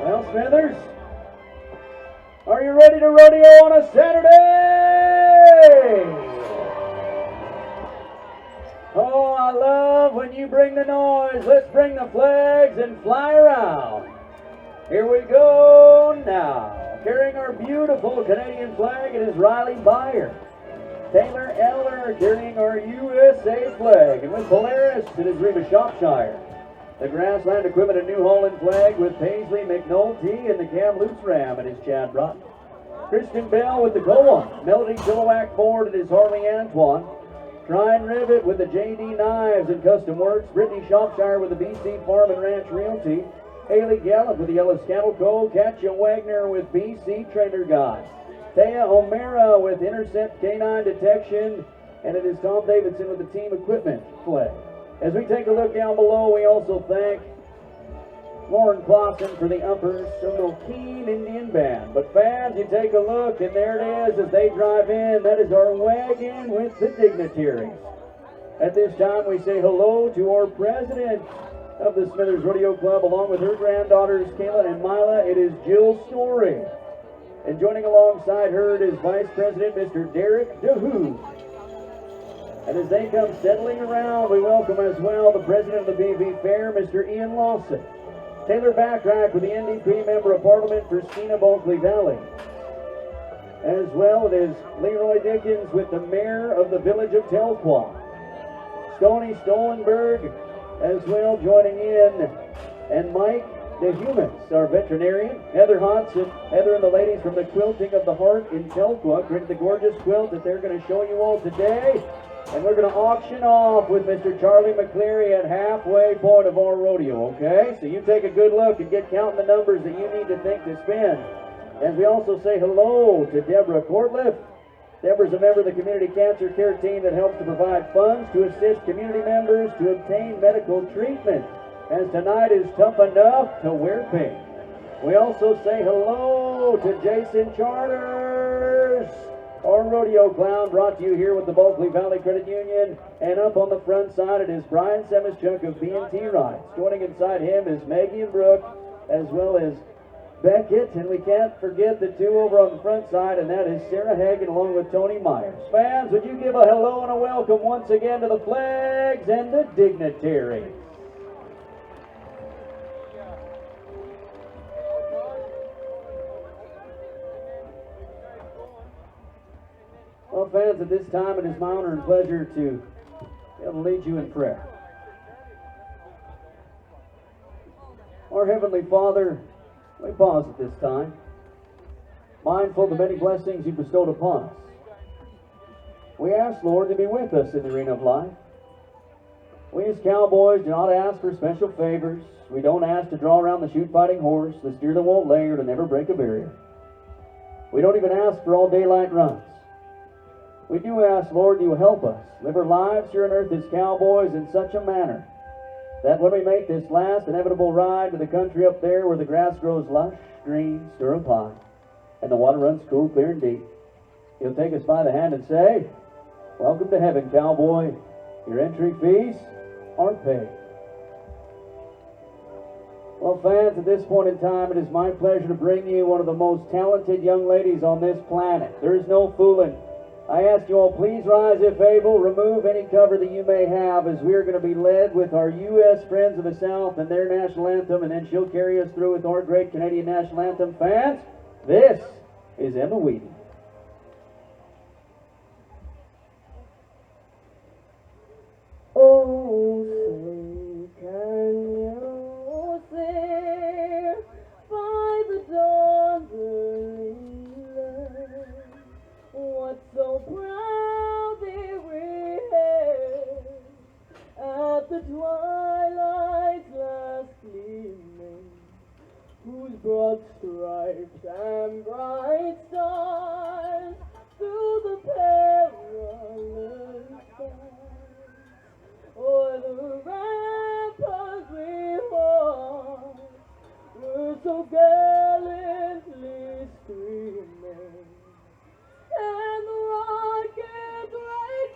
Well, Smithers, are you ready to rodeo on a Saturday? Oh, I love when you bring the noise. Let's bring the flags and fly around. Here we go now. Carrying our beautiful Canadian flag, it is Riley Byer. Taylor Eller carrying our USA flag. And with Polaris, it is Reba Shropshire. The Grassland Equipment and New Holland flag with Paisley McNulty and the Kamloops Ram, it is Chad Broughton. Kristen Bell with the Coa. Melody Chilliwack Ford, it is Harley Antoine. Trine Rivet with the JD Knives and Custom Works. Brittany Shropshire with the BC Farm and Ranch Realty. Haley Gallup with the Yellow Cattle Co. Katja Wagner with BC Trainer Guide. Taya O'Mara with Intercept Canine Detection. And it is Tom Davidson with the Team Equipment flag. As we take a look down below, we also thank Lauren Clausen for the uppers of the Keen Indian Band. But fans, you take a look, and there it is as they drive in. That is our wagon with the dignitaries. At this time, we say hello to our president of the Smithers Rodeo Club, along with her granddaughters, Kayla and Mila. It is Jill Story. And joining alongside her, it is Vice President Mr. Derek DeHoo. And as they come settling around, we welcome as well the president of the BV Fair, Mr. Ian Lawson. Taylor Backrack with the NDP Member of Parliament for Skeena Bulkley Valley. As well, it is Leroy Dickens with the Mayor of the Village of Telqua. Stoney Stolenberg as well joining in. And Mike DeHumis, our veterinarian. Heather Hodson, Heather and the ladies from the Quilting of the Heart in Telqua created the gorgeous quilt that they're going to show you all today. And we're going to auction off with Mr. Charlie McCleary at halfway point of our rodeo, okay? So you take a good look and get counting the numbers that you need to think to spend. As we also say hello to Deborah Courtliff. Deborah's a member of the Community Cancer Care Team that helps to provide funds to assist community members to obtain medical treatment, as tonight is tough enough to wear pink. We also say hello to Jason Charters, our rodeo clown, brought to you here with the Bulkley Valley Credit Union. And up on the front side, it is Brian Semischuk of B&T Rides. Joining inside him is Maggie and Brooke, as well as Beckett. And we can't forget the two over on the front side, and that is Sarah Hagan along with Tony Myers. Fans, would you give a hello and a welcome once again to the flags and the dignitaries. Well, fans, at this time, it is my honor and pleasure to be able to lead you in prayer. Our Heavenly Father, we pause at this time, mindful of the many blessings you bestowed upon us. We ask, Lord, to be with us in the arena of life. We as cowboys do not ask for special favors. We don't ask to draw around the shoot-fighting horse, the steer that won't lay, or to never break a barrier. We don't even ask for all daylight runs. We do ask, Lord, you will help us live our lives here on earth as cowboys in such a manner that when we make this last inevitable ride to the country up there where the grass grows lush, green, stirrup high, and the water runs cool, clear, and deep, you'll take us by the hand and say, welcome to heaven, cowboy. Your entry fees are paid. Well, fans, at this point in time, it is my pleasure to bring you one of the most talented young ladies on this planet. There is no fooling. I ask you all, please rise if able, remove any cover that you may have, as we are going to be led with our U.S. Friends of the South and their national anthem, and then she'll carry us through with our great Canadian national anthem. Fans, this is Emma Wheaton. Oh, say, can you see by the dawn's early light what so proudly we hailed at the twilight's last gleaming, whose broad stripes and bright stars through the perilous skies o'er the ramparts we watched were so gallantly streaming, and the rockets right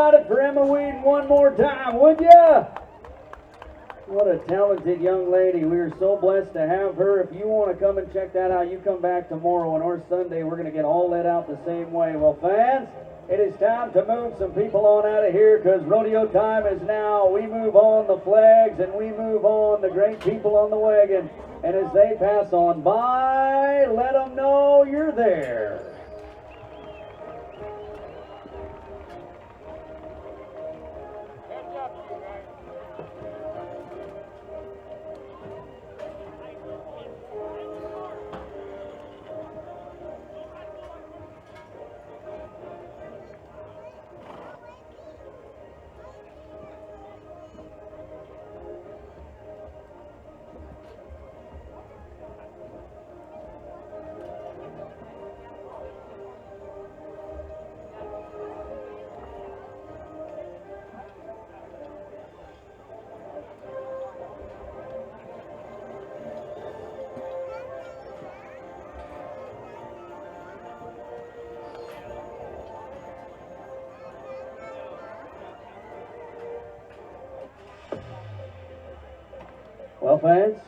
about it for Emma Whedon one more time, would ya? What a talented young lady. We are so blessed to have her. If you want to come and check that out, you come back tomorrow on our Sunday. We're going to get all let out the same way. Well, fans, it is time to move some people on out of here because rodeo time is now. We move on the flags and we move on the great people on the wagon. And as they pass on by, let them know you're there. Well, fans,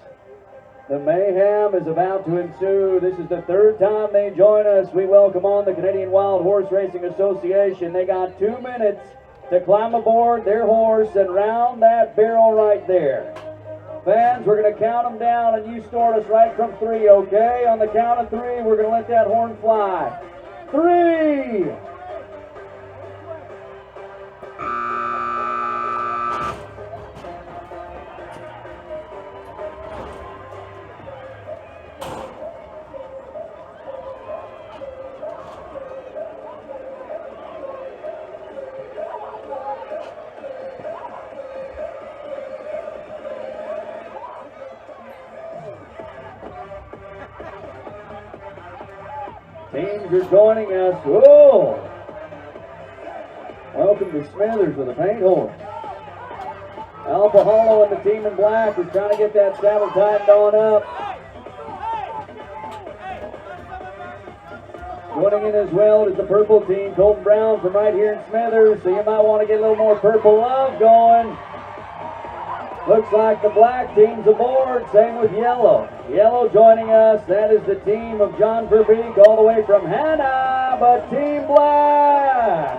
the mayhem is about to ensue. This is the third time they join us. We welcome on the Canadian Wild Horse Racing Association. They got 2 minutes to climb aboard their horse and round that barrel right there. Fans, we're going to count them down, and you start us right from 3, okay? On the count of 3, we're going to let that horn fly. 3. Teams are joining us. Whoa! Welcome to Smithers with a paint horse. Alpha Hollow and the team in black is trying to get that saddle tightened on up. Joining in as well is the purple team, Colton Brown from right here in Smithers, so you might want to get a little more purple love going. Looks like the black team's aboard, same with yellow. Yellow joining us, that is the team of John Verbeek all the way from Hannah, but Team Black.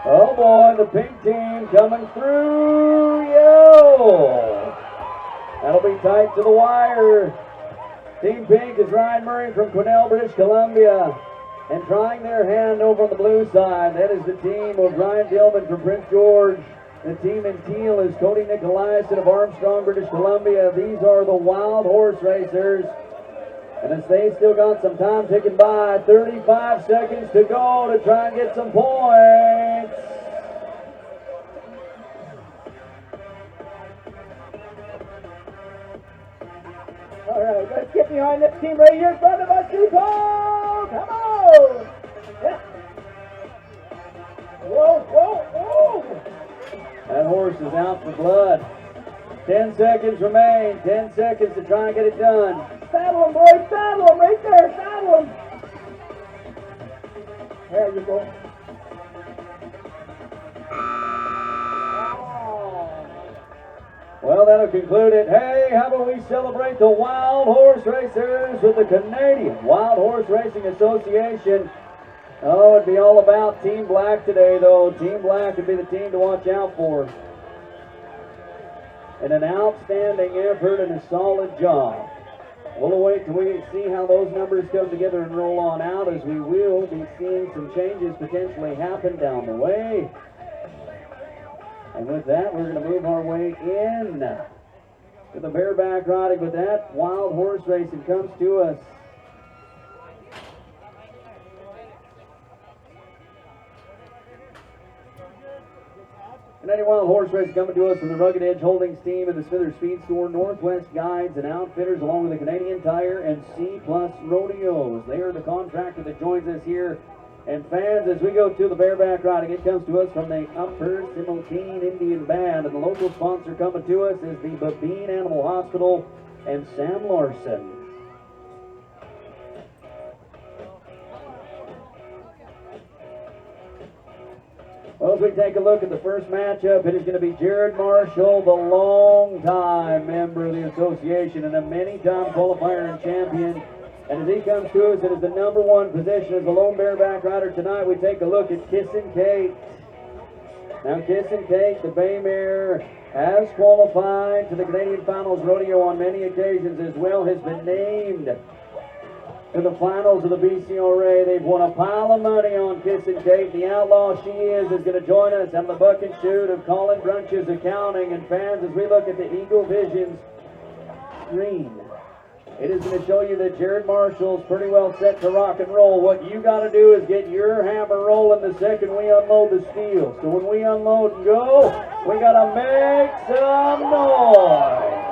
Oh boy, the pink team coming through, yo! That'll be tight to the wire. Team Pink is Ryan Murray from Quesnel, British Columbia. And trying their hand over on the blue side, that is the team of Ryan Dillman from Prince George. The team in teal is Cody Nicolaisen of Armstrong, British Columbia. These are the Wild Horse Racers. And as they still got some time ticking by, 35 seconds to go to try and get some points. All right, let's get behind this team right here in front of us. Come on! Yeah. Whoa, whoa, whoa! That horse is out for blood. 10 seconds remain. 10 seconds to try and get it done. Saddle him, boys! Saddle him right there! Saddle him! There you go. Well, that'll conclude it. Hey, how about we celebrate the Wild Horse Racers with the Canadian Wild Horse Racing Association. Oh, it'd be all about Team Black today, though. Team Black would be the team to watch out for. And an outstanding effort and a solid job. We'll wait till we see how those numbers come together and roll on out, as we will be seeing some changes potentially happen down the way. And with that, we're going to move our way in to the bareback riding. With that, Wild Horse Racing comes to us. Canadian Wild Horse Racing coming to us from the Rugged Edge Holdings team and the Smithers Feed Store, Northwest Guides and Outfitters, along with the Canadian Tire and C Plus Rodeos. They are the contractor that joins us here. And fans, as we go to the bareback riding, it comes to us from the Upper Similtine Indian Band. And the local sponsor coming to us is the Babine Animal Hospital and Sam Larson. as we take a look at the first matchup, it is going to be Jared Marshall, the long-time member of the association and a many-time qualifier and champion. And as he comes to us, it is the number one position as the lone bareback rider tonight. We take a look at Kissin' Kate. Now, Kissin' Kate, the bay mare, has qualified to the Canadian Finals Rodeo on many occasions as well, has been named to the finals of the BCRA. They've won a pile of money on Kissin' Kate. The outlaw she is going to join us on the buck and shoot of Colin Brunch's accounting. And fans, as we look at the Eagle Visions screen, it is going to show you that Jared Marshall's pretty well set to rock and roll. What you got to do is get your hammer rolling the second we unload the steel. So when we unload and go, we got to make some noise.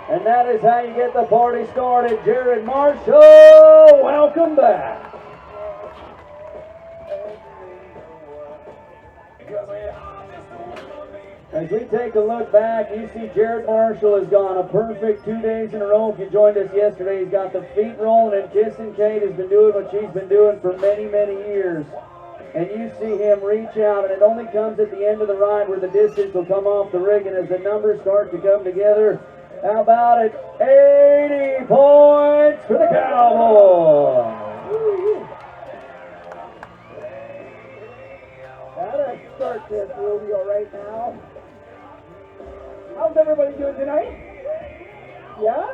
And that is how you get the party started. Jared Marshall, welcome back. As we take a look back, you see Jared Marshall has gone a perfect 2 days in a row. If you joined us yesterday, he's got the feet rolling, and Kissin' Kate has been doing what she's been doing for many, many years. And you see him reach out, and it only comes at the end of the ride where the distance will come off the rig, and as the numbers start to come together, how about it? 80 points for the Cowboys! Gotta start this rodeo right now. How's everybody doing tonight? Yeah?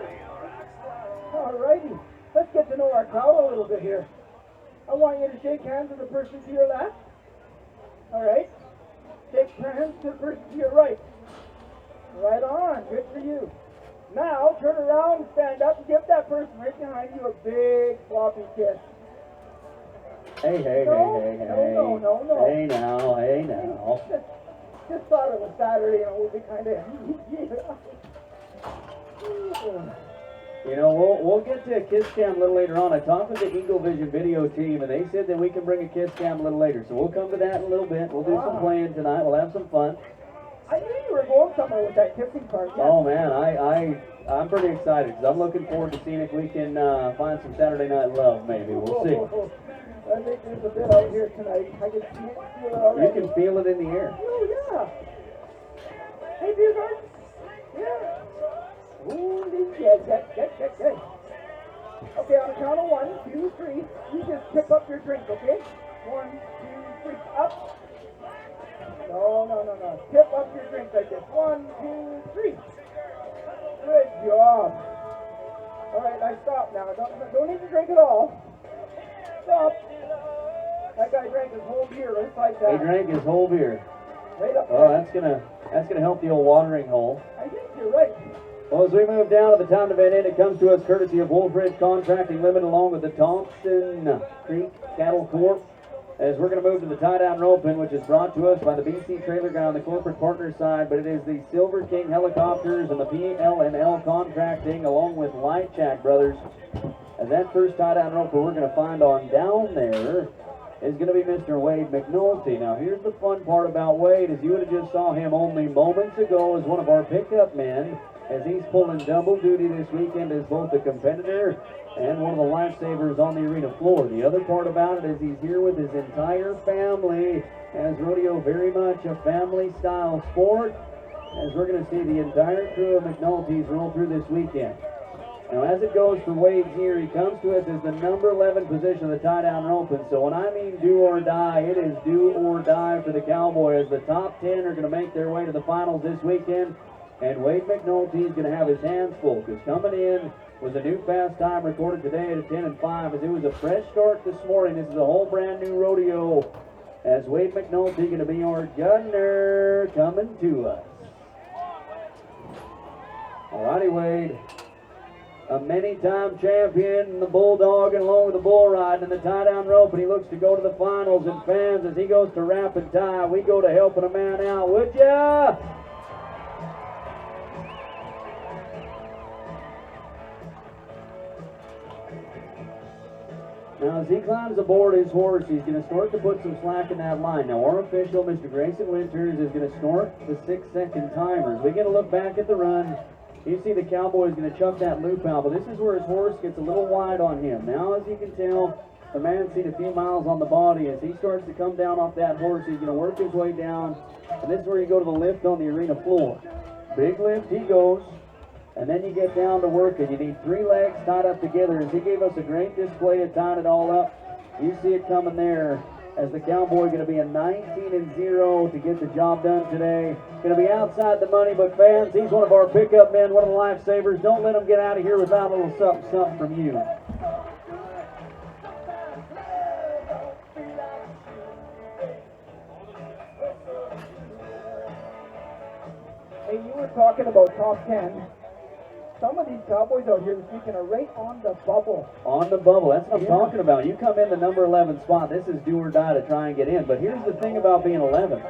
Alrighty. Let's get to know our crowd a little bit here. I want you to shake hands with the person to your left. Alright. Shake hands to the person to your right. Right on. Good for you. Now, turn around, stand up, and give that person right behind you a big floppy kiss. Hey. No. Hey now. Just thought it was Saturday and it would be kind of... You know, we'll get to a kiss cam a little later on. I talked with the Eagle Vision video team, and they said that we can bring a kiss cam a little later. So we'll come to that in a little bit. We'll do some playing tonight. We'll have some fun. I knew you were going somewhere with that kissing part. Yeah. Oh man, I'm pretty excited because I'm looking forward to seeing if we can find some Saturday Night Love. Maybe we'll see. I think there's a bit out here tonight. I can feel it already. You can feel it in the air. Oh yeah. Hey, dear guard. Yeah. Ooh, good. Okay, on the count of 1, 2, 3, you just tip up your drink, okay? 1, 2, 3, up. No. Tip up your drink like this. 1, 2, 3. Good job. All right, I stop now. Don't need to drink at all. Stop. That guy drank his whole beer just like that. He drank his whole beer. Right up there. Oh, that's gonna help the old watering hole. I think you're right. Well, as we move down to the town event end, it comes to us courtesy of Wolf Ridge Contracting Limited along with the Thompson Creek Cattle Corp. As we're going to move to the tie-down roping, which is brought to us by the BC Trailer Guy on the corporate partner side, but it is the Silver King Helicopters and the PL&L Contracting along with Light Jack Brothers. And that first tie-down rope we're going to find on down there is going to be Mr. Wade McNulty. Now, here's the fun part about Wade, is you would have just saw him only moments ago as one of our pickup men, as he's pulling double duty this weekend as both a competitor and one of the lifesavers on the arena floor. The other part about it is he's here with his entire family, as rodeo very much a family-style sport, as we're going to see the entire crew of McNulty's roll through this weekend. Now, as it goes for Wade here, he comes to us as the number 11 position of the tie-down rope, and so when I mean do or die, it is do or die for the Cowboy, as the top 10 are going to make their way to the finals this weekend, and Wade McNulty is going to have his hands full, because coming in was a new fast time recorded today at a 10:05, as it was a fresh start this morning. This is a whole brand new rodeo, as Wade McNulty going to be our gunner coming to us. Alrighty, Wade. A many-time champion, the Bulldog, and along with the Bull Ride and the tie-down rope, and he looks to go to the finals. And fans, as he goes to wrap and tie, we go to helping a man out, would ya? Now, as he climbs aboard his horse, he's going to start to put some slack in that line. Now, our official, Mr. Grayson Winters, is going to snort the 6-second timers. We're going to look back at the run. You see the Cowboy's going to chuck that loop out, but this is where his horse gets a little wide on him. Now, as you can tell, the man's seen a few miles on the body. As he starts to come down off that horse, he's going to work his way down, and this is where you go to the lift on the arena floor. Big lift, he goes, and then you get down to working. You need 3 legs tied up together. As he gave us a great display of tying it all up, you see it coming there. As the Cowboy going to be a 19-0 to get the job done today. Going to be outside the money, but fans, he's one of our pickup men, one of the lifesavers. Don't let him get out of here without a little something from you. Hey, you were talking about top 10. Some of these Cowboys out here this weekend are right on the bubble. On the bubble, that's what I'm talking about. You come in the number 11 spot, this is do or die to try and get in. But here's the thing about being 11.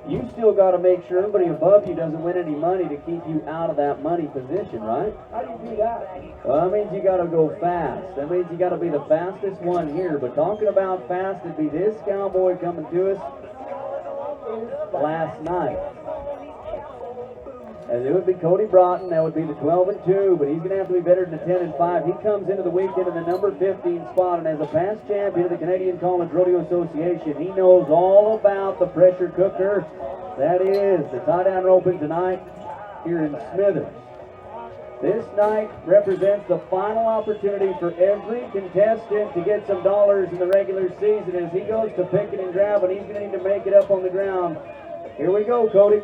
You still got to make sure everybody above you doesn't win any money to keep you out of that money position, right? How do you do that? Well, that means you got to go fast. That means you got to be the fastest one here. But talking about fast, it'd be this Cowboy coming to us last night. And it would be Cody Broughton. That would be the 12-2, but he's going to have to be better than the 10-5. He comes into the weekend in the number 15 spot, and as a past champion of the Canadian College Rodeo Association, he knows all about the pressure cooker. That is the tie-down roping tonight here in Smithers. This night represents the final opportunity for every contestant to get some dollars in the regular season. As he goes to picking and grabbing, he's going to need to make it up on the ground. Here we go, Cody.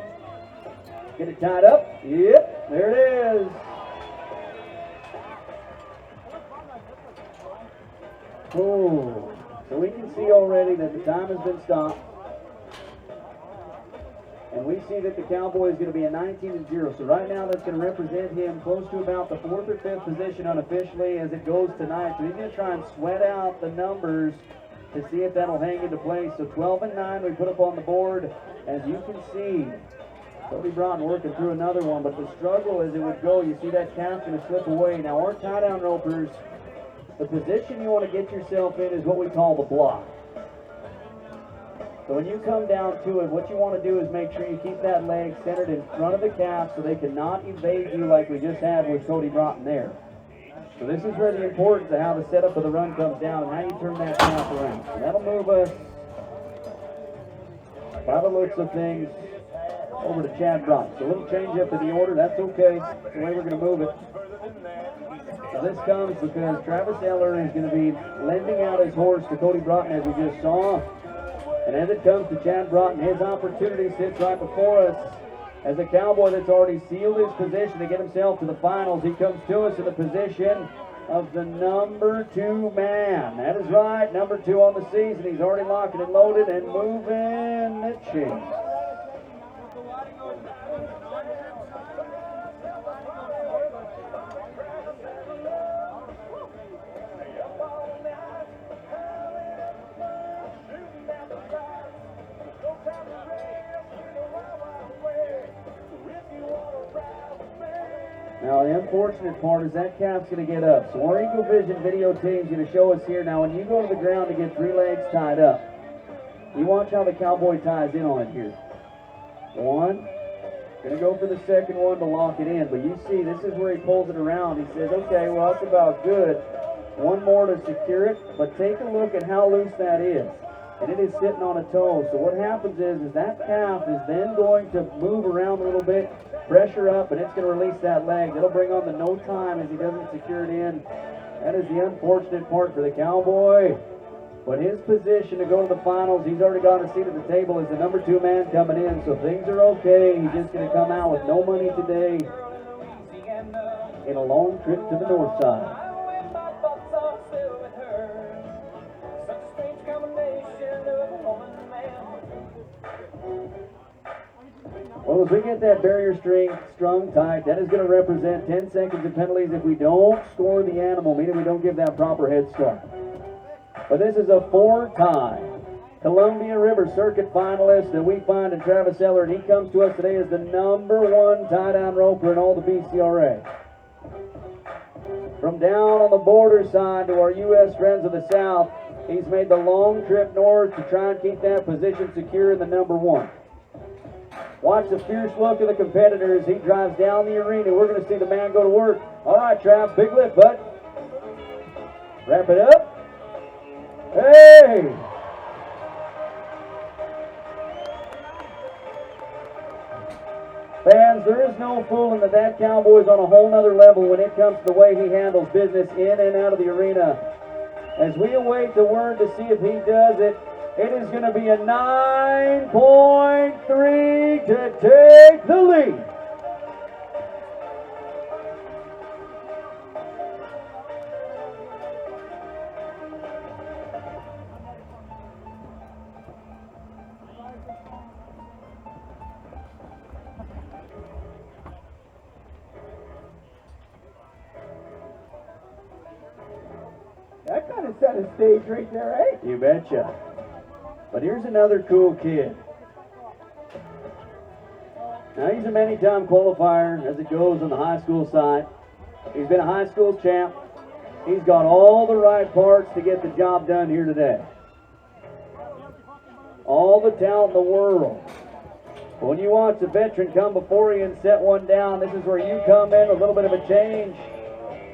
Get it tied up. Yep, there it is. Oh, so we can see already that the time has been stopped. And we see that the Cowboy is going to be a 19-0. So right now that's going to represent him close to about the 4th or 5th position unofficially as it goes tonight. So he's going to try and sweat out the numbers to see if that'll hang into place. So 12-9 we put up on the board. As you can see, Cody Broughton working through another one, but the struggle as it would go, you see that calf's going to slip away. Now our tie-down ropers, the position you want to get yourself in is what we call the block. So when you come down to it, what you want to do is make sure you keep that leg centered in front of the calf so they cannot evade you like we just had with Cody Broughton there. So this is where the importance of how the setup of the run comes down and how you turn that calf around. So that'll move us, by the looks of things, over to Chad Broughton. So a little change up in the order, that's okay. That's the way we're going to move it. Now this comes because Travis Eller is going to be lending out his horse to Cody Broughton as we just saw. And as it comes to Chad Broughton, his opportunity sits right before us. As a Cowboy that's already sealed his position to get himself to the finals, he comes to us in the position of the number 2 man. That is right, number 2 on the season. He's already locked and loaded and moving the chain. Now, the unfortunate part is that calf's going to get up. So our Eagle Vision video team is going to show us here. Now, when you go to the ground to get 3 legs tied up, you watch how the Cowboy ties in on it here. 1. Going to go for the second one to lock it in. But you see, this is where he pulls it around. He says, okay, well, that's about good. 1 more to secure it. But take a look at how loose that is. And it is sitting on a toe. So what happens is that calf is then going to move around a little bit, pressure up, and it's going to release that leg. It'll bring on the no time as he doesn't secure it in. That is the unfortunate part for the Cowboy. But his position to go to the finals, he's already got a seat at the table as the number 2 man coming in. So things are okay. He's just going to come out with no money today in a long trip to the north side. Well, as we get that barrier string strung tight, that is going to represent 10 seconds of penalties if we don't score the animal, meaning we don't give that proper head start. But this is a 4-time Columbia River Circuit finalist that we find in Travis Eller, and he comes to us today as the number 1 tie-down roper in all the BCRA. From down on the border side to our U.S. friends of the South, he's made the long trip north to try and keep that position secure in the number 1. Watch the fierce look of the competitors. He drives down the arena. We're going to see the man go to work. All right, Trav, big lift, bud. Wrap it up. Hey! Fans, there is no fooling that cowboy's on a whole nother level when it comes to the way he handles business in and out of the arena. As we await the word to see if he does it, it is going to be a 9.3 to take the lead. That kind of set a stage right there, eh? You betcha. But here's another cool kid. Now he's a many-time qualifier as it goes on the high school side. He's been a high school champ. He's got all the right parts to get the job done here today. All the talent in the world. But when you watch a veteran come before you and set one down, this is where you come in, a little bit of a change.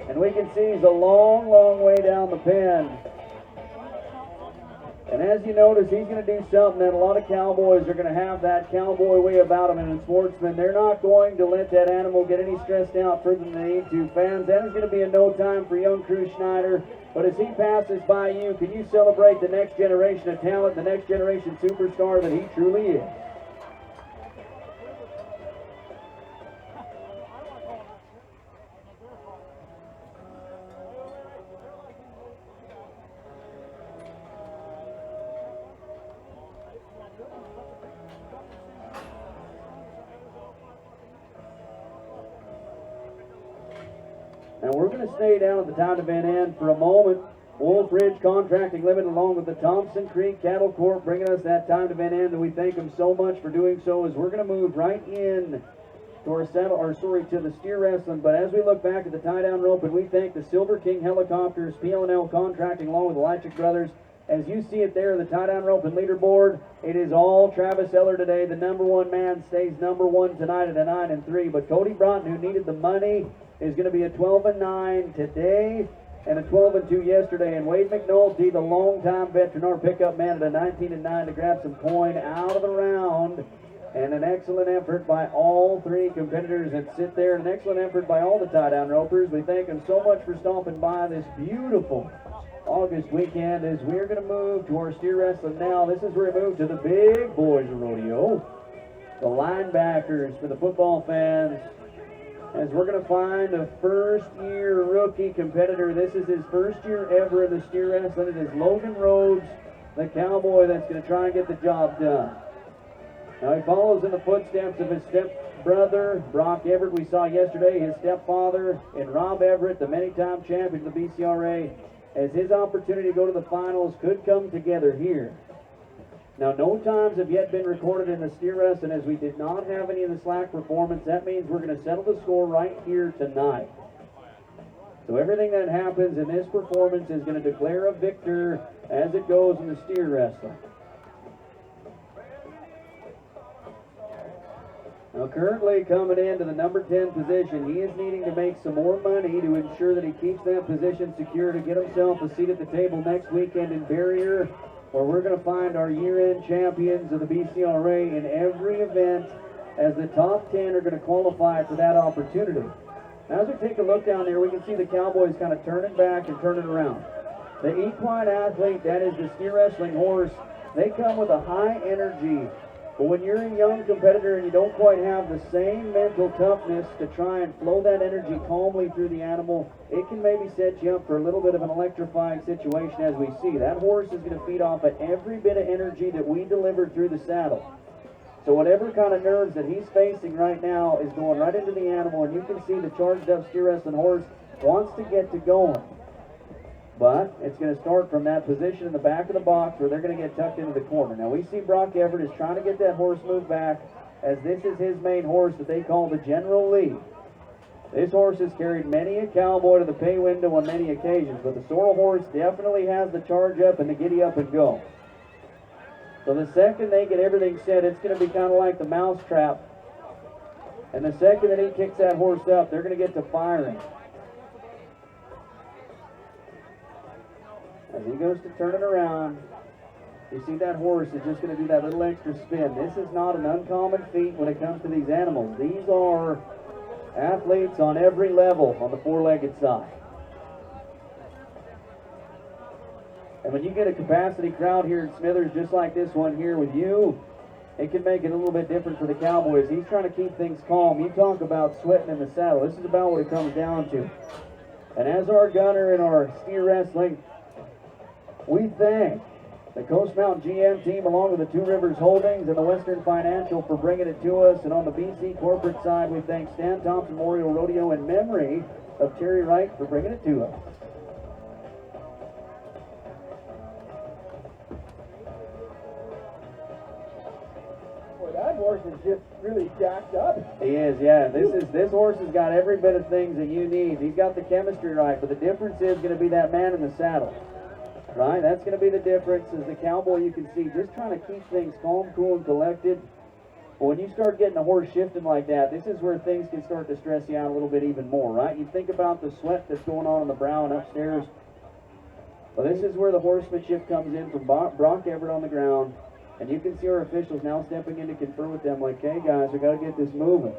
And we can see he's a long, long way down the pen. And as you notice, he's going to do something that a lot of cowboys are going to have that cowboy way about them. And in sportsmen, they're not going to let that animal get any stressed out further than they need to. Fans, that is going to be in no time for young Cruz Schneider. But as he passes by you, can you celebrate the next generation of talent, the next generation superstar that he truly is? And we're going to stay down at the time event end for a moment. Wolf Ridge Contracting Limited along with the Thompson Creek Cattle Corp bringing us that time event end, and we thank them so much for doing so. As we're going to move right in to our saddle, to the steer wrestling. But as we look back at the tie down rope, and we thank the Silver King Helicopters, PL&L Contracting along with the Electric Brothers. As you see it there, the tie down rope and leaderboard, it is all Travis Eller today. The number one man stays number one tonight at a 9-3. But Cody Broughton, who needed the money, is going to be a 12-9 today and a 12-2 yesterday. And Wade McNulty, the longtime veteran, our pickup man, at a 19-9 to grab some coin out of the round. And an excellent effort by all three competitors that sit there. An excellent effort by all the tie-down ropers. We thank them so much for stopping by this beautiful August weekend. As we're going to move to our steer wrestling now. This is where we move to the big boys of rodeo. The linebackers for the football fans. As we're going to find a first-year rookie competitor. This is his first year ever in the steer wrestling. It is Logan Rhodes, the cowboy that's going to try and get the job done. Now he follows in the footsteps of his stepbrother, Brock Everett, we saw yesterday, his stepfather, and Rob Everett, the many-time champion of the BCRA, as his opportunity to go to the finals could come together here. Now, no times have yet been recorded in the steer wrestling, as we did not have any in the slack performance. That means we're going to settle the score right here tonight. So everything that happens in this performance is going to declare a victor as it goes in the steer wrestling. Now, currently coming into the number 10 position, he is needing to make some more money to ensure that he keeps that position secure to get himself a seat at the table next weekend in Barrier, where we're going to find our year-end champions of the BCRA in every event, as the top 10 are going to qualify for that opportunity. Now, as we take a look down there, we can see the Cowboys kind of turning back and turning around. The equine athlete, that is the steer wrestling horse, they come with a high energy. But when you're a young competitor and you don't quite have the same mental toughness to try and flow that energy calmly through the animal, it can maybe set you up for a little bit of an electrifying situation as we see. That horse is going to feed off at every bit of energy that we deliver through the saddle. So whatever kind of nerves that he's facing right now is going right into the animal, and you can see the charged up steer wrestling horse wants to get to going. But it's going to start from that position in the back of the box where they're going to get tucked into the corner. Now we see Brock Everett is trying to get that horse moved back, as this is his main horse that they call the General Lee. This horse has carried many a cowboy to the pay window on many occasions, but the Sorrel horse definitely has the charge up and the giddy up and go. So the second they get everything set, it's going to be kind of like the mouse trap. And the second that he kicks that horse up, they're going to get to firing. As he goes to turn it around, you see that horse is just going to do that little extra spin. This is not an uncommon feat when it comes to these animals. These are athletes on every level on the four-legged side. And when you get a capacity crowd here in Smithers, just like this one here with you, it can make it a little bit different for the Cowboys. He's trying to keep things calm. You talk about sweating in the saddle. This is about what it comes down to. And as our gunner in our steer wrestling, we thank the Coast Mountain GM team along with the Two Rivers Holdings and the Western Financial for bringing it to us. And on the BC corporate side, we thank Stan Thompson Memorial Rodeo in memory of Terry Wright for bringing it to us. Boy, that horse is just really jacked up. He is, yeah. This horse has got every bit of things that you need. He's got the chemistry right, but the difference is going to be that man in the saddle. Right? That's going to be the difference. As the Cowboy, you can see, just trying to keep things calm, cool, and collected. But when you start getting a horse shifting like that, this is where things can start to stress you out a little bit even more, right? You think about the sweat that's going on the brow and upstairs. Well, this is where the horsemanship comes in from Brock Everett on the ground. And you can see our officials now stepping in to confer with them like, hey, guys, we got to get this moving.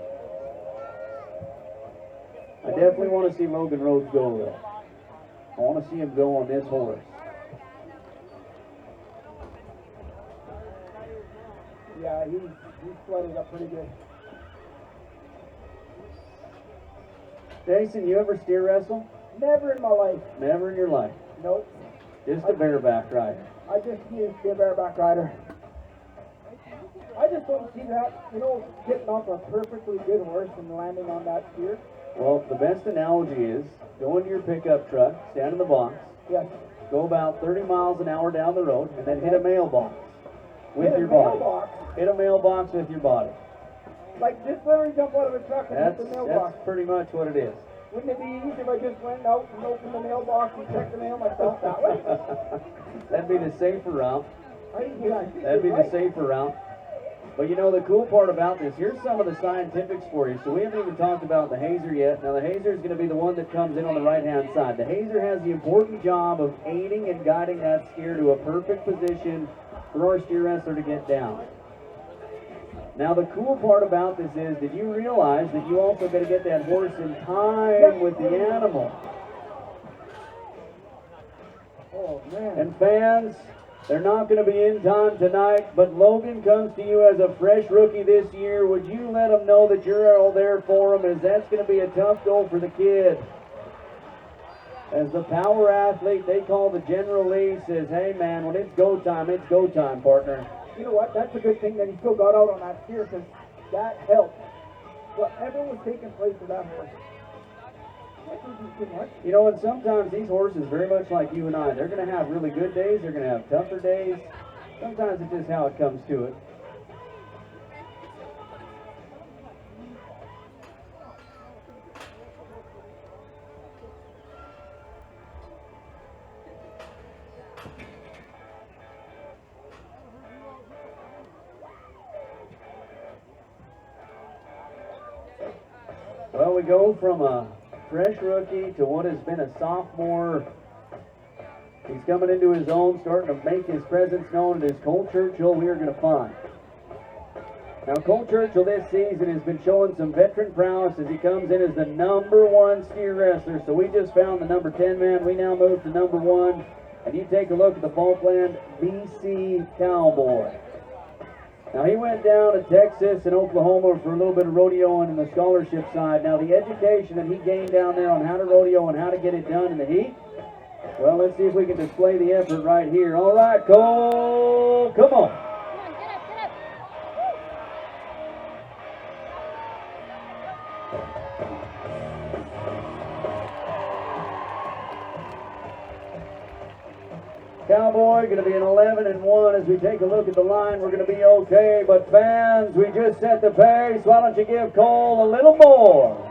I definitely want to see Logan Rhodes go, though. I want to see him go on this horse. Yeah, he's flooded up pretty good. Jason, you ever steer wrestle? Never in my life. Never in your life? Nope. Just a bareback rider. I just used to be a bareback rider. I just don't see that, getting off a perfectly good horse and landing on that steer. Well, the best analogy is go into your pickup truck, stand in the box, Yes. go about 30 miles an hour down the road, and then hit a mailbox with Hit a your body. mailbox? Hit a mailbox with your body. Like just literally jump out of a truck and hit the mailbox. That's pretty much what it is. Wouldn't it be easy if I just went out and opened the mailbox and checked the mail myself that way? That'd be the safer route. Yeah, That'd be you're the right. safer route. But the cool part about this, here's some of the scientifics for you. So we haven't even talked about the hazer yet. Now the hazer is going to be the one that comes in on the right-hand side. The hazer has the important job of aiding and guiding that steer to a perfect position for our steer wrestler to get down. Now the cool part about this is, did you realize that you also got to get that horse in time with the animal? Oh, man. And fans, they're not going to be in time tonight, but Logan comes to you as a fresh rookie this year. Would you let him know that you're all there for him, as that's going to be a tough goal for the kid? As the power athlete they call the General Lee says, hey man, when it's go time, partner. You know what? That's a good thing that he still got out on that steer, because that helped. Whatever was taking place with that horse. That wasn't too much. And sometimes these horses, very much like you and I, they're going to have really good days, they're going to have tougher days. Sometimes it's just how it comes to it. Well, we go from a fresh rookie to what has been a sophomore. He's coming into his own, starting to make his presence known. It is Cole Churchill we are going to find. Now, Cole Churchill this season has been showing some veteran prowess as he comes in as the #1 steer wrestler. So we just found the number 10 man. We now move to number 1. And you take a look at the Falkland BC Cowboy. Now, he went down to Texas and Oklahoma for a little bit of rodeoing in the scholarship side. Now, the education that he gained down there on how to rodeo and how to get it done in the heat, well, let's see if we can display the effort right here. All right, Cole, come on. Cowboy going to be an 11-1 as we take a look at the line. We're going to be okay, but fans, we just set the pace. Why don't you give Cole a little more?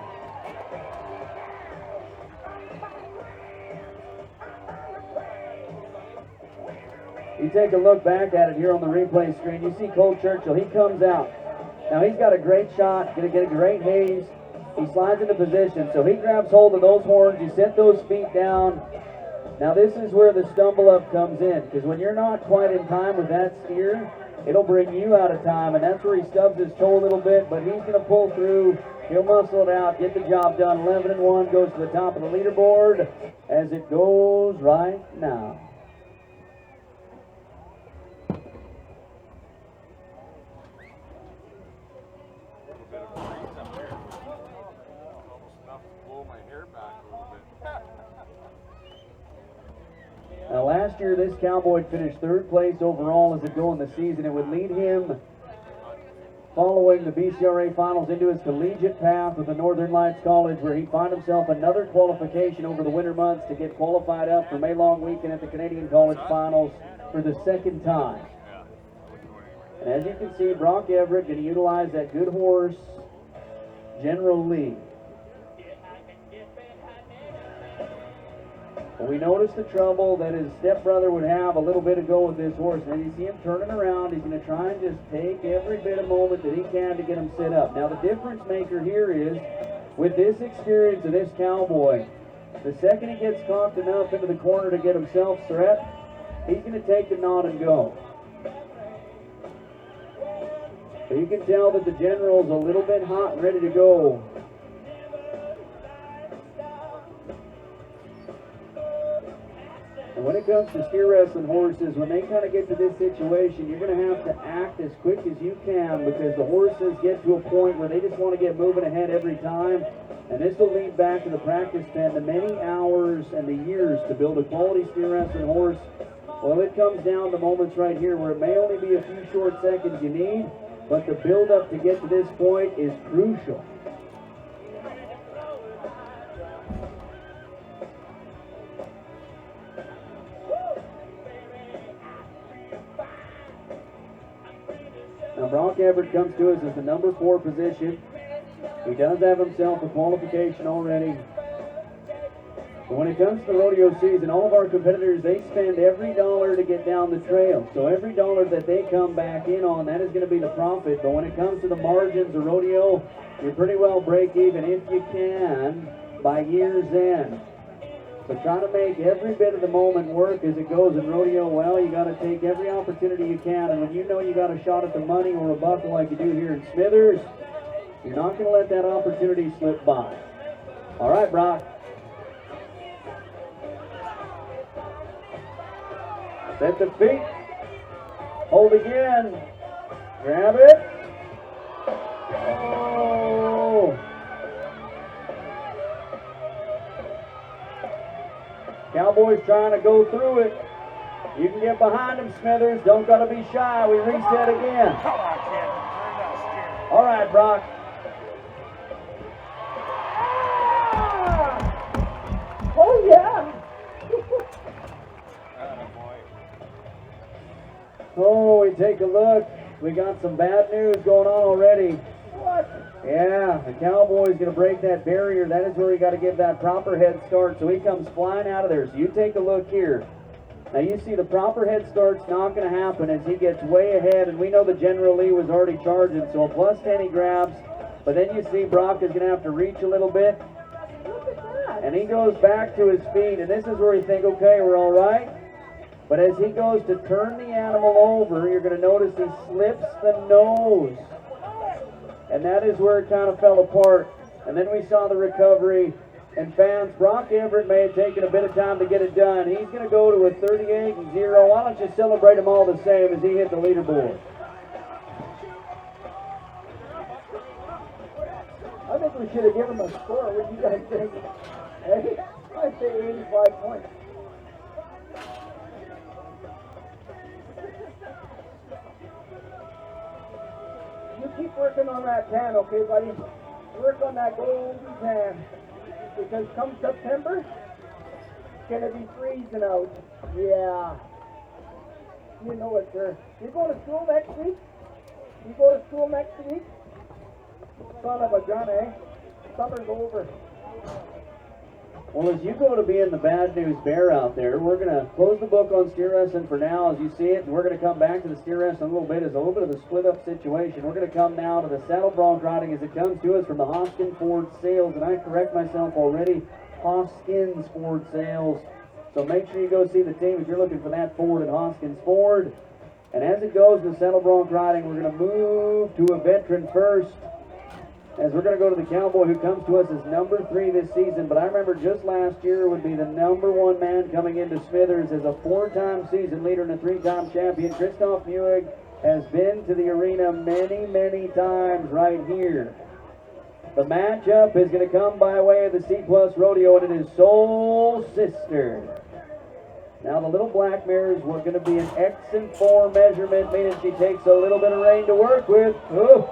You take a look back at it here on the replay screen. You see Cole Churchill. He comes out. Now he's got a great shot, going to get a great haze. He slides into position, so he grabs hold of those horns. You set those feet down. Now this is where the stumble up comes in, because when you're not quite in time with that steer, it'll bring you out of time, and that's where he stubs his toe a little bit, but he's going to pull through. He'll muscle it out, get the job done. 11-1 goes to the top of the leaderboard as it goes right now. Now last year this cowboy finished 3rd place overall as it go in the season. It would lead him following the BCRA finals into his collegiate path with the Northern Lights College, where he'd find himself another qualification over the winter months to get qualified up for May Long Weekend at the Canadian College Finals for the 2nd time. And as you can see, Brock Everett going to utilize that good horse, General Lee. Well, we noticed the trouble that his stepbrother would have a little bit ago with this horse. And you see him turning around. He's going to try and just take every bit of moment that he can to get him set up. Now, the difference maker here is, with this experience of this cowboy, the second he gets cocked enough into the corner to get himself set, he's going to take the knot and go. So you can tell that the General's a little bit hot and ready to go. And when it comes to steer wrestling horses, when they kind of get to this situation, you're going to have to act as quick as you can, because the horses get to a point where they just want to get moving ahead every time. And this will lead back to the practice pen, the many hours and the years to build a quality steer wrestling horse. Well, it comes down to moments right here where it may only be a few short seconds you need, but the build-up to get to this point is crucial. Now, Brock Everett comes to us as the number 4 position. He does have himself a qualification already. But when it comes to the rodeo season, all of our competitors, they spend every dollar to get down the trail. So every dollar that they come back in on, that is going to be the profit. But when it comes to the margins of rodeo, you're pretty well break even if you can by year's end. So try to make every bit of the moment work as it goes in rodeo. Well, you got to take every opportunity you can. And when you know you got a shot at the money or a buckle like you do here in Smithers, you're not going to let that opportunity slip by. All right, Brock. Set the feet. Hold again. Grab it. Oh. Cowboys trying to go through it. You can get behind them, Smithers. Don't got to be shy. We reset again. Come on, kid. Turn that steer. All right, Brock. Oh, yeah. Oh, we take a look. We got some bad news going on already. What? Yeah, the Cowboy's going to break that barrier. That is where you got to give that proper head start. So he comes flying out of there. So you take a look here. Now you see the proper head start's not going to happen as he gets way ahead. And we know the General Lee was already charging. So a +10 he grabs. But then you see Brock is going to have to reach a little bit. Look at that. And he goes back to his feet. And this is where you think, okay, we're all right. But as he goes to turn the animal over, you're going to notice he slips the nose. And that is where it kind of fell apart. And then we saw the recovery. And fans, Brock Everett may have taken a bit of time to get it done. He's going to go to a 38-0. Why don't you celebrate him all the same as he hit the leaderboard? I think we should have given him a score. What do you guys think? Hey, I say 85 points. You keep working on that tan, okay, buddy? Work on that golden tan. Because come September, it's going to be freezing out. Yeah. You know it, sir. You go to school next week? You go to school next week? Son of a gun, eh? Summer's over. Well, as you go to being the bad news bear out there, we're going to close the book on steer wrestling for now as you see it, and we're going to come back to the steer wrestling a little bit. It's a little bit of a split-up situation. We're going to come now to the saddle bronc riding as it comes to us from the Hoskins Ford Sales, and I correct myself already, Hoskins Ford Sales. So make sure you go see the team if you're looking for that Ford at Hoskins Ford. And as it goes to saddle bronc riding, we're going to move to a veteran first, as we're going to go to the cowboy who comes to us as number 3 this season. But I remember just last year would be the number 1 man coming into Smithers as a 4-time season leader and a 3-time champion. Christoph Muig has been to the arena many, many times right here. The matchup is going to come by way of the C-Plus Rodeo, and it is Soul Sister. Now the little black mare is going to be an X and 4 measurement, meaning she takes a little bit of rein to work with. Ooh.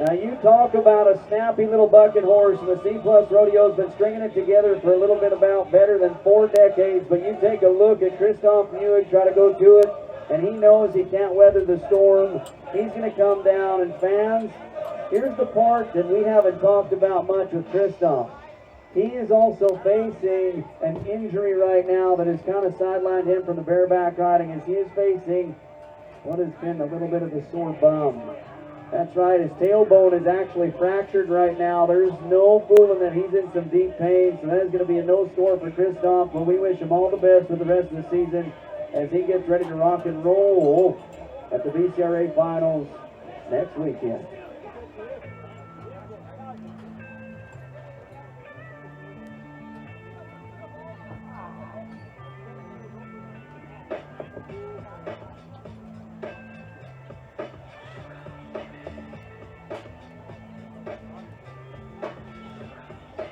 Now you talk about a snappy little bucket horse, and the C-Plus Rodeo's been stringing it together for a little bit about better than 4 decades, but you take a look at Christoph Muig try to go to it, and he knows he can't weather the storm. He's going to come down, and fans, here's the part that we haven't talked about much with Christoph. He is also facing an injury right now that has kind of sidelined him from the bareback riding, as he is facing what has been a little bit of a sore bum. That's right, his tailbone is actually fractured right now. There's no fooling that he's in some deep pain, so that is going to be a no score for Christoph, but we wish him all the best for the rest of the season as he gets ready to rock and roll at the BCRA Finals next weekend.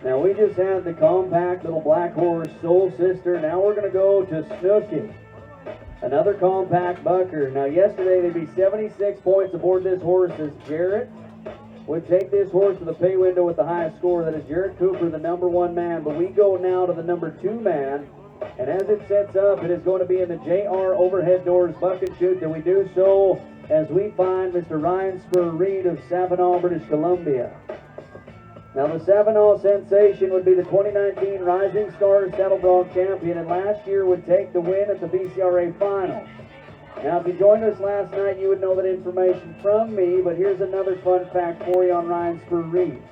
Now we just had the compact little black horse, Soul Sister. Now we're going to go to Snooky, another compact bucker. Now yesterday there'd be 76 points aboard this horse as Jarrett would take this horse to the pay window with the highest score. That is Jarrett Cooper, the number 1 man. But we go now to the number 2 man. And as it sets up, it is going to be in the JR Overhead Doors bucket chute that we do so as we find Mr. Ryan Spur Reed of Savinaw, British Columbia. Now the Savinaw sensation would be the 2019 Rising Stars Saddle Bronc champion, and last year would take the win at the BCRA Finals. Now if you joined us last night, you would know that information from me, but here's another fun fact for you on Ryan Spur Reed.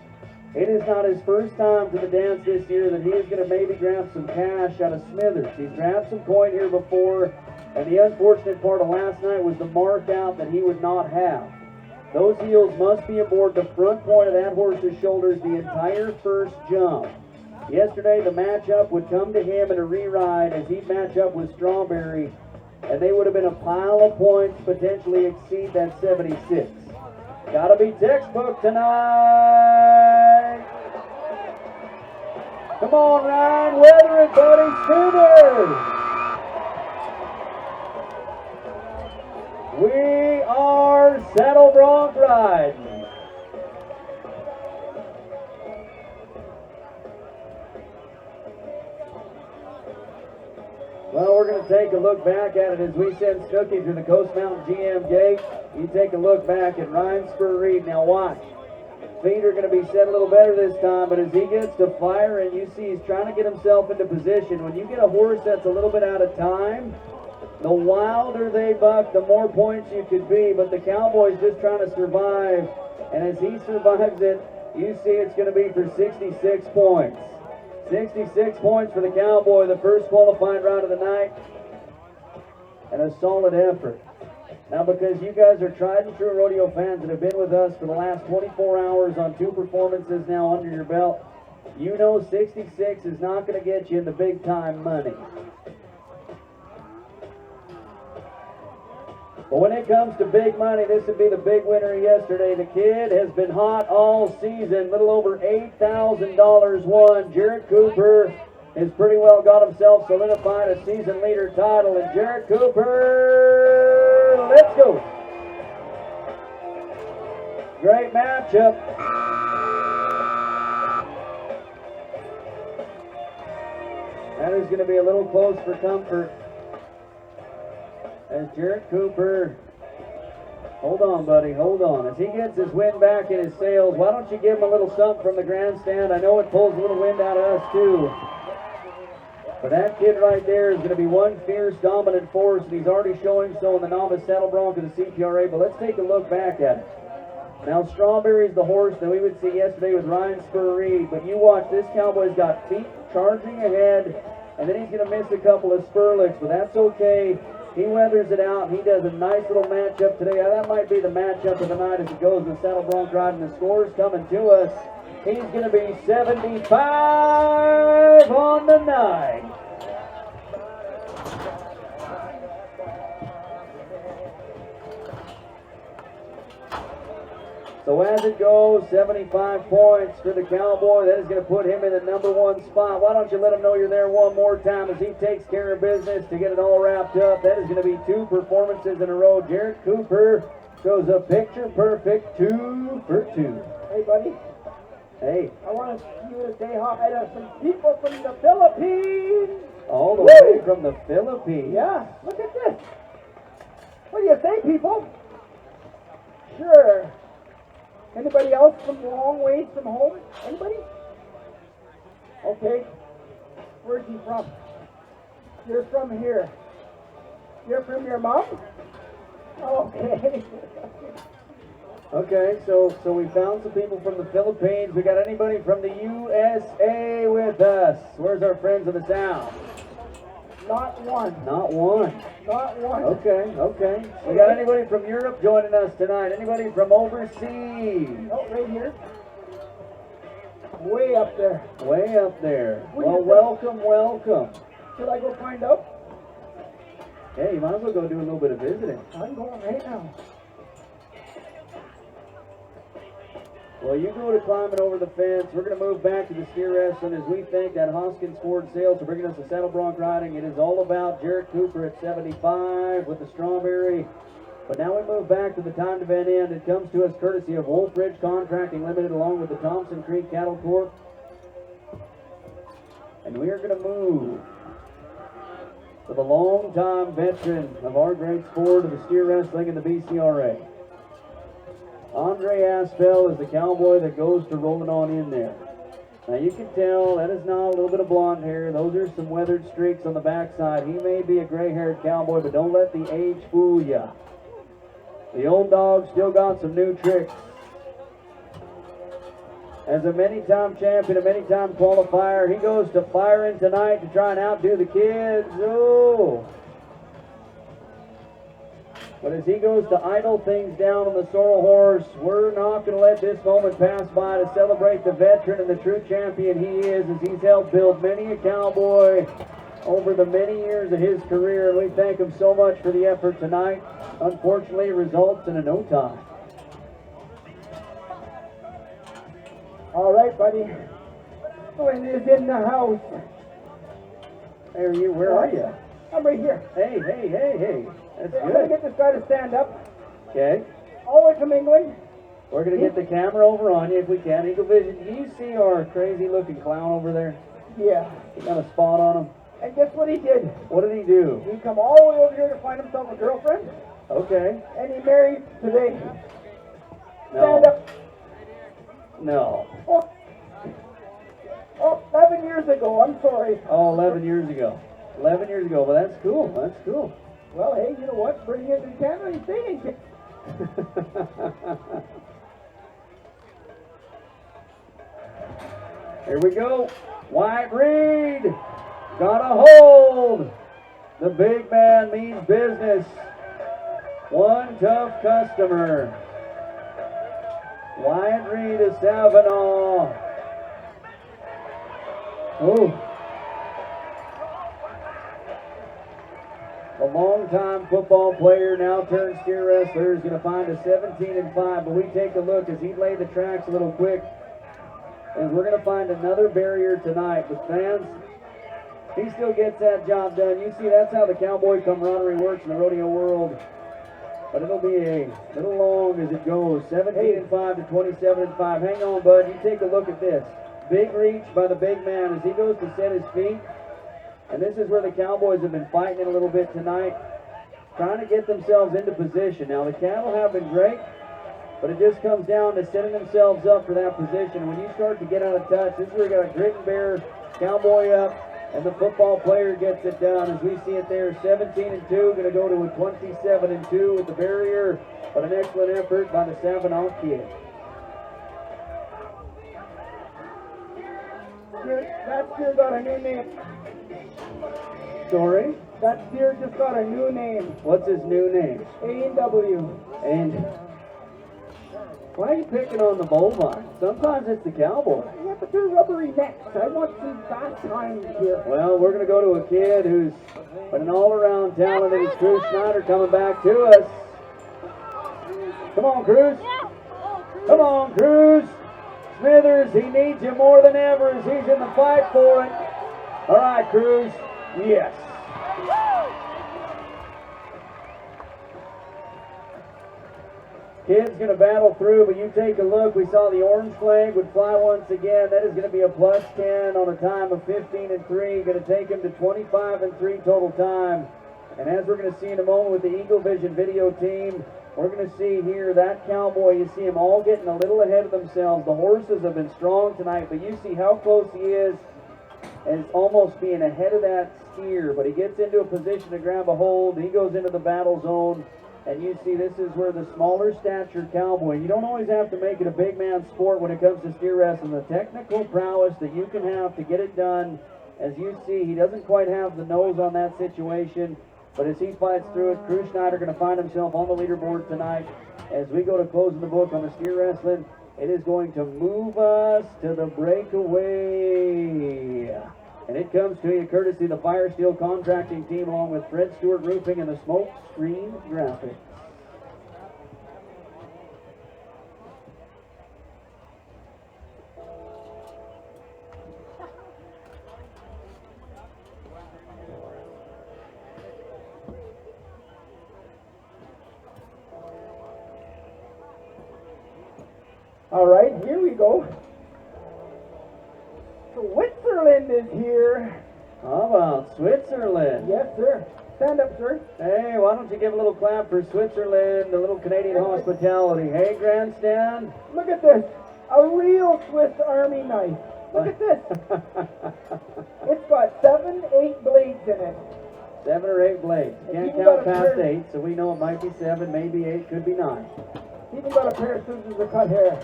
It is not his first time to the dance this year that he is going to maybe grab some cash out of Smithers. He's grabbed some coin here before, and the unfortunate part of last night was the mark out that he would not have. Those heels must be aboard the front point of that horse's shoulders the entire first jump. Yesterday, the matchup would come to him in a re-ride as he'd match up with Strawberry, and they would have been a pile of points, potentially exceed that 76. Gotta be textbook tonight. Come on, Ryan, weather it, buddy, Smithers. We are saddle bronc riding. Well, we're going to take a look back at it as we send Snooky through the Coast Mountain GM gate. You take a look back at Ryan Spur Reed. Now watch. Feet are going to be set a little better this time, but as he gets to fire, and you see he's trying to get himself into position. When you get a horse that's a little bit out of time, the wilder they buck, the more points you could be, but the Cowboy's just trying to survive, and as he survives it, you see it's going to be for 66 points. 66 points for the Cowboy, the first qualifying round of the night, and a solid effort. Now, because you guys are tried and true rodeo fans that have been with us for the last 24 hours on 2 performances now under your belt, you know 66 is not going to get you in the big time money. But when it comes to big money, this would be the big winner yesterday. The kid has been hot all season. Little over $8,000 won. Jarrett Cooper has pretty well got himself solidified a season leader title. And Jarrett Cooper, let's go. Great matchup. That is going to be a little close for comfort, as Jarrett Cooper Hold on, buddy, hold on. As he gets his wind back in his sails, why don't you give him a little something from the grandstand? I know it pulls a little wind out of us, too. But that kid right there is going to be one fierce, dominant force, and he's already showing so in the novice saddle bronc of the CPRA. But let's take a look back at it. Now, Strawberry's the horse that we would see yesterday with Ryan Spur Reed. But you watch, this cowboy's got feet charging ahead, and then he's going to miss a couple of spur licks, but that's okay. He weathers it out. He does a nice little matchup today. That might be the matchup of the night as it goes in the saddle bronc ride, and the score's coming to us. He's going to be 75 on the night. So as it goes, 75 points for the cowboy. That is going to put him in the #1 spot. Why don't you let him know you're there one more time as he takes care of business to get it all wrapped up. That is going to be 2 performances in a row. Jared Cooper goes a picture-perfect 2 for 2. Hey, buddy. Hey. I want you to say hi to some people from the Philippines. All the way from the Philippines. Yeah, look at this. What do you say, people? Sure. Anybody else from long ways from home? Anybody? Okay. Where's he from? You're from here. You're from your mom? Okay. Okay, so we found some people from the Philippines. We got anybody from the USA with us? Where's our friends of the South? Not one. Not one. Not one. Okay, okay. We got anybody from Europe joining us tonight? Anybody from overseas? No, right here. Way up there. Way up there. What do Well, you think? welcome, welcome. Should I go find out? Hey, you might as well go do a little bit of visiting. I'm going right now. Well, you go to climbing over the fence. We're going to move back to the steer wrestling as we thank that Hoskins Ford sales for bringing us the saddle bronc riding. It is all about Jared Cooper at 75 with the Strawberry. But now we move back to the timed event end. It comes to us courtesy of Wolf Ridge Contracting Limited along with the Thompson Creek Cattle Corp. And we are going to move to the longtime veteran of our great sport of the steer wrestling and the BCRA. Andre Aspel is the cowboy that goes to rolling on in there. Now you can tell that is not a little bit of blonde hair. Those are some weathered streaks on the backside. He may be a gray-haired cowboy, but don't let the age fool you. The old dog still got some new tricks. As a many-time champion, a many-time qualifier, he goes to firing tonight to try and outdo the kids. Oh! But as he goes to idle things down on the sorrel horse, we're not going to let this moment pass by to celebrate the veteran and the true champion he is, as he's helped build many a cowboy over the many years of his career, and we thank him so much for the effort tonight. Unfortunately, it results in a no tie. All right, buddy. When is in the house? Hey, where are you? I'm right here. Hey. That's I'm going to good. get this guy to stand up. Okay. All the way from England. We're going to get the camera over on you if we can. Eagle Vision, do you see our crazy-looking clown over there? Yeah. He got a spot on him. And guess what he did? What did he do? He come all the way over here to find himself a girlfriend. Okay. And he married today. No. Stand up. No. Oh, 11 years ago. I'm sorry. Oh, 11 years ago. 11 years ago. Well, that's cool. That's cool. Well, hey, you know what? Bring him to Canada and stay in. Here we go. White Reed got a hold. The big man means business. One tough customer. White Reed of Savinaw. Oh. A long-time football player, now turned steer wrestler, is going to find a 17-5. But we take a look as he laid the tracks a little quick. And we're going to find another barrier tonight. But fans, he still gets that job done. You see, that's how the cowboy camaraderie works in the rodeo world. But it'll be a little long as it goes. 17-5 to 27-5. Hang on, bud. You take a look at this. Big reach by the big man as he goes to set his feet. And this is where the Cowboys have been fighting it a little bit tonight. trying to get themselves into position. Now, the cattle have been great, but it just comes down to setting themselves up for that position. When you start to get out of touch, this is where you got a grit and bear, cowboy up, and the football player gets it done. As we see it there, 17-2, going to go to a 27-2 with the barrier, but an excellent effort by the Savinaw kid. That steer got a new name. Sorry? That steer just got a new name. What's his new name? A&W. And why are you picking on the bovine? Sometimes it's the cowboy. Yeah, but they're rubbery necks. I want some fast times here. Well, we're going to go to a kid who's an all-around talent, and it's Cruz Schneider coming back to us. Come on, Cruz. Come on, Cruz. Smithers, he needs you more than ever as he's in the fight for it. All right, Cruz. Yes. Kid's going to battle through, but you take a look. We saw the orange flag would fly once again. That is going to be a plus 10 on a time of 15-3. Going to take him to 25-3 total time. And as we're going to see in a moment with the Eagle Vision video team, we're going to see here that cowboy, you see him all getting a little ahead of themselves. The horses have been strong tonight, but you see how close he is and almost being ahead of that steer. But he gets into a position to grab a hold. He goes into the battle zone. And you see this is where the smaller stature cowboy, you don't always have to make it a big man sport when it comes to steer wrestling. The technical prowess that you can have to get it done, as you see, he doesn't quite have the nose on that situation. But as he fights through it, Cruz Schneider going to find himself on the leaderboard tonight. As we go to closing the book on the steer wrestling, it is going to move us to the breakaway. And it comes to you courtesy of the Fire Steel Contracting Team along with Fred Stewart Roofing and the Smoke Screen Graphics. All right, here we go. Switzerland is here. How about Switzerland? Yes, sir. Stand up, sir. Hey, why don't you give a little clap for Switzerland, the little Canadian hospitality. Hey, grandstand. Look at this. A real Swiss Army knife. Look at this. It's got 7, 8 blades in it. 7 or 8 blades. Can't even count got a past pair- 8, so we know it might be 7, maybe 8, could be 9. Even got a pair of scissors to cut hair.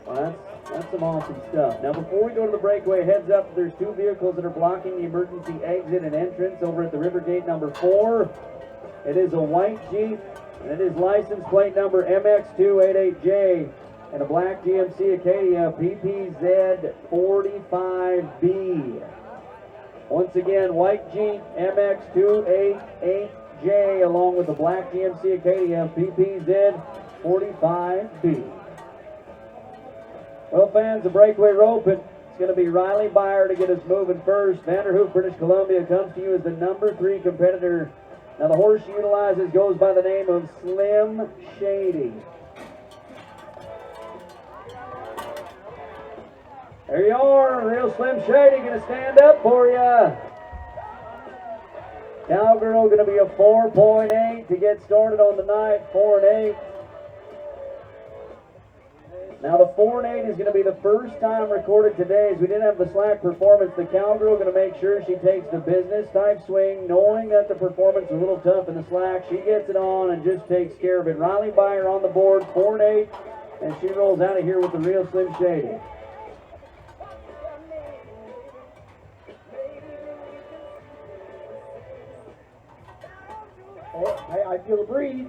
Well, that's some awesome stuff. Now, before we go to the breakaway, heads up, there's 2 vehicles that are blocking the emergency exit and entrance over at the river gate number 4. It is a white Jeep, and it is license plate number MX288J, and a black GMC Acadia PPZ 45B. Once again, white Jeep MX288J, along with the black GMC Acadia PPZ 45B. Well, fans, the breakaway rope, it's going to be Riley Byer to get us moving first. Vanderhoof, British Columbia, comes to you as the number 3 competitor. Now, the horse she utilizes goes by the name of Slim Shady. There you are, real Slim Shady, going to stand up for you. Cowgirl going to be a 4.8 to get started on the night, 4 and 8. Now the 4 and 8 is going to be the first time recorded today, as we didn't have the slack performance. The cowgirl going to make sure she takes the business type swing, knowing that the performance is a little tough in the slack. She gets it on and just takes care of it. Riley Byer on the board, 4 and 8, and she rolls out of here with the real Slim Shady. Oh, I feel a breeze.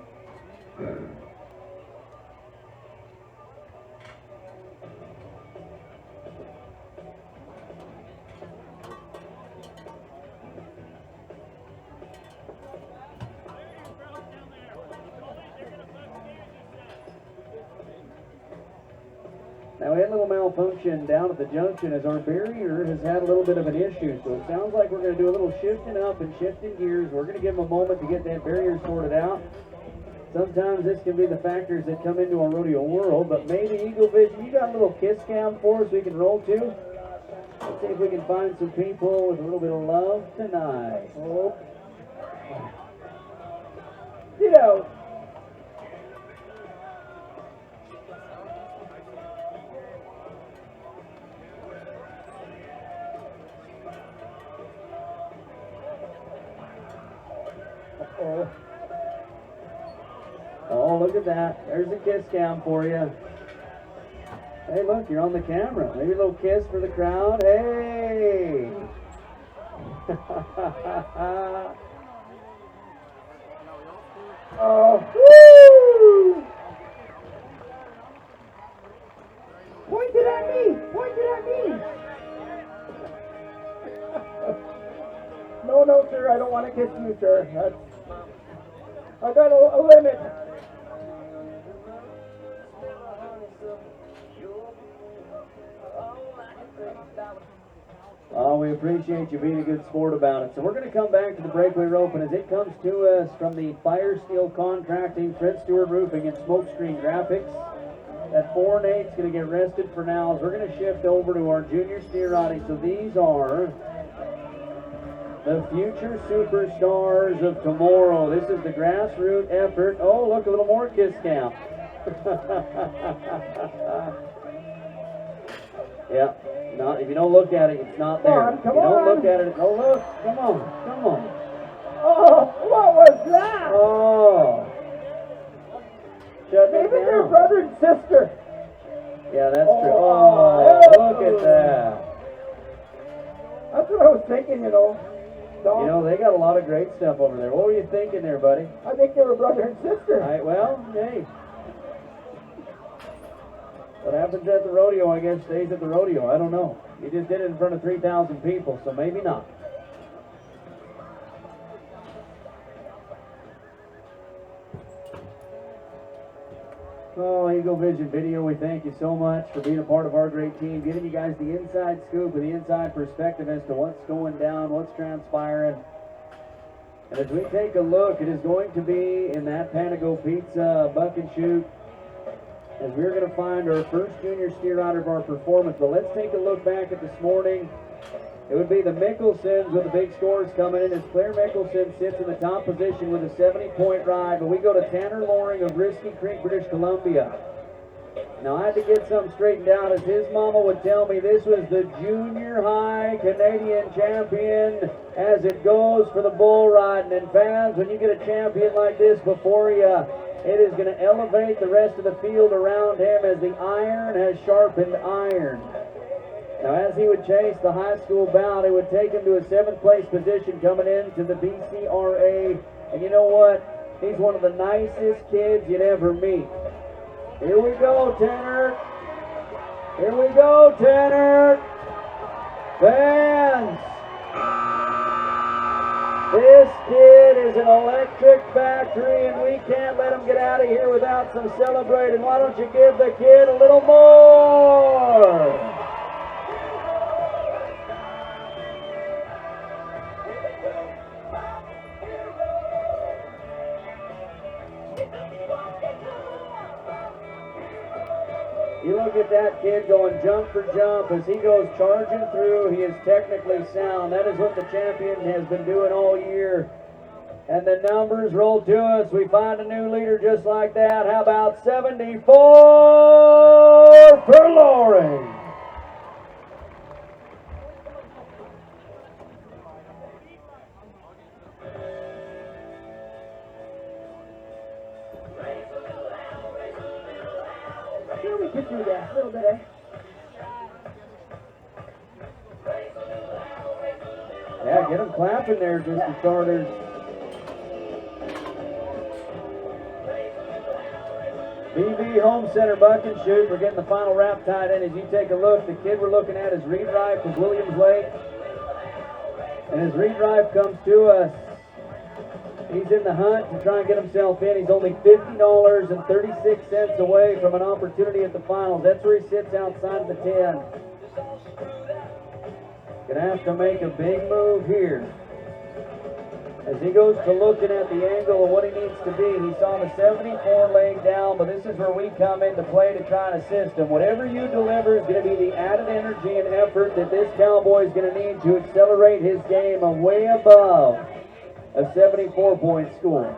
Now, we had a little malfunction down at the junction as our barrier has had a little bit of an issue. So it sounds like we're going to do a little shifting up and shifting gears. We're going to give them a moment to get that barrier sorted out. Sometimes this can be the factors that come into our rodeo world, but maybe Eagle Vision, you got a little kiss cam for us we can roll to? Let's see if we can find some people with a little bit of love tonight. Oh. Sit out. Uh-oh. Oh, look at that. There's a kiss cam for you. Hey, look, you're on the camera. Maybe a little kiss for the crowd. Hey! Oh, woo! Point it at me! Point it at me! No, sir, I don't want to kiss you, sir. I got a limit. Oh, we appreciate you being a good sport about it. So we're going to come back to the breakaway rope, and as it comes to us from the Fire Steel Contracting, Fred Stewart Roofing, and Smokescreen Graphics, that 4 and 8's going to get rested for now. As we're going to shift over to our junior steer riding. So these are the future superstars of tomorrow. This is the grassroots effort. Oh, look, a little more kiss cam. Yeah. Not, if you don't look at it, it's not there. Come on, if you don't on. look at it, oh look, come on, come on. Oh, what was that? Oh. Shut Maybe it they're down. brother and sister. Yeah, that's true. Oh, Oh, look at that. That's what I was thinking, you know. Dom. You know, they got a lot of great stuff over there. What were you thinking there, buddy? I think they were brother and sister. Well, hey. What happens at the rodeo, I guess, stays at the rodeo. I don't know. You just did it in front of 3,000 people, so maybe not. Oh, Eagle Vision Video, we thank you so much for being a part of our great team, giving you guys the inside scoop and the inside perspective as to what's going down, what's transpiring. And as we take a look, it is going to be in that Panago Pizza Buck and Shoot, as we're going to find our first junior steer rider of our performance. But let's take a look back at this morning. It would be the Mickelsons with the big scores coming in, as Claire Mickelson sits in the top position with a 70-point ride. But we go to Tanner Loring of Risky Creek, British Columbia. Now, I had to get something straightened out, as his mama would tell me this was the junior high Canadian champion as it goes for the bull riding. And fans, when you get a champion like this before you, it is going to elevate the rest of the field around him, as the iron has sharpened iron. Now, as he would chase the high school bout, it would take him to a 7th place position coming into the BCRA. And you know what? He's one of the nicest kids you'd ever meet. Here we go, Tanner. Here we go, Tanner. Fans. This kid is an electric factory, and we can't let him get out of here without some celebrating. Why don't you give the kid a little more? You look at that kid going jump for jump as he goes charging through. He is technically sound. That is what the champion has been doing all year. And the numbers roll to us. We find a new leader just like that. How about 74 for Loring? Sure, we could do that. A little bit, eh? Yeah, get them clapping there, just the starters. BV Home Center Buck and Shoot. We're getting the final wrap tied in. As you take a look, the kid we're looking at is Reed Rife with Williams Lake. And as Reed Rife comes to us, he's in the hunt to try and get himself in. He's only $50.36 away from an opportunity at the finals. That's where he sits outside of the 10. Gonna have to make a big move here. As he goes to looking at the angle of what he needs to be, he saw the 74 laying down, but this is where we come into play to try and assist him. Whatever you deliver is going to be the added energy and effort that this cowboy is going to need to accelerate his game way above a 74-point score.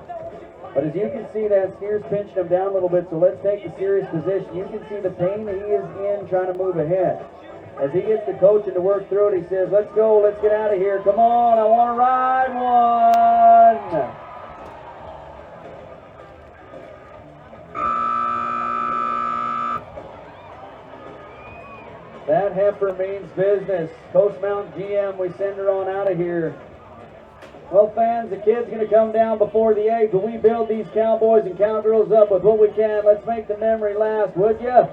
But as you can see, that steer's pinching him down a little bit, so let's take the serious position. You can see the pain that he is in trying to move ahead. As he gets the coaching to work through it, he says, let's go, let's get out of here. Come on, I want to ride one. That heifer means business. Coast Mountain GM, we send her on out of here. Well, fans, the kid's going to come down before the 8th, but we build these cowboys and cowgirls up with what we can. Let's make the memory last, would ya?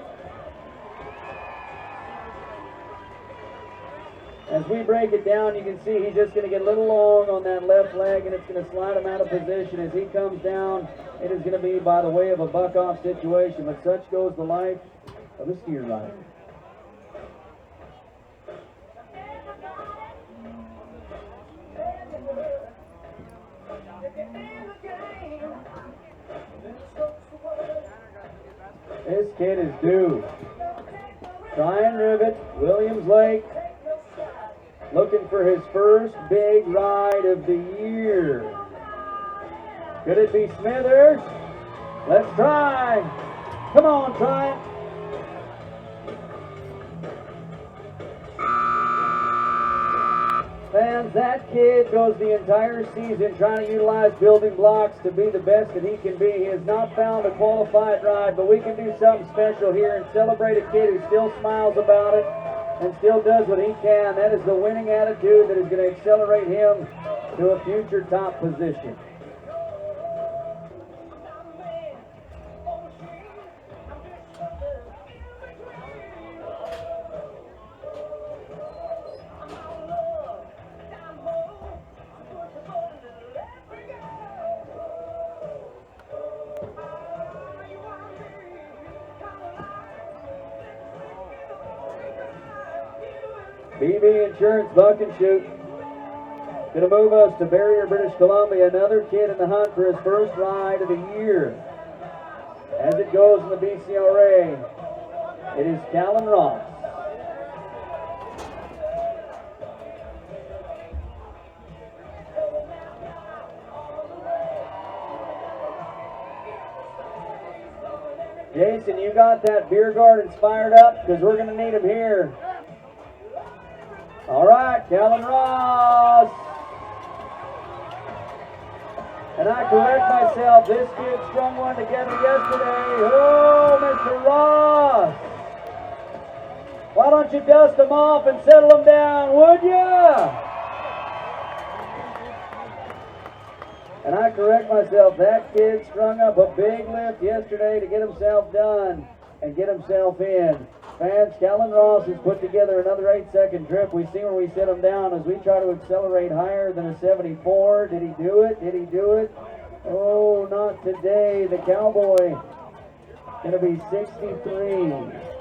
As we break it down, you can see he's just going to get a little long on that left leg, and it's going to slide him out of position. As he comes down, it is going to be by the way of a buck-off situation, but such goes the life of a steer rider. This kid is due. Tryon Rivet, Williams Lake, looking for his first big ride of the year. Could it be Smithers? Let's try. Come on, Tryon. Fans, that kid goes the entire season trying to utilize building blocks to be the best that he can be. He has not found a qualified ride, but we can do something special here and celebrate a kid who still smiles about it and still does what he can. That is the winning attitude that is going to accelerate him to a future top position. BB Insurance Buck and Shoot. Going to move us to Barrier, British Columbia. Another kid in the hunt for his first ride of the year. As it goes in the BCRA, it is Callan Ross. Jason, you got that beer gardens fired up? Because we're going to need them here. All right, Callan Ross. And I correct myself, this kid strung one together yesterday. Oh, Mr. Ross. Why don't you dust them off and settle them down, would ya? And I correct myself, that kid strung up a big lift yesterday to get himself done and get himself in. Fans, Callan Ross has put together another 8-second trip. We see where we set him down as we try to accelerate higher than a 74. Did he do it? Did he do it? Oh, not today. The Cowboy going to be 63.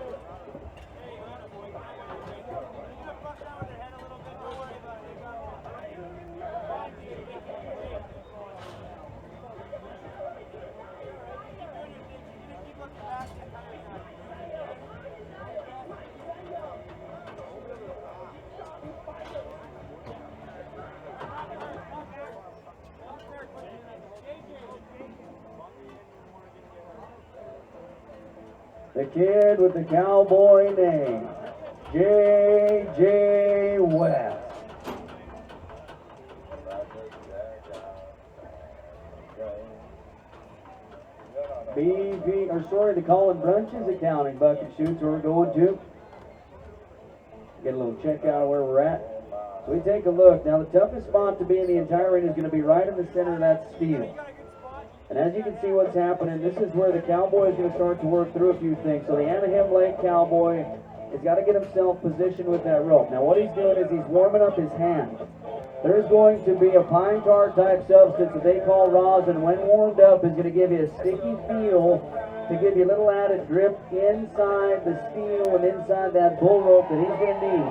The kid with the cowboy name, J.J. West. The Colin Brunches Accounting Bucket Shoots where we're going to. Get a little check out of where we're at. So we take a look. Now the toughest spot to be in the entire ring is going to be right in the center of that steel. And as you can see what's happening, this is where the Cowboy is going to start to work through a few things. So the Anaheim Lake Cowboy has got to get himself positioned with that rope. Now what he's doing is he's warming up his hand. There's going to be a pine tar type substance that they call rosin. When warmed up is going to give you a sticky feel to give you a little added grip inside the steel and inside that bull rope that he's going to need.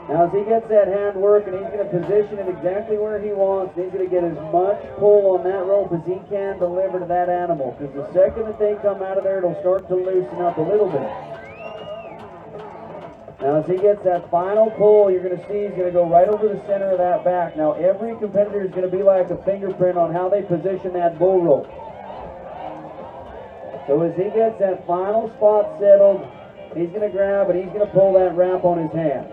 Now as he gets that hand working, he's going to position it exactly where he wants. He's going to get as much pull on that rope as he can deliver to that animal. Because the second that they come out of there, it'll start to loosen up a little bit. Now as he gets that final pull, you're going to see he's going to go right over the center of that back. Now every competitor is going to be like a fingerprint on how they position that bull rope. So as he gets that final spot settled, he's going to grab and he's going to pull that wrap on his hand.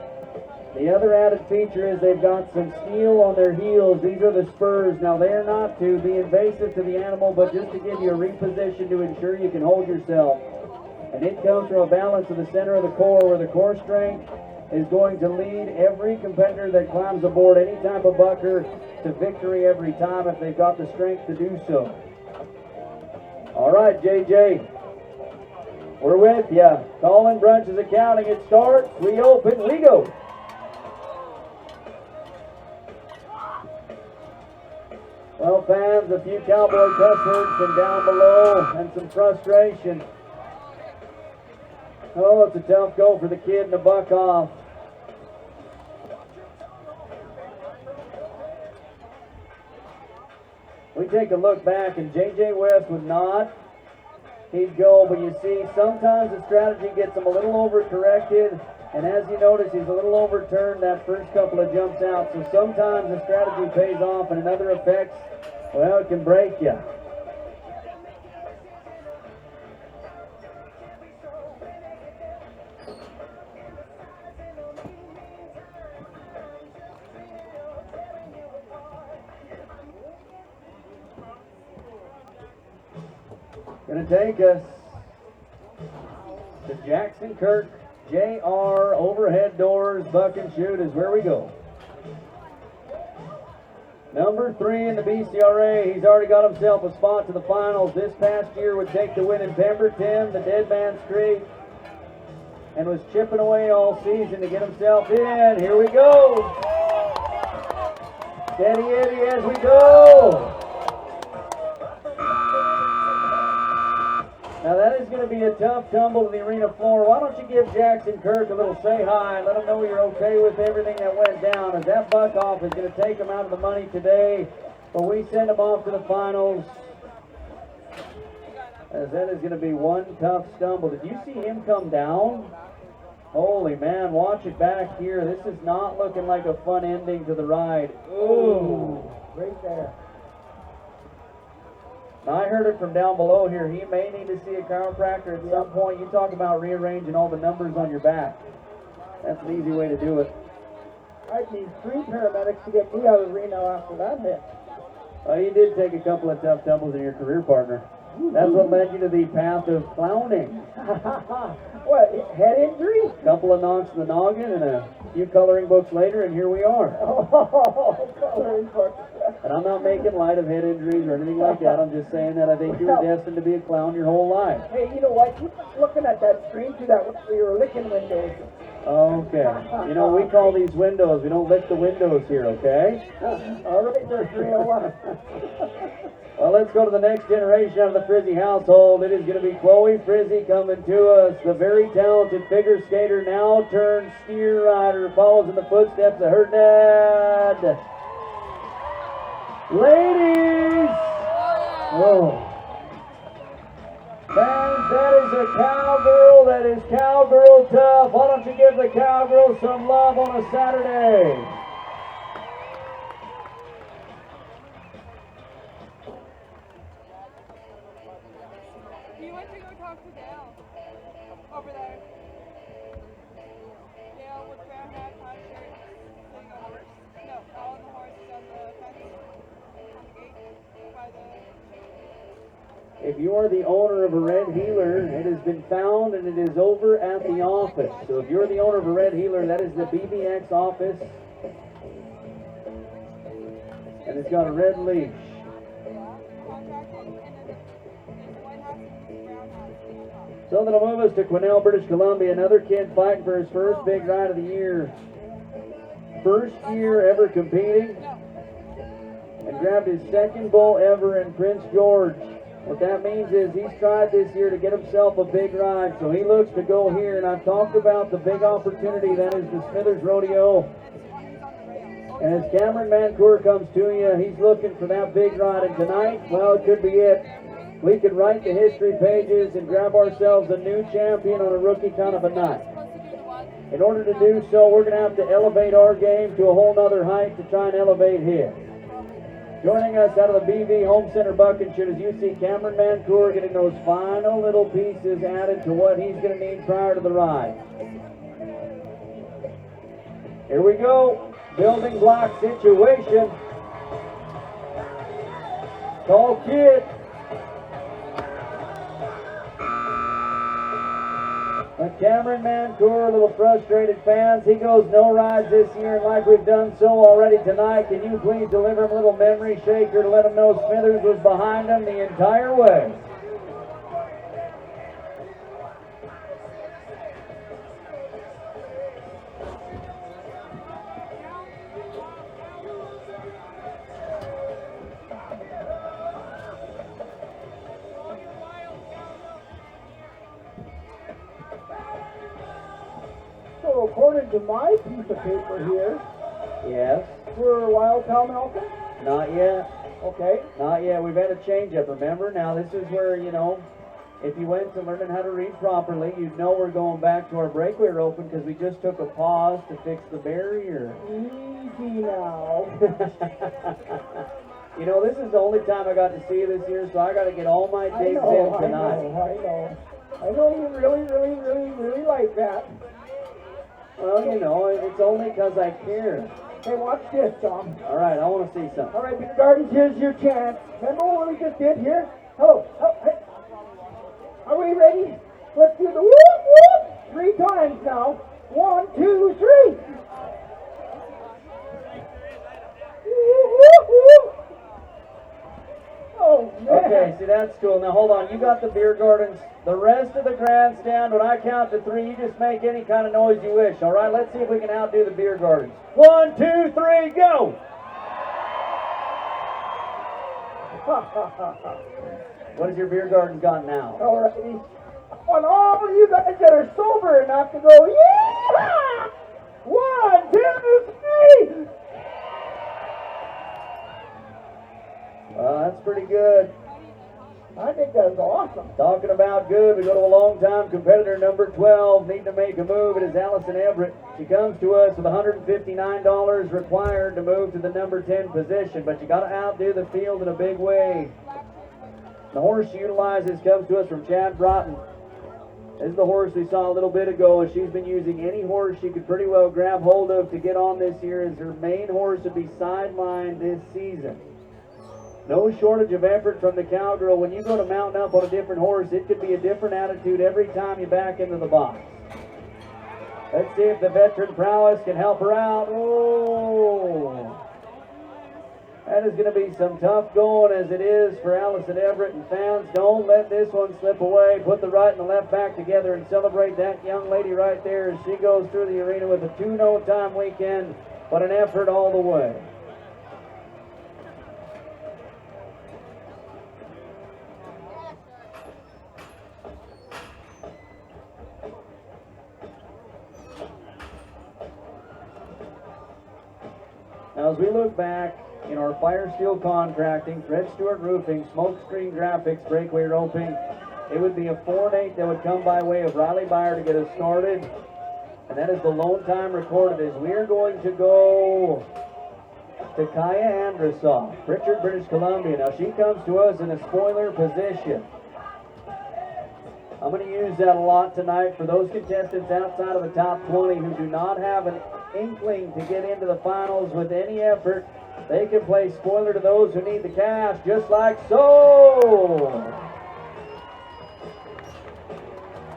The other added feature is they've got some steel on their heels. These are the spurs. Now they're not to be invasive to the animal, but just to give you a reposition to ensure you can hold yourself. And it comes from a balance of the center of the core, where the core strength is going to lead every competitor that climbs aboard any type of bucker to victory every time if they've got the strength to do so. All right, JJ, we're with you. Colin Brunch is accounting. It starts. We open. We go. Well, fans, a few cowboy cuss words from down below and some frustration. Oh, it's a tough go for the kid and the buck off. We take a look back, and J.J. West would not. He'd go, but you see, sometimes the strategy gets him a little overcorrected, and as you notice, he's a little overturned that first couple of jumps out. So sometimes the strategy pays off, and in other effects, well, it can break you. Going to take us to Jackson Kirk, JR, overhead doors, buck and shoot is where we go. Number 3 in the BCRA, he's already got himself a spot to the finals. This past year would take the win in Pemberton, the Dead Man's Creek, and was chipping away all season to get himself in. Here we go. Steady Eddie as we go. Now that is going to be a tough tumble to the arena floor. Why don't you give Jackson Kirk a little say hi and let him know you're okay with everything that went down, as that buck off is going to take him out of the money today, but we send him off to the finals, as that is going to be one tough stumble. Did you see him come down? Holy man, watch it back here. This is not looking like a fun ending to the ride. Ooh, right there. Now, I heard it from down below here. He may need to see a chiropractor at some point. You talk about rearranging all the numbers on your back. That's an easy way to do it. I'd need 3 paramedics to get me out of the arena after that hit. Well, you did take a couple of tough tumbles in your career, partner. That's what led you to the path of clowning. What, head injury? A couple of knocks in the noggin and a few coloring books later, and here we are. Oh, coloring books. And I'm not making light of head injuries or anything like that. I'm just saying that I think you were destined to be a clown your whole life. Hey, you know what? You were looking at that screen through that we were licking windows. Okay. You know, we call these windows. We don't lick the windows here, okay? All right, there's 301. Well, let's go to the next generation out of the Frizzy household. It is going to be Chloe Frizzy coming to us. The very talented figure skater, now turned steer rider, follows in the footsteps of her dad. Ladies! Oh. Fans, that is a cowgirl. That is cowgirl tough. Why don't you give the cowgirl some love on a Saturday? You went to go talk to Dale over there. Dale with brown hat, hot shirt, sitting on a horse. No, not on the horse, on the fence, on the gate, by the... If you are the owner of a red heeler, it has been found and it is over at the office. So if you're the owner of a red heeler, that is the BBX office. And it's got a red leash. So that'll move us to Quesnel, British Columbia. Another kid fighting for his first big ride of the year. First year ever competing. And grabbed his second bull ever in Prince George. What that means is he's tried this year to get himself a big ride. So he looks to go here. And I've talked about the big opportunity that is the Smithers Rodeo. And as Cameron Mancour comes to you, he's looking for that big ride. And tonight, well, it could be it. We could write the history pages and grab ourselves a new champion on a rookie kind of a night. In order to do so, we're going to have to elevate our game to a whole nother height to try and elevate his. Joining us out of the BV Home Center bucket shoot is you see Cameron Mancour getting those final little pieces added to what he's going to need prior to the ride. Here we go. Building block situation. Tall kid. But Cameron Mancour, a little frustrated fans. He goes no rides this year, and like we've done so already tonight, can you please deliver him a little memory shaker to let him know Smithers was behind him the entire way? So according to my piece of paper here, Yes. we're Wild Cow Malcolm? Not yet. Okay. Not yet. We've had a change up, remember? Now, this is where, you know, if you went to learning how to read properly, you'd know we're going back to our breakaway open because we just took a pause to fix the barrier. Easy now. You know, this is the only time I got to see you this year, so I got to get all my I digs know, in tonight. I know you really like that. Well, you know, it's only because I care. Hey, watch this, Tom. All right, I want to see something. All right, Big Gardens, here's your chance. Remember what we just did here? Oh, hey. Are we ready? Let's do the whoop, whoop. 3 times now. 1, 2, 3. Whoop, whoop. Oh, man. Okay, see, that's cool. Now, hold on. You got the beer gardens. The rest of the grandstand, when I count to 3, you just make any kind of noise you wish, all right? Let's see if we can outdo the beer gardens. 1, 2, 3, go! What has your beer garden got now? All right. On all you guys that are sober enough to go, yeah! 1, 2, 3. Well, that's pretty good. I think that's awesome. Talking about good, we go to a long-time competitor, number 12, needing to make a move. It is Allison Everett. She comes to us with $159 required to move to the number 10 position, but you got to outdo the field in a big way. The horse she utilizes comes to us from Chad Broughton. This is the horse we saw a little bit ago, and she's been using any horse she could pretty well grab hold of to get on this year as her main horse to be sidelined this season. No shortage of effort from the cowgirl. When you go to mounting up on a different horse, it could be a different attitude every time you back into the box. Let's see if the veteran prowess can help her out. Oh! That is going to be some tough going as it is for Allison Everett, and fans, don't let this one slip away. Put the right and the left back together and celebrate that young lady right there as she goes through the arena with a 2-no time weekend, but an effort all the way. Now, as we look back in our Fire Steel Contracting, Fred Stewart Roofing, Smokescreen Graphics, Breakaway Roping, it would be a 4-8 that would come by way of Riley Byer to get us started. And that is the lone time recorded as we are going to go to Kaya Andrusov, Pritchard, British Columbia. Now, she comes to us in a spoiler position. I'm going to use that a lot tonight for those contestants outside of the top 20 who do not have an inkling to get into the finals with any effort. They can play spoiler to those who need the cash, just like so.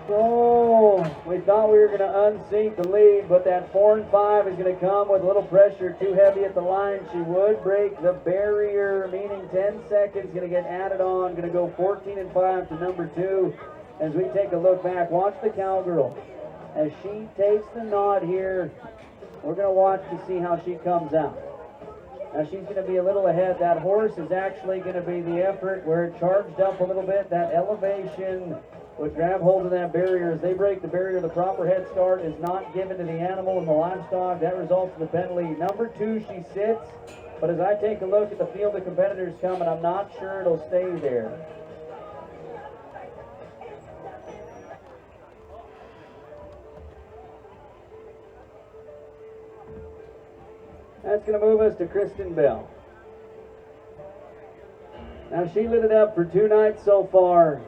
So, we thought we were going to unseat the lead, but that 4 and 5 is going to come with a little pressure, too heavy at the line. She would break the barrier, meaning 10 seconds going to get added on. Going to go 14 and 5 to number 2. As we take a look back, watch the cowgirl. As she takes the nod here, we're going to watch to see how she comes out. Now she's going to be a little ahead. That horse is actually going to be the effort where it charged up a little bit. That elevation would grab hold of that barrier. As they break the barrier, the proper head start is not given to the animal and the livestock. That results in the penalty. Number 2, she sits. But as I take a look at the field of competitors coming, I'm not sure it'll stay there. That's going to move us to Kristen Bell. Now, she lit it up for 2 nights so far.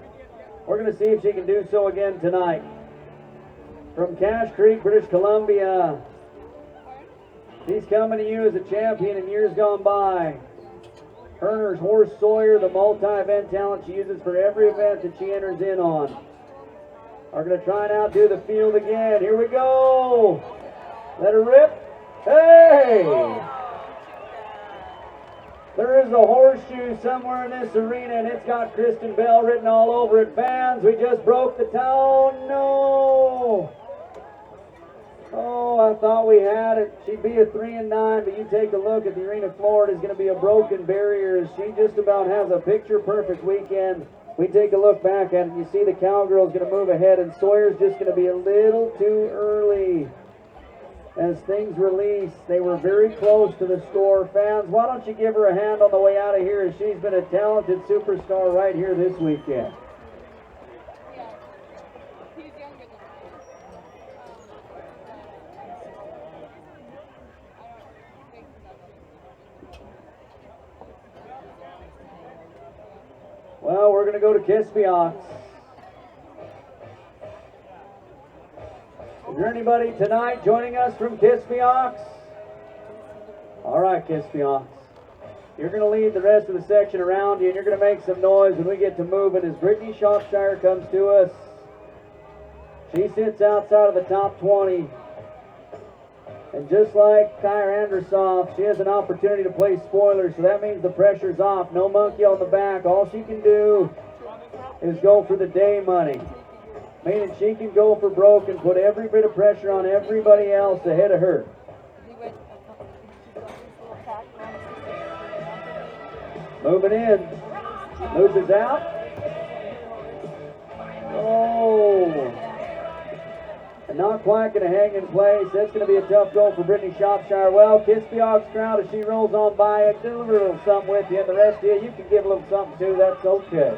We're going to see if she can do so again tonight. From Cache Creek, British Columbia, she's coming to you as a champion in years gone by. Herner's horse Sawyer, the multi-event talent she uses for every event that she enters in on. Are going to try and outdo the field again. Here we go. Let her rip. Hey! There is a horseshoe somewhere in this arena, and it's got Kristen Bell written all over it. Fans, we just broke the town. No! Oh, I thought we had it. She'd be a 3-9, but you take a look at the arena floor. It is going to be a broken barrier. She just about has a picture-perfect weekend. We take a look back at it. You see the Cowgirl's going to move ahead, and Sawyer's just going to be a little too early. As things release, they were very close to the score. Fans, why don't you give her a hand on the way out of here, as she's been a talented superstar right here this weekend. Yeah, he's younger than me. I don't think that's Well, we're going to go to Kispiox. Is there anybody tonight joining us from Kispiox? All right, Kispiox. You're going to lead the rest of the section around you, and you're going to make some noise when we get to moving as Brittany Shropshire comes to us. She sits outside of the top 20. And just like Kyra Andersoff, she has an opportunity to play spoiler, so that means the pressure's off. No monkey on the back. All she can do is go for the day money. Meaning she can go for broke and put every bit of pressure on everybody else ahead of her. Moving in. Loses out. Oh. And not quite going to hang in place. That's going to be a tough goal for Brittany Shropshire. Well, Kispiox crowd, as she rolls on by, I do a little something with you. And the rest of you can give a little something too. That's okay.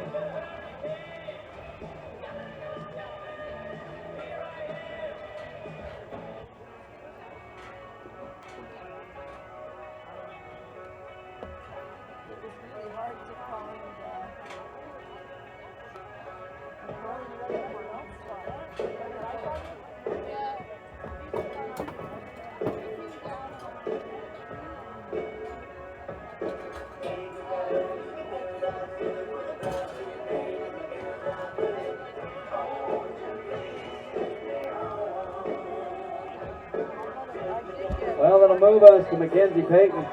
Well, that'll move us to Mackenzie Payton.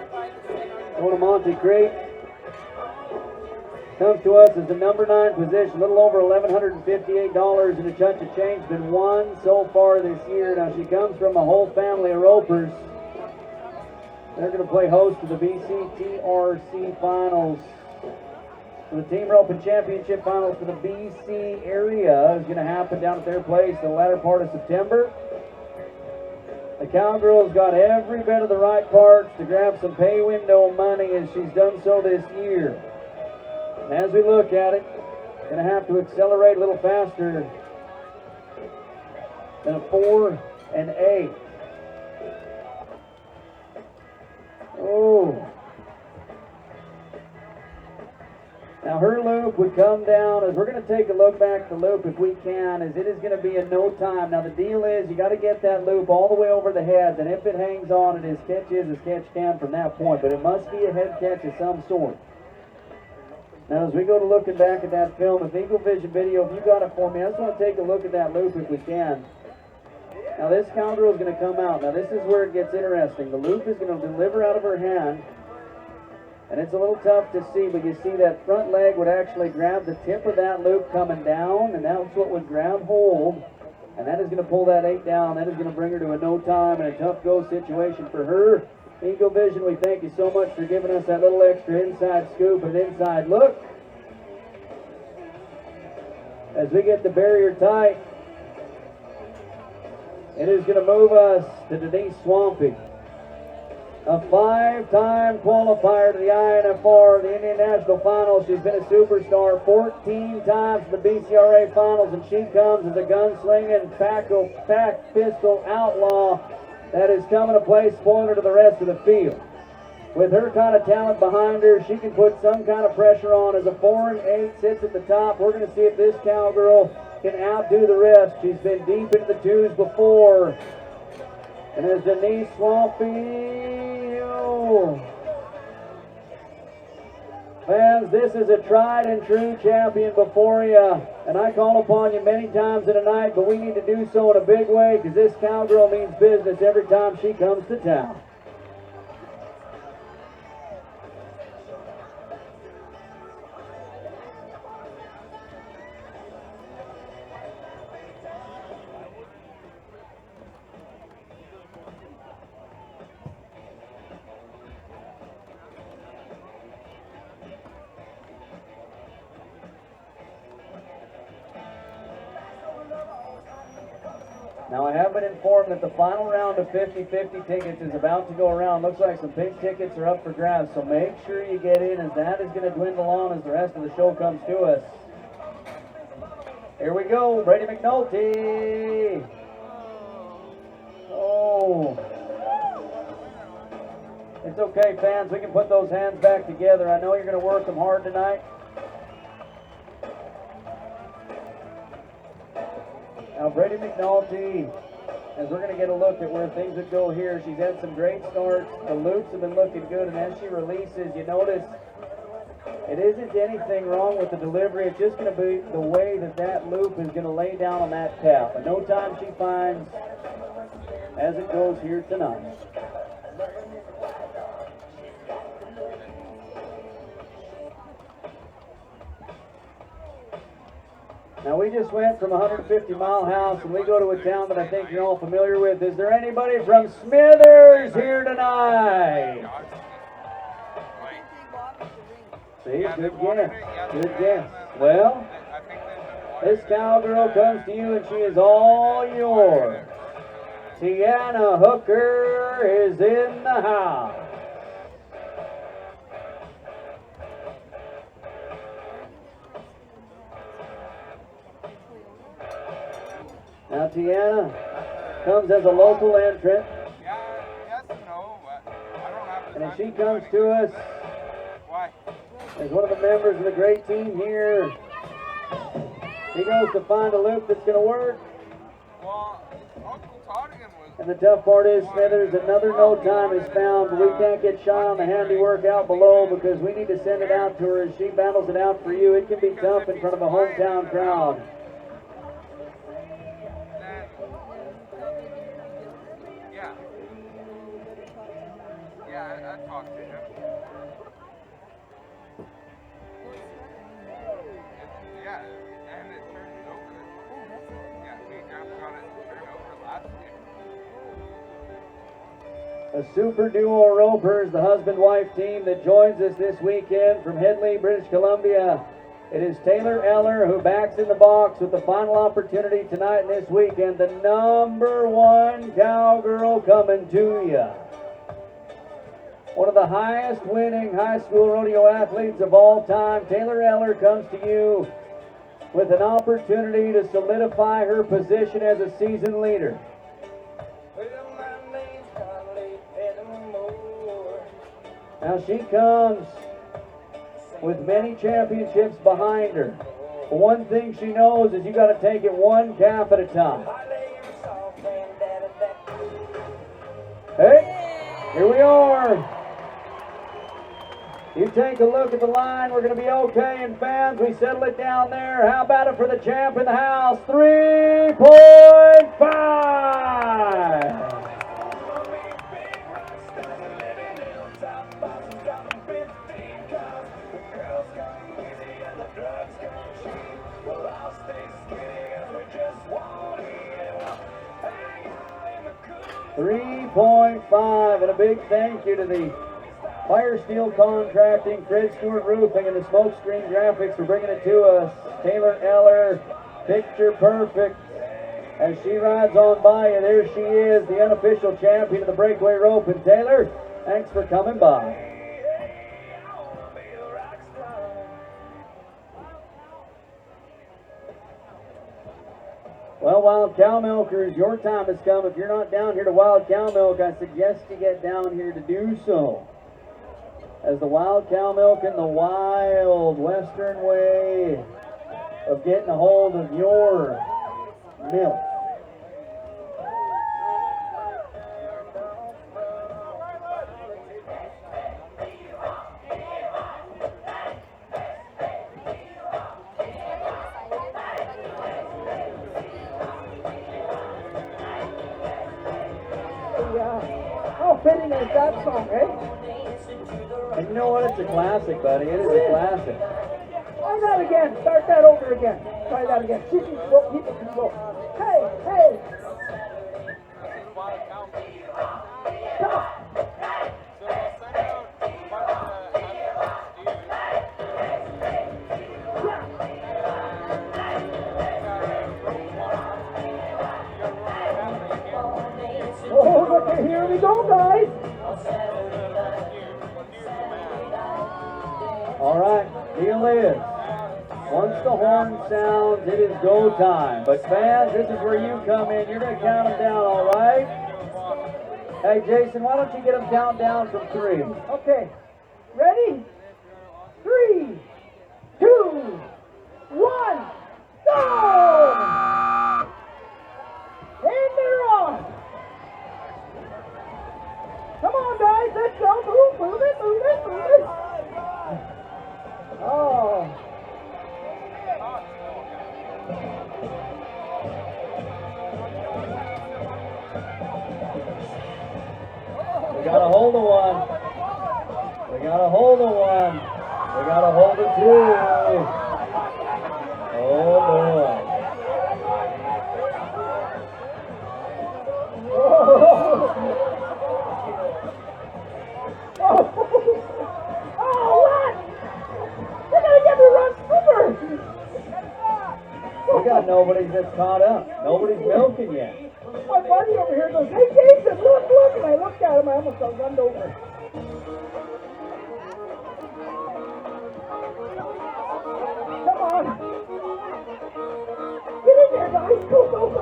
Going to Monte Creek. Comes to us as the number 9 position. A little over $1,158 and a chunk of change. Been won so far this year. Now she comes from a whole family of ropers. They're going to play host to the BCTRC finals. So the Team Roping Championship finals for the BC area is going to happen down at their place in the latter part of September. The Cowgirl's got every bit of the right parts to grab some pay window money, as she's done so this year. And as we look at it, going to have to accelerate a little faster than a 4 and 8. Oh. Now her loop would come down, as we're going to take a look back at the loop if we can, as it is going to be in no time. Now the deal is you got to get that loop all the way over the head, and if it hangs on, it is catch is as catch can from that point, but it must be a head catch of some sort. Now as we go to looking back at that film, if Eagle Vision video, if you got it for me, I just want to take a look at that loop if we can. Now this Cowgirl is going to come out. Now this is where it gets interesting. The loop is going to deliver out of her hand. And it's a little tough to see, but you see that front leg would actually grab the tip of that loop coming down, and that's what would grab hold. And that is going to pull that 8 down. That is going to bring her to a no time and a tough go situation for her. Eagle Vision, we thank you so much for giving us that little extra inside scoop and inside look. As we get the barrier tight, it is going to move us to Denise Swampy. A 5-time qualifier to the INFR, the Indian National Finals. She's been a superstar 14 times to the BCRA Finals, and she comes as a gunslinging, pack pistol outlaw that is coming to play spoiler to the rest of the field. With her kind of talent behind her, she can put some kind of pressure on. As a 4 and 8 sits at the top, we're going to see if this cowgirl can outdo the rest. She's been deep into the twos before. And as Denise Swampy, fans, this is a tried and true champion before you. And I call upon you many times in a night, but we need to do so in a big way because this cowgirl means business every time she comes to town. Now, I have been informed that the final round of 50-50 tickets is about to go around. Looks like some pink tickets are up for grabs, so make sure you get in as that is going to dwindle on as the rest of the show comes to us. Here we go, Brady McNulty. Oh. It's okay, fans. We can put those hands back together. I know you're going to work them hard tonight. Now, Brady McNulty, as we're going to get a look at where things would go here, she's had some great starts. The loops have been looking good, and as she releases, you notice it isn't anything wrong with the delivery. It's just going to be the way that that loop is going to lay down on that tap. And no time she finds as it goes here tonight. Now, we just went from 150 Mile House, and we go to a town that I think you're all familiar with. Is there anybody from Smithers here tonight? See, good guess. Good guess. Well, this cowgirl comes to you, and she is all yours. Tiana Hooker is in the house. Now, Tiana comes as a local entrant. Yes and no, but I don't have and as she comes to us as one of the members of the great team here, he goes to find a loop that's going to work. Well, Uncle Tottingham was... And the tough part is, Smithers, another no time is found, but we can't get shy on the handiwork out below because we need to send it out to her as she battles it out for you. It can be tough in front of a hometown crowd. Yeah, I talked to him. Yeah, and it turned over. Yeah, we got it turned over last year. A super duo ropers, the husband-wife team that joins us this weekend from Headley, British Columbia. It is Taylor Eller who backs in the box with the final opportunity tonight and this weekend. The #1 cowgirl coming to you. One of the highest winning high school rodeo athletes of all time, Taylor Eller comes to you with an opportunity to solidify her position as a season leader. Now she comes with many championships behind her. But one thing she knows is you got to take it one calf at a time. Hey, here we are. You take a look at the line, we're going to be okay. And fans, we settle it down there. How about it for the champ in the house? 3.5. $3.5, and a big thank you to the Fire Steel Contracting, Fred Stewart Roofing, and the Smokescreen Graphics for bringing it to us. Taylor Eller, picture perfect. As she rides on by, and there she is, the unofficial champion of the breakaway rope. And Taylor, thanks for coming by. Well, Wild Cow Milkers, your time has come. If you're not down here to Wild Cow Milk, I suggest you get down here to do so. As the Wild Cow Milk in the wild western way of getting a hold of your milk. How fitting is that song, eh? And you know what? It's a classic, buddy. It is a classic. Try that again. Start that over again. Try that again. Keep it slow. Keep it slow. Hey, hey. Come on. Oh, look at here we go, guys. All right, deal is, once the horn sounds, it is go time. But fans, this is where you come in. You're going to count them down, all right? Hey, Jason, why don't you get them count down from 3? Okay. Ready? 3, 2, 1, go! And they're on. Come on, guys. Let's go. Move it, move it, move it. Oh. We got a hold of one. We got a hold of one. We got a hold of 2. Oh, boy. Oh, what? They're going to get me run over. We got nobody that's caught up. Nobody's milking yet. My buddy over here goes, hey, Jason, look, look. And I looked at him, I almost got run over. Come on. Get in there, guys. Go, go, go.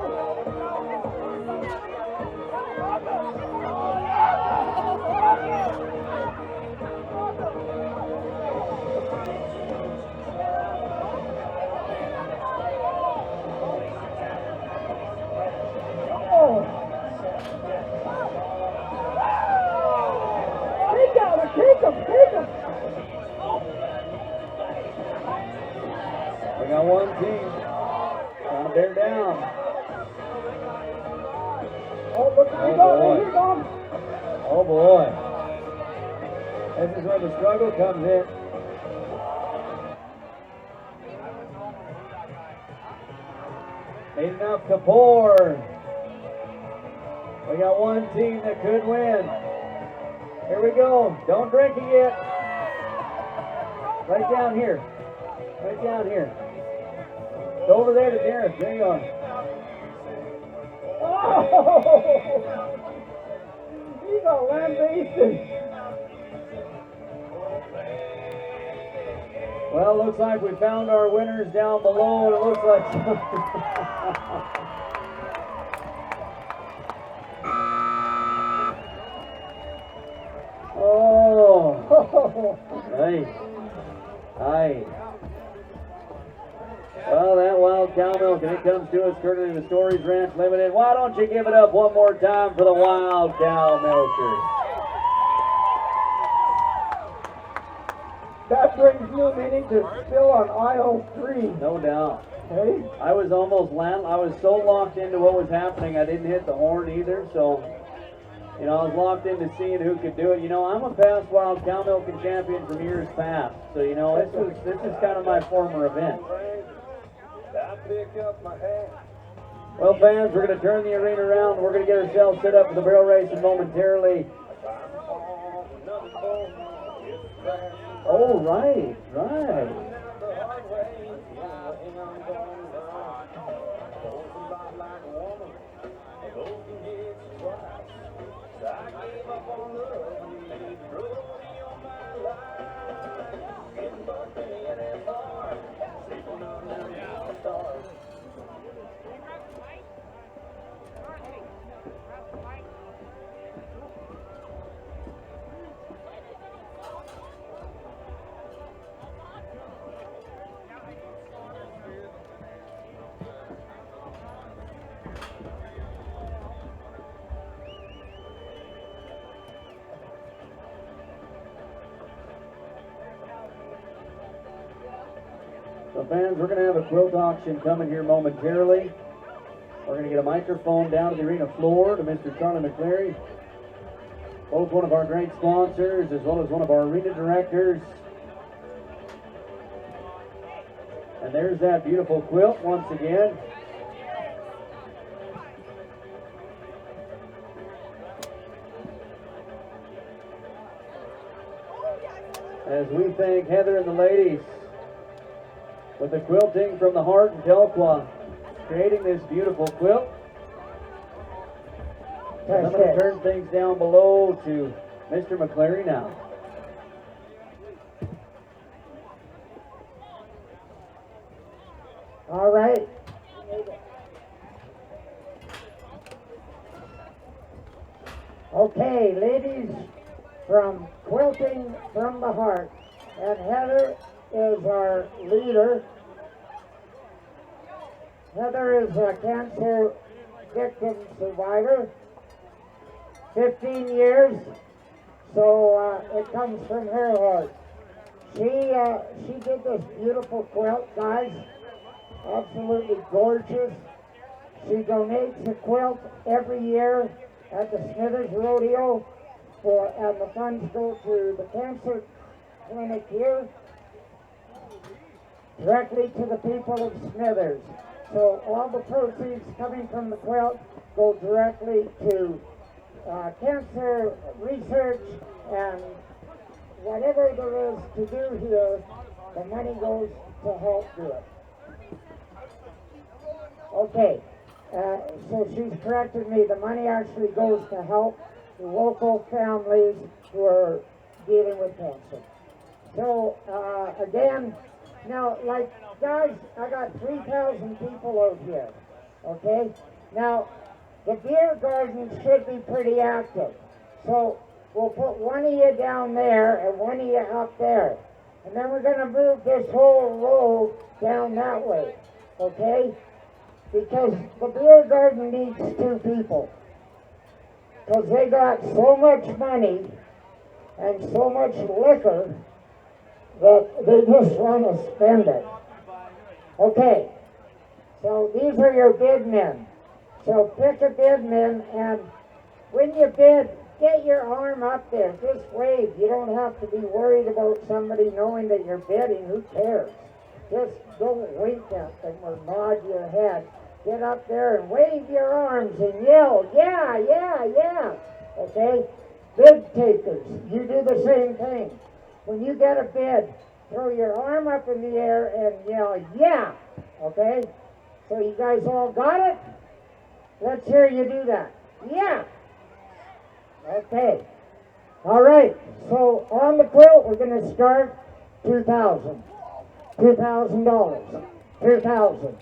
Take him. We got one team trying to bear down. Oh, look at Oh, me go. boy. Here he goes. Oh, boy. This is where the struggle comes in. Ain't enough to pour. We got one team that could win. Here we go. Don't drink it yet. Right down here. Right down here. Go over there to Derek. There you are. Oh! He got lambasted. Well, looks like we found our winners down below, and it looks like oh, nice. Well, that Wild Cow Milk, and it comes to us courtesy of the Stories Ranch Limited. Why don't you give it up one more time for the Wild Cow Milkers? That brings new meaning to still on aisle 3. No doubt. Hey? I was so locked into what was happening, I didn't hit the horn either, so, you know, I was locked into seeing who could do it. You know, I'm a past Wild Cow Milking champion from years past, so, you know, this is kind of my former event. Well, fans, we're going to turn the arena around. We're going to get ourselves set up for the barrel racing momentarily. Oh, right. So fans, we're going to have a quilt auction coming here momentarily. We're going to get a microphone down to the arena floor to Mr. Charlie McCleary, both one of our great sponsors as well as one of our arena directors. And there's that beautiful quilt once again. As we thank Heather and the ladies with the quilting from the heart in Delqua, creating this beautiful quilt. And I'm going to turn things down below to Mr. McCleary now. All right. Okay, ladies, from Quilting from the Heart, and Heather is our leader. Heather is a cancer victim survivor, 15 years, so it comes from her heart. She did this beautiful quilt, guys, absolutely gorgeous. She donates a quilt every year at the Smithers Rodeo, and the funds go to the cancer clinic here, directly to the people of Smithers. So all the proceeds coming from the quilt go directly to cancer research, and whatever there is to do here, the money goes to help do it. Okay, so she's corrected me. The money actually goes to help the local families who are dealing with cancer. So, again, now, like, guys, I got 3,000 people out here, okay? Now, the beer garden should be pretty active. So, we'll put one of you down there and one of you up there. And then we're going to move this whole row down that way, okay? Because the beer garden needs 2 people. Because they got so much money and so much liquor that they just want to spend it. Okay, so these are your bid men. So pick a bid man, and when you bid, get your arm up there. Just wave. You don't have to be worried about somebody knowing that you're bidding. Who cares? Just don't wink at them or nod your head. Get up there and wave your arms and yell, yeah, yeah, yeah. Okay? Bid takers, you do the same thing. When you get a bid, throw your arm up in the air and yell, yeah. Okay? So you guys all got it? Let's hear you do that. Yeah. Okay. All right. So on the quilt, we're going to start $2,000. $2,000. $2,000.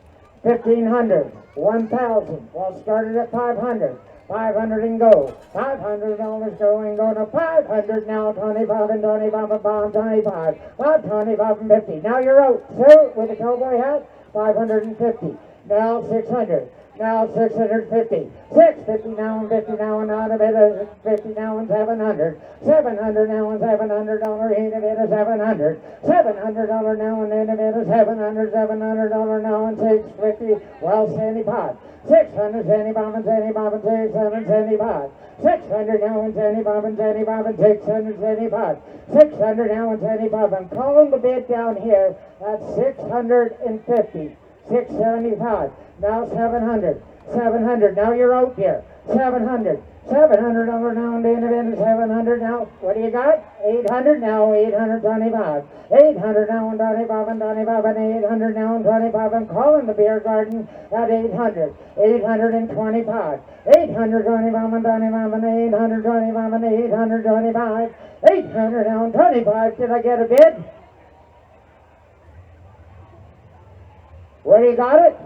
1,500, 1,000. Well, started at 500. 500 and go. $500 going, go to 500 now. 25 and 25 and bomb 25. 25 and 50. Now you're out, sir, with a cowboy hat. 550. Now 600. Now 650. 650 now and 50 now and out of it. 50 now and 700. 700 now and $700 in of it is 700. $700 now and in of it is 700. $700 now and 650. Well, 75. 600, 75 and 75 and 600, 75. 600 now and 75 and 75 and 675. 600 now and 75. I'm calling the bid down here at 650. 675. Now 700. 700. Now you're out there. 700. $700 now and then it is 700 now. What do you got? 800 now, 825. 800 now and 25 and 25 and 800 now and 25. I'm calling the beer garden at 800. 825. 825 and 25 and 825 and 825. 800 now and 25. Did I get a bid? Where do you got it?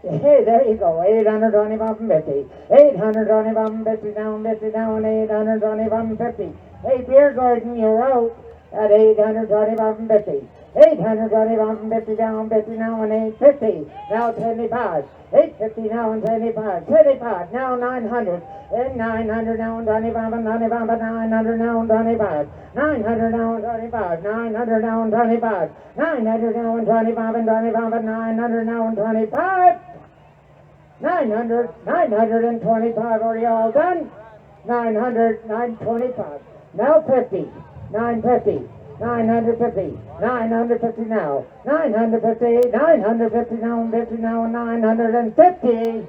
Hey, there you go. 825 and 50. 825 and 50 now and 50 now and 825 and 50. Hey, beer garden, you're out at 825 and 50. 825 down, 50 now, and 850. Now 75. 850 now and 75. 75 now 900. And 900 now and 25 and 95 and 900 now and 25. 900 now and 25. 900 now and 25. 900 now and 25 and 25 and 900 now and 25. 925. Are you all done? 925. Now 50. 950. 950. 950 now. 950. 950 now and 50 now and 950.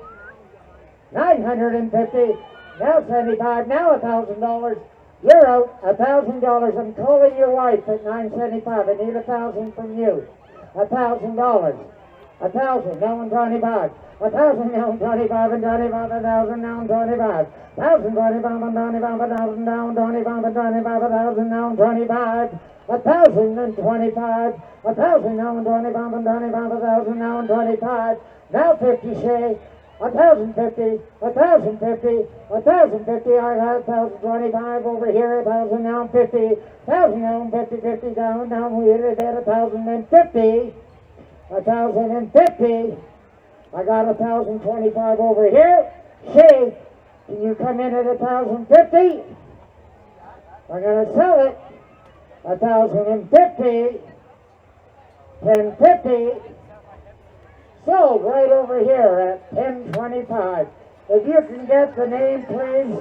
950. Now 75. Now $1,000. You're out. $1,000. I'm calling your wife at 975. I need $1,000 from you. $1,000. 1,000 now and 25. 1,000 now and 25 and 25. 1,000 now and 25. 1,000 25 and 25. 1,000 now and 25 and 25. 1,000 now and 25. 1,025. 1,000 now and 25 and 25. 1,000 now and 25. Now 50 Shay. 1,050. 1,050. 1,050. I got 1,025 over here. 1,000 now and 50. 1,000 now and 50. 50 down. Down we hit it at 1,050. 1,050. I got 1,025 over here. Shay, can you come in at 1,050? I'm gonna sell it. 1,050. 1050. Sold right over here at 1025. If you can get the name, please.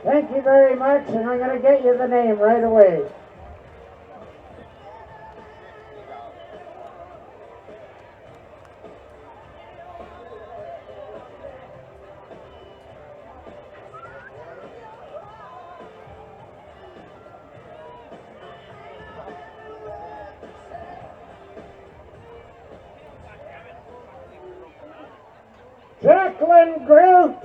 Thank you very much, and I'm gonna get you the name right away. Jacqueline Groot!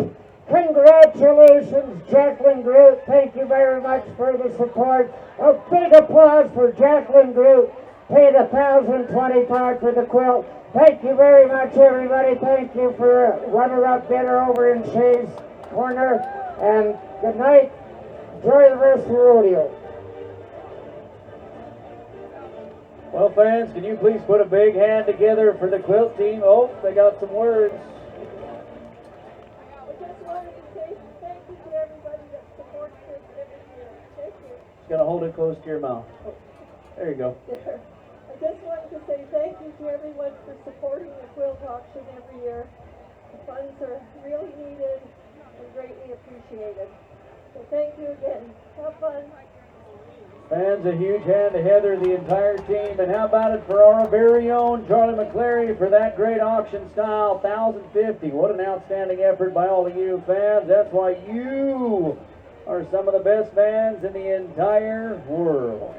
Congratulations, Jacqueline Groot. Thank you very much for the support. A big applause for Jacqueline Groot. Paid 1,025 for the quilt. Thank you very much, everybody. Thank you for runner-up bidder over in Shay's corner. And good night. Enjoy the rest of the rodeo. Well, fans, can you please put a big hand together for the quilt team? Oh, they got some words. Gonna hold it close to your mouth. There you go. There. I just wanted to say thank you to everyone for supporting the quilt auction every year. The funds are really needed and greatly appreciated. So thank you again. Have fun. Fans, a huge hand to Heather, the entire team. And how about it for our very own Charlie McClary for that great auction style, 1,050. What an outstanding effort by all of you fans. That's why you are some of the best fans in the entire world.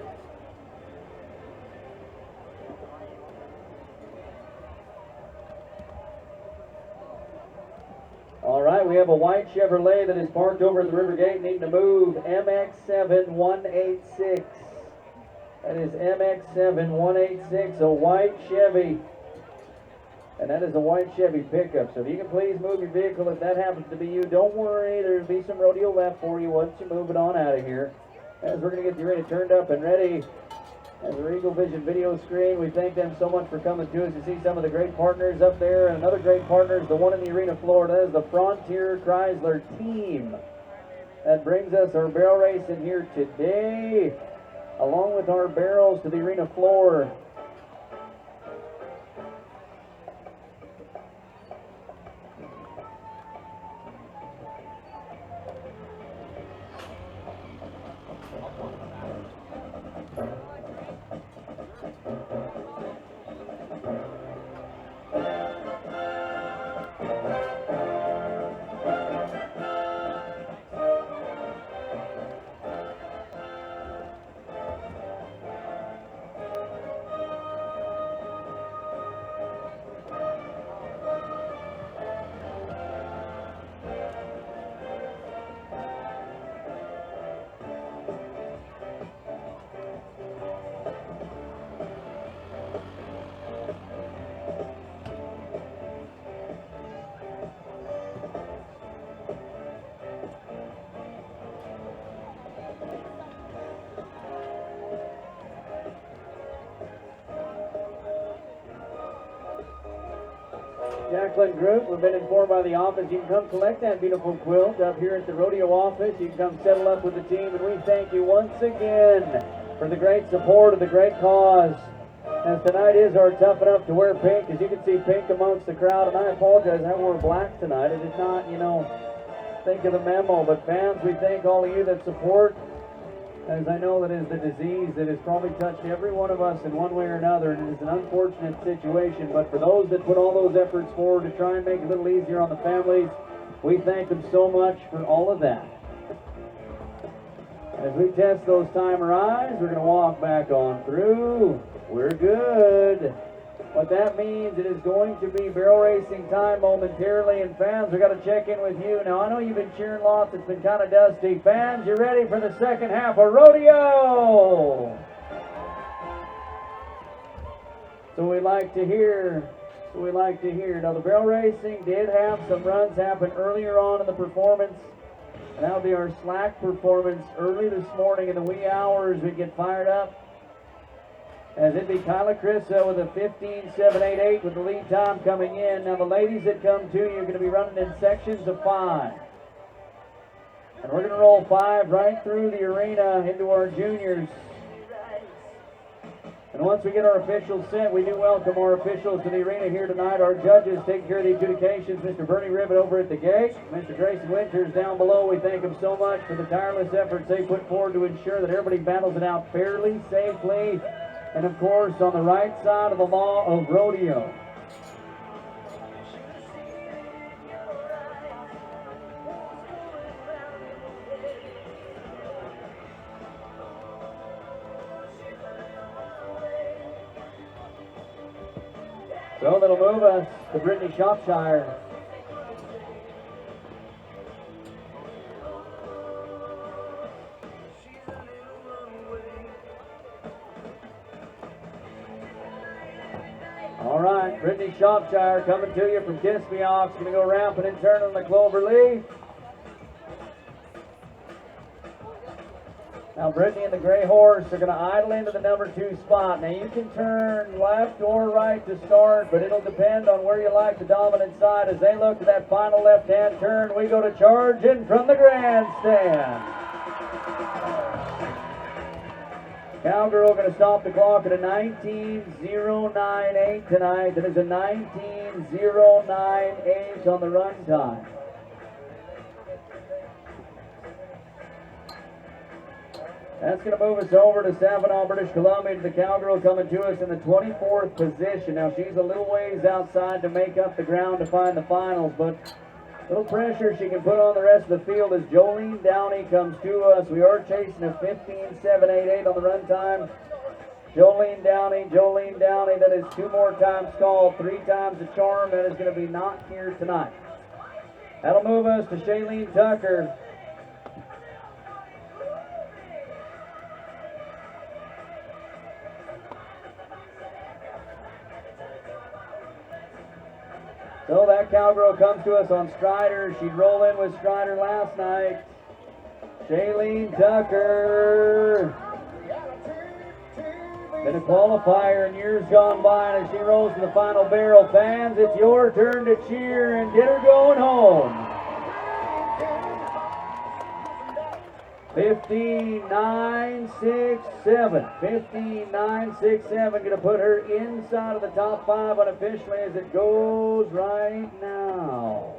All right, we have a white Chevrolet that is parked over at the River Gate, needing to move. MX7186. That is MX7186, a white Chevy. And that is a white Chevy pickup. So if you can please move your vehicle, if that happens to be you, don't worry. There'll be some rodeo left for you once you move it on out of here. As we're going to get the arena turned up and ready. As the Regal Vision video screen, we thank them so much for coming to us to see some of the great partners up there. And another great partner is the one in the arena floor. That is the Frontier Chrysler team. That brings us our barrel race in here today, along with our barrels to the arena floor. Jacqueline Group, we've been informed by the office you can come collect that beautiful quilt up here at the rodeo office. You can come settle up with the team, and we thank you once again for the great support of the great cause. As tonight is our Tough Enough to Wear Pink, as you can see pink amongst the crowd, and I apologize, I wore black tonight. I did not, think of the memo, but fans, we thank all of you that support, as I know that is the disease that has probably touched every one of us in one way or another, and it is an unfortunate situation, but for those that put all those efforts forward to try and make it a little easier on the families, we thank them so much for all of that. As we test those timer eyes, we're going to walk back on through. We're good. What that means, it is going to be barrel racing time momentarily, and fans, we got to check in with you. Now, I know you've been cheering lots. It's been kind of dusty. Fans, you ready for the second half of rodeo? So we like to hear. Now, the barrel racing did have some runs happen earlier on in the performance. And that'll be our slack performance early this morning in the wee hours. We get fired up. As it'd be Kyla Chrissa with a 15.788 with the lead time coming in. Now the ladies that come to you are going to be running in sections of 5. And we're going to roll 5 right through the arena into our juniors. And once we get our officials set, we do welcome our officials to the arena here tonight. Our judges taking care of the adjudications, Mr. Bernie Ribbett over at the gate, Mr. Grayson Winters down below. We thank them so much for the tireless efforts they put forward to ensure that everybody battles it out fairly, safely, and of course on the right side of the law of rodeo. So that'll move us to Brittany Shropshire. All right, Brittany Shropshire coming to you from Kispiox. Going to go ramping and turning on the clover leaf. Now Brittany and the gray horse are going to idle into the number 2 spot. Now you can turn left or right to start, but it'll depend on where you like the dominant side. As they look to that final left-hand turn, we go to charge in from the grandstand. Cowgirl going to stop the clock at a 19.098 tonight. That is a 19.098 on the run time. That's going to move us over to Savinaw, British Columbia, to the Cowgirl coming to us in the 24th position. Now she's a little ways outside to make up the ground to find the finals, but little pressure she can put on the rest of the field as Jolene Downey comes to us. We are chasing a 15.788 on the run time. Jolene Downey, that is 2 more times called, 3 times the charm. That is going to be not here tonight. That'll move us to Shailene Tucker. So that Cowgirl comes to us on Strider. She'd roll in with Strider last night. Shailene Tucker. Been a qualifier in years gone by, and as she rolls to the final barrel, fans, it's your turn to cheer and get her going home. 15.967. 15.967. Going to put her inside of the top 5 unofficially as it goes right now.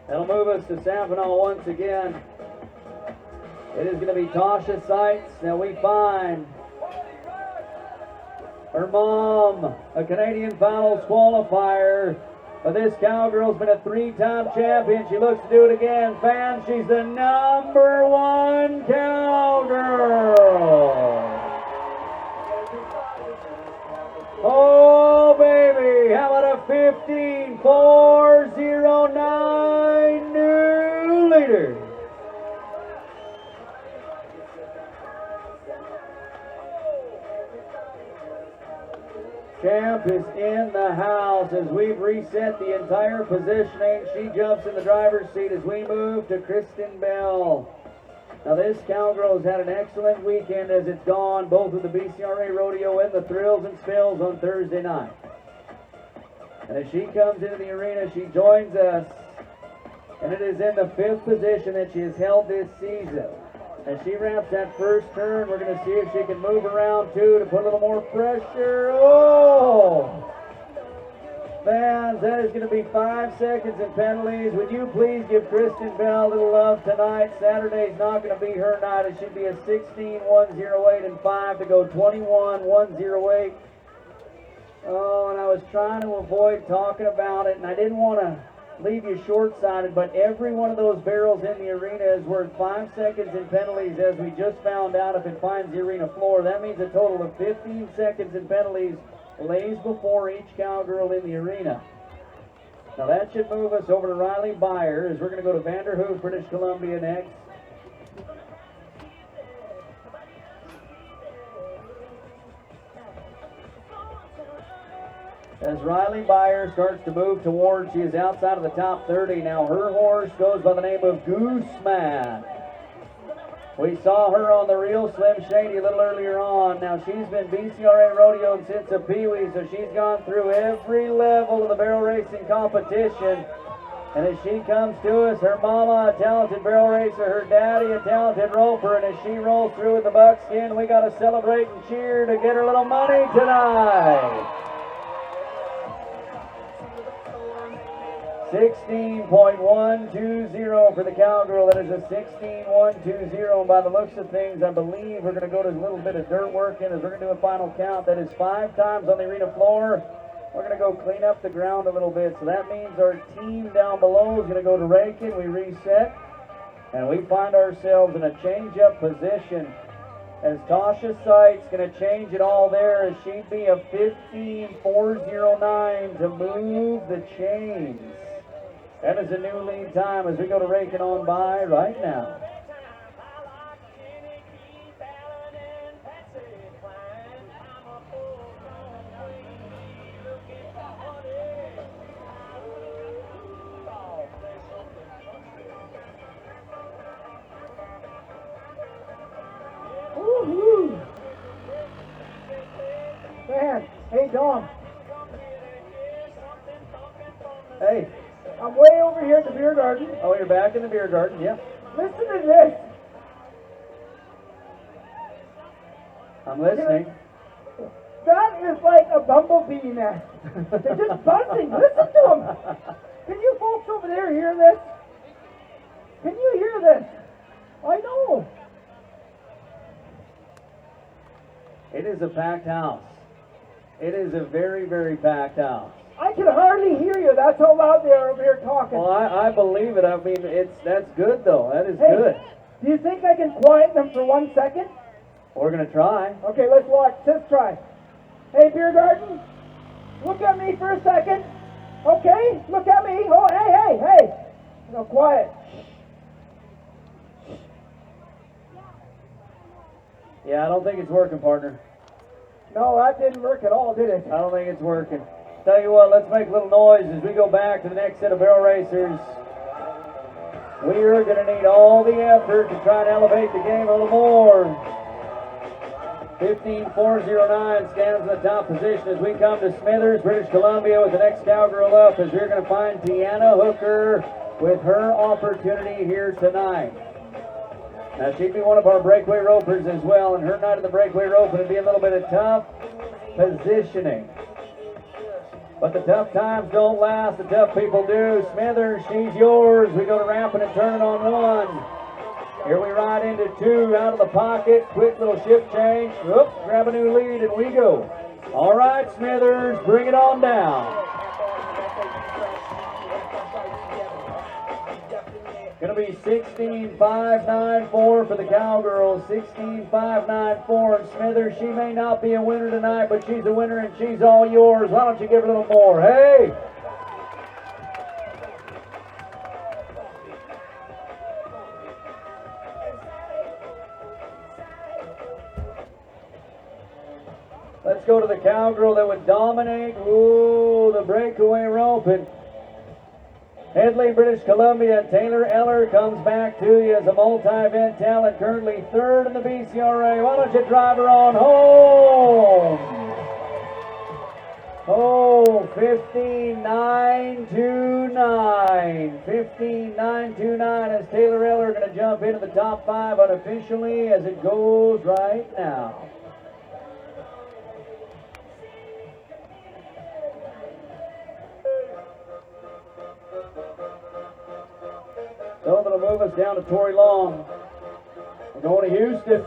That'll move us to Savinaw once again. It is going to be Tasha Seitz. Now we find her mom, a Canadian Finals qualifier. But this Cowgirl's been a 3-time champion. She looks to do it again. Fans, she's the number 1 Cowgirl. Oh, baby. How about a 15.409 new leader? Champ is in the house as we've reset the entire positioning. She jumps in the driver's seat as we move to Kristen Bell. Now this cowgirl has had an excellent weekend as it's gone, both with the BCRA Rodeo and the Thrills and Spills on Thursday night. And as she comes into the arena, she joins us, and it is in the 5th position that she has held this season. As she wraps that first turn, we're going to see if she can move around too to put a little more pressure. Oh! Fans, that is going to be 5 seconds in penalties. Would you please give Kristen Bell a little love tonight? Saturday's not going to be her night. It should be a 16-108 and 5 to go 21-108. Oh, and I was trying to avoid talking about it, and I didn't want to leave you short-sighted, but every one of those barrels in the arena is worth 5 seconds in penalties, as we just found out if it finds the arena floor. That means a total of 15 seconds in penalties lays before each cowgirl in the arena. Now that should move us over to Riley Byer, as we're going to go to Vanderhoof, British Columbia next. As Riley Byer starts to move towards, she is outside of the top 30. Now her horse goes by the name of Gooseman. We saw her on the Real Slim Shady a little earlier on. Now she's been BCRA Rodeo since a peewee, so she's gone through every level of the barrel racing competition. And as she comes to us, her mama, a talented barrel racer, her daddy, a talented roper, and as she rolls through with the buckskin, we got to celebrate and cheer to get her little money tonight. 16.120 for the cowgirl. That is a 16.120. And by the looks of things, I believe we're going to go to a little bit of dirt work in as we're going to do a final count. That is 5 times on the arena floor. We're going to go clean up the ground a little bit. So that means our team down below is going to go to raking. We reset. And we find ourselves in a change-up position, as Tasha Sykes going to change it all there, as she'd be a 15.409 to move the chains. That is a new lead time as we go to raking on by right now. Woo-hoo. Man, hey Dom. Hey. I'm way over here at the beer garden. Oh, you're back in the beer garden, yeah. Listen to this. I'm listening. That is like a bumblebee nest. They're just buzzing. Listen to them. Can you folks over there hear this? Can you hear this? I know. It is a packed house. It is a very, very packed house. I can hardly hear you. That's how loud they are over here talking. Well, I believe it. I mean, that's good, though. That is Hey, good. do you think I can quiet them for 1 second? We're going to try. Okay, let's watch. Let's try. Hey, beer garden, look at me for a second. Okay, look at me. Oh, hey. No, quiet. Yeah, I don't think it's working, partner. No, that didn't work at all, did it? I don't think it's working. Tell you what, let's make a little noise as we go back to the next set of barrel racers. We are going to need all the effort to try and elevate the game a little more. 15.409 stands in the top position as we come to Smithers, British Columbia, with the next cowgirl up, as we're going to find Deanna Hooker with her opportunity here tonight. Now, she'd be one of our breakaway ropers as well, and her night of the breakaway rope would be a little bit of tough positioning. But the tough times don't last, the tough people do. Smithers, she's yours. We go to ramping and turning on 1. Here we ride into 2, out of the pocket. Quick little shift change. Whoop, grab a new lead, and we go. All right, Smithers, bring it on down. Going to be 16.594 for the cowgirls, 16.594. And Smithers, she may not be a winner tonight, but she's a winner and she's all yours. Why don't you give her a little more? Hey! Let's go to the cowgirl that would dominate. Ooh, the breakaway rope. And Headley, British Columbia. Taylor Eller comes back to you as a multi-event talent, currently third in the BCRA. Why don't you drive her on home? Oh, 15.929. 15.929 as Taylor Eller going to jump into the top 5 unofficially as it goes right now. So that'll move us down to Tori Long. We're going to Houston.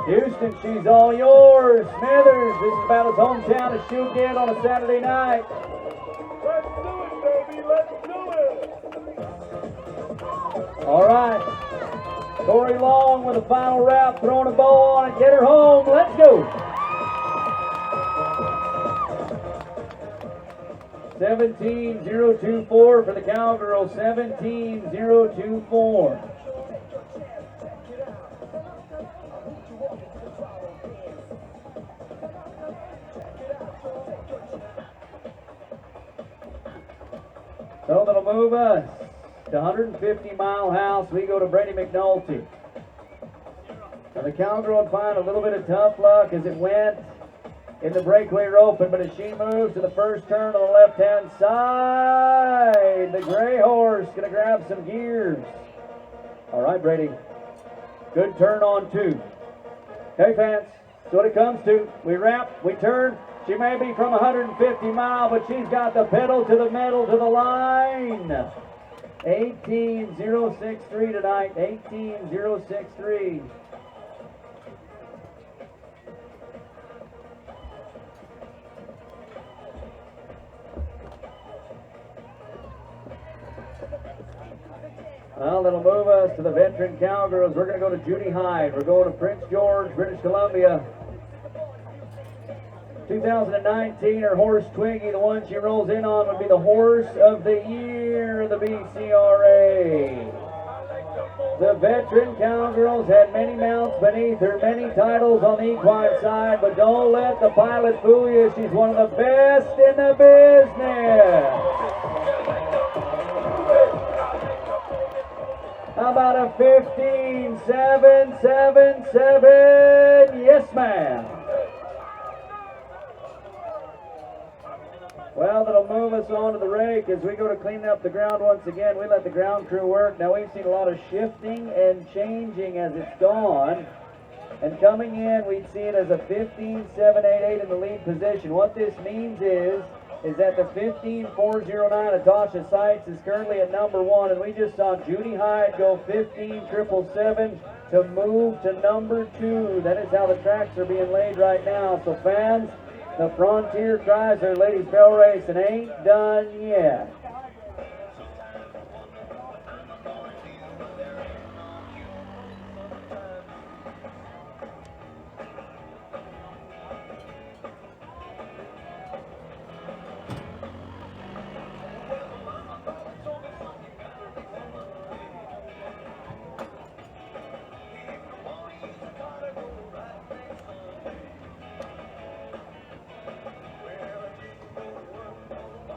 Houston, she's all yours. Smithers, this is about as hometown as she'll get on a Saturday night. Let's do it, baby. Let's do it. All right. Tori Long with a final wrap, throwing a bow on it. Get her home. Let's go. 17.024 for the Cowgirls. 17.024. So that'll move us to 150 Mile House. We go to Brady McNulty. Now the Cowgirl would find a little bit of tough luck as it went in the breakaway open, but as she moves to the first turn on the left-hand side, the gray horse going to grab some gears. All right, Brady. Good turn on 2. Okay, fans, that's what it comes to. We wrap, we turn. She may be from 150 mile, but she's got the pedal to the metal to the line. 18.063 tonight. 18.063. Well, that'll move us to the veteran Cowgirls. We're going to go to Judy Hyde. We're going to Prince George, British Columbia. 2019, her horse Twiggy, the one she rolls in on, would be the horse of the year of the BCRA. The veteran Cowgirls had many mounts beneath her, many titles on the equine side, but don't let the pilot fool you. She's one of the best in the business. How about a 15.777? Yes, ma'am. Well, that'll move us on to the rake as we go to clean up the ground once again. We let the ground crew work. Now, we've seen a lot of shifting and changing as it's gone. And coming in, we'd see it as a 15.788 in the lead position. What this means is that the 15.409 Natasha Seitz is currently at number 1, and we just saw Judy Hyde go 15.777 to move to number 2. That is how the tracks are being laid right now. So fans, the Frontier Chrysler Ladies Bell Racing ain't done yet.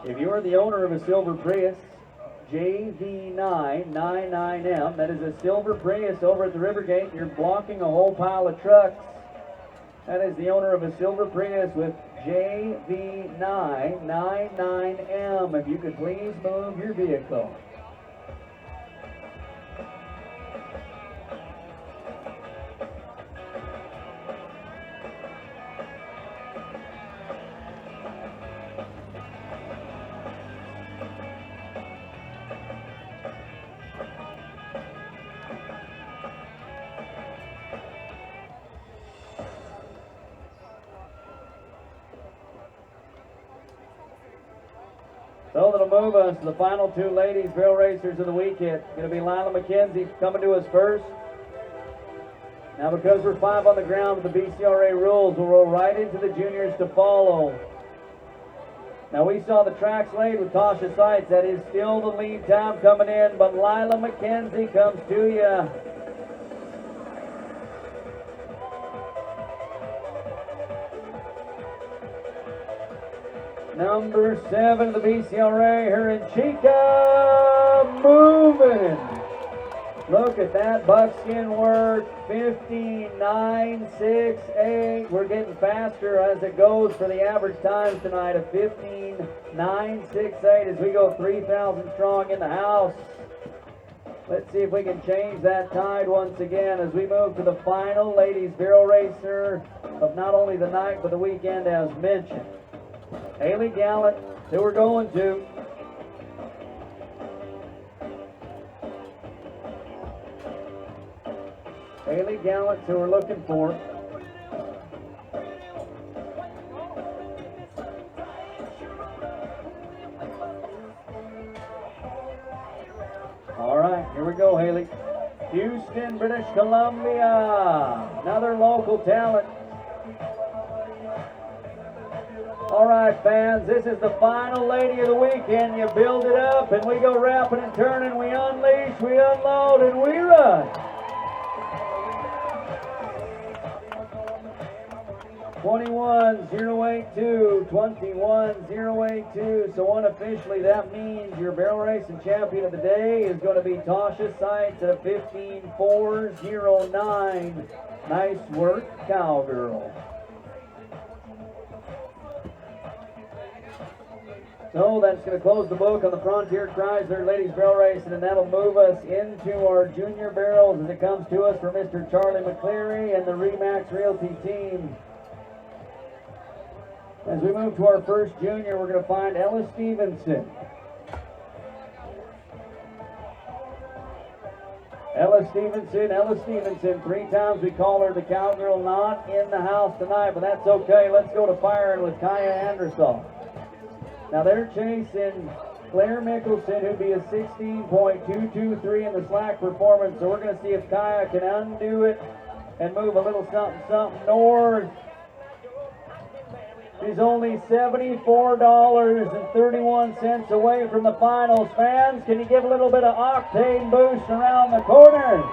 If you're the owner of a silver Prius, JV999M, that is a silver Prius over at the Rivergate, you're blocking a whole pile of trucks. That is the owner of a silver Prius with JV999M. If you could please move your vehicle. So that'll move us to the final 2 ladies barrel racers of the weekend. Going to be Lila McKenzie coming to us first. Now, because we're 5 on the ground with the BCRA rules, we'll roll right into the juniors to follow. Now, we saw the tracks laid with Tasha Seitz. That is still the lead time coming in, but Lila McKenzie comes to you. Number 7 of the BCRA, her and Chica moving. Look at that buckskin work, 15.968. We're getting faster as it goes for the average times tonight of 15.968 as we go 3,000 strong in the house. Let's see if we can change that tide once again as we move to the final ladies barrel racer of not only the night but the weekend as mentioned. Haley Gallant, who we're going to. Haley Gallant, who we're looking for. All right, here we go, Haley. Houston, British Columbia. Another local talent. All right, fans, this is the final lady of the weekend. You build it up, and we go wrapping and turning. We unleash, we unload, and we run. 21,082, 21,082. So unofficially, that means your barrel racing champion of the day is going to be Tasha Seitz at a 15,409. Nice work, cowgirl. So that's going to close the book on the Frontier Chrysler Ladies Barrel Racing, and that'll move us into our junior barrels as it comes to us from Mr. Charlie McCleary and the Remax Realty team. As we move to our first junior, we're going to find Ella Stevenson. Ella Stevenson, 3 times we call her the cowgirl, not in the house tonight, but that's okay. Let's go to firing with Kaya Anderson. Now they're chasing Claire Mickelson, who'd be a 16.223 in the slack performance, so we're going to see if Kaya can undo it and move a little something north. She's only $74.31 away from the finals. Fans, can you give a little bit of octane boost around the corner?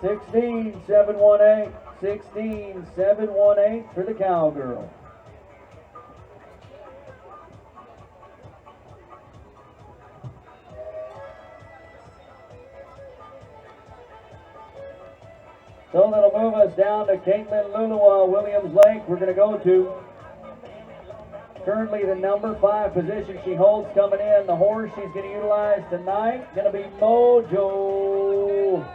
$16,718, $16,718 for the cowgirl. So that'll move us down to Caitlin Lulawa, Williams Lake. We're going to go to currently the number 5 position she holds coming in. The horse she's going to utilize tonight going to be Mojo.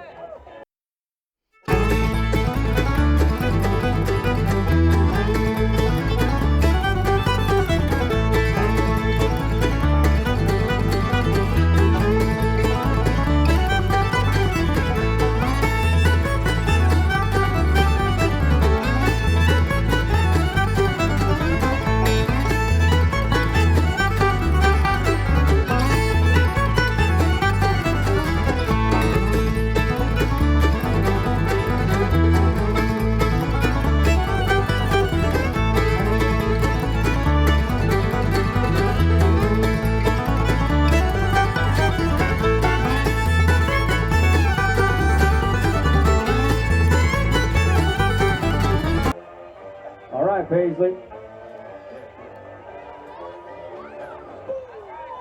Paisley.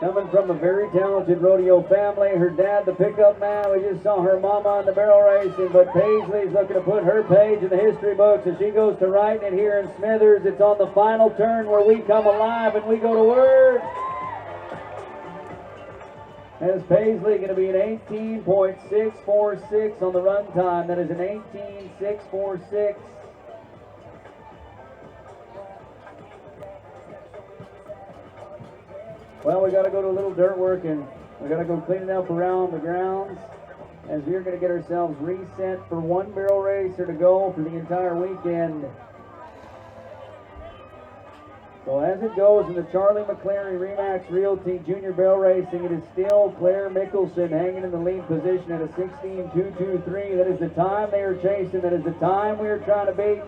Coming from a very talented rodeo family. Her dad, the pickup man. We just saw her mama on the barrel racing, but Paisley's looking to put her page in the history books as she goes to writing it here in Smithers. It's on the final turn where we come alive and we go to work. As Paisley going to be an 18.646 on the run time. That is an 18.646. Well, we got to go to a little dirt work and we got to go cleaning up around the grounds as we're going to get ourselves reset for one barrel racer to go for the entire weekend. So as it goes in the Charlie McCleary Remax Realty Junior Barrel Racing, it is still Claire Mickelson hanging in the lead position at a 16.223. That is the time they are chasing. That is the time we are trying to beat.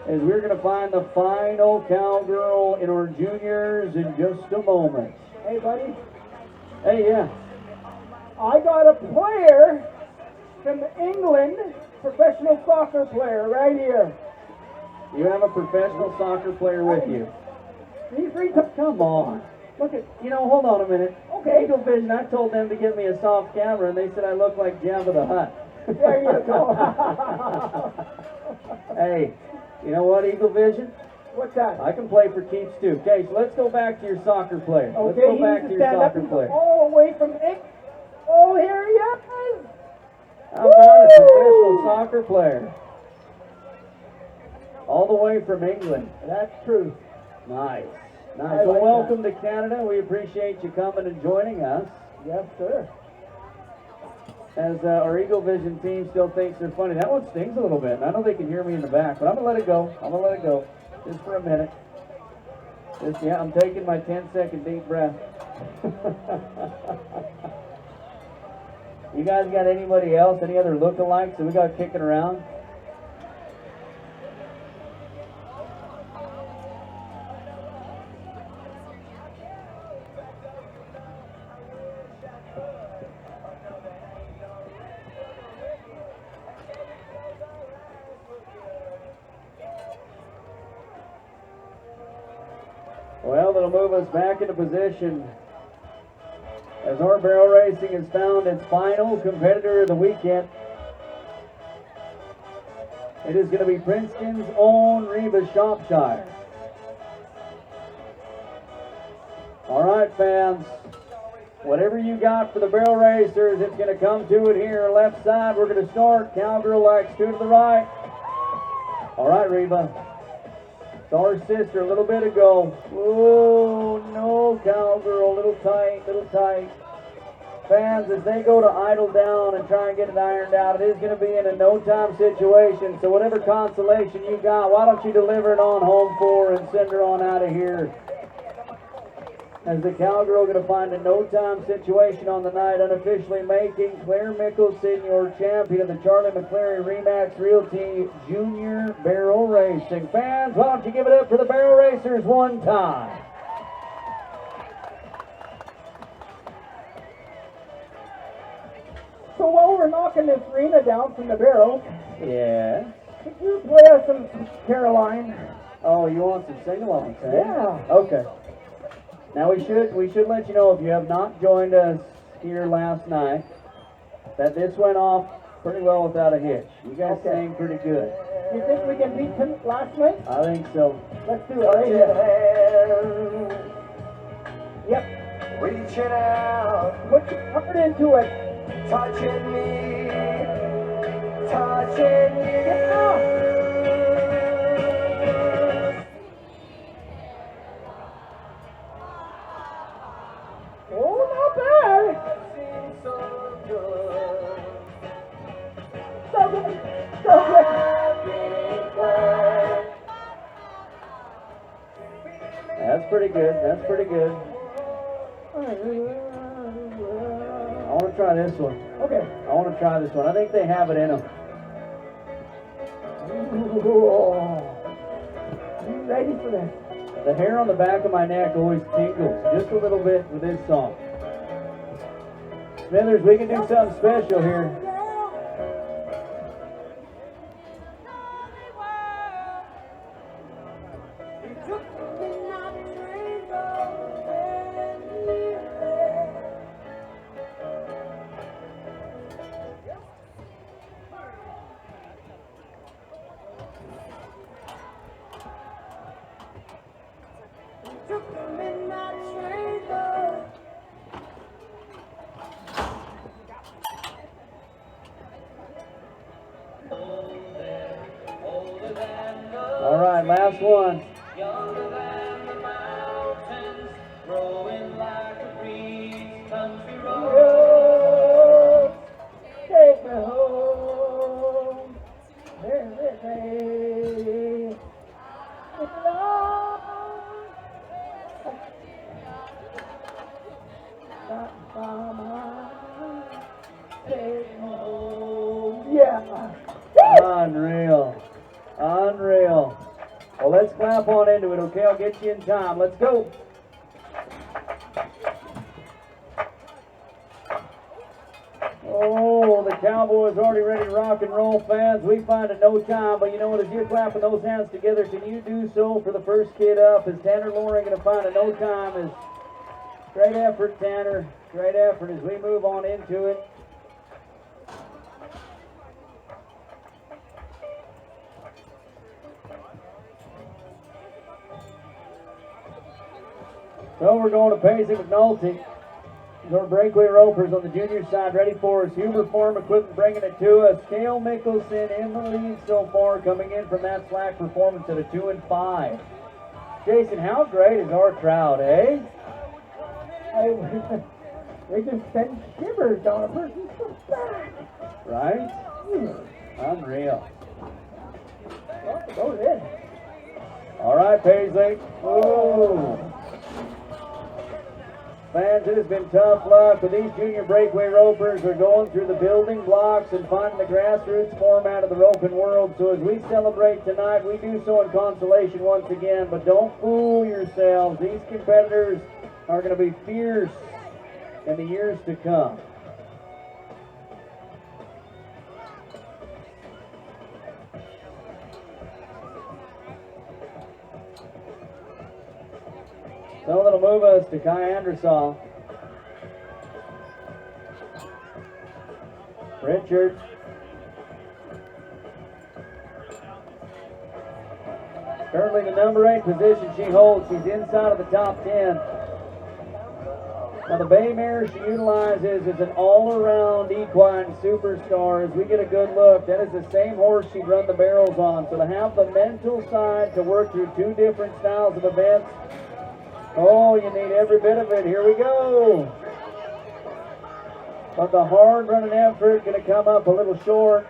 As we're going to find the final cowgirl in our juniors in just a moment. Hey, buddy. Hey, yeah. I got a player from England professional soccer player right here. You have a professional soccer player with you. He's Come on. Look at, hold on a minute. Okay. Eagle Vision, I told them to get me a soft camera, and they said I look like Jabba the Hutt. There you go. Hey, you know what, Eagle Vision? What's that? I can play for keeps too. Okay, so let's go back to your soccer player. Let's Okay, go he back needs to to your stand up soccer and player. go all the way from it. Oh, here he is. How about a professional soccer player? All the way from England. That's true. Nice. I Nice. Well, like welcome to Canada. We appreciate you coming and joining us. Yes, sir. As our Eagle Vision team still thinks they're funny. That one stings a little bit, and I know they can hear me in the back, but I'm going to let it go. Just for a minute. I'm taking my 10-second deep breath. You guys got anybody else? Any other lookalikes that we got kicking around? Well, that'll move us back into position as our barrel racing has found its final competitor of the weekend. It is going to be Princeton's own Reba Shropshire. All right, fans. Whatever you got for the barrel racers, it's going to come to it here. Left side, we're going to start. Cowgirl likes two to the right. All right, Reba. Saw her sister a little bit ago. Oh, no, Cowgirl. Little tight. Fans, as they go to idle down and try and get it ironed out, it is going to be in a no-time situation. So whatever consolation you got, why don't you deliver it on home for and send her on out of here? As the Cowgirl going to find a no-time situation on the night, unofficially making Claire Mickelson your champion of the Charlie McClary Remax Realty Junior Barrel Racing. Fans, why don't you give it up for the barrel racers one time? So while we're knocking this Rena down from the barrel, Yeah. could you play us some Caroline? Oh, you want some sing-alongs, eh? Yeah. Okay. Now we should let you know, if you have not joined us here last night, that this went off pretty well without a hitch. You guys Okay. sang pretty good. You think we can beat him last night? I think so. Let's do it right here. Yep. Reaching out, Put your heart into it. touching me, touching you. Oh, not bad. Seems so good. So good. So good. That's pretty good. I want to try this one. Okay. I think they have it in them. You ready for this? The hair on the back of my neck always tingles just a little bit with this song. Smithers, we can do something special here. All right, last one. Younger than the mountains, growing like a breeze, country road. Oh, take me home. Every day. It's long. Not by my take me home. Yeah. Unreal. Well, let's clap on into it, okay? I'll get you in time. Let's go. Oh, the Cowboys already ready to rock and roll, fans. We find it no time, but you know what? As you're clapping those hands together, can you do so for the first kid up? Is Tanner Loring going to find it no time? Is great effort, Tanner. Great effort as we move on into it. So we're going to Paisley McNulty. Our breakaway ropers on the junior side ready for us. Huber Farm Equipment bringing it to us. Cale Mickelson in the lead so far, coming in from that slack performance at a 2-5. Jason, how great is our crowd, eh? They just send shivers down a person's back. Right? Unreal. Well, it goes in. All right, Paisley. Whoa. Fans, it has been tough luck, but these junior breakaway ropers are going through the building blocks and finding the grassroots format of the roping world. So as we celebrate tonight, we do so in consolation once again, but don't fool yourselves. These competitors are going to be fierce in the years to come. So that'll move us to Kai Andersall. Richards. Currently the number 8 position she holds. She's inside of the top 10. Now the bay mare she utilizes is an all-around equine superstar. As we get a good look, that is the same horse she'd run the barrels on. So to have the mental side to work through two different styles of events, oh, you need every bit of it. Here we go. But the hard running effort going to come up a little short.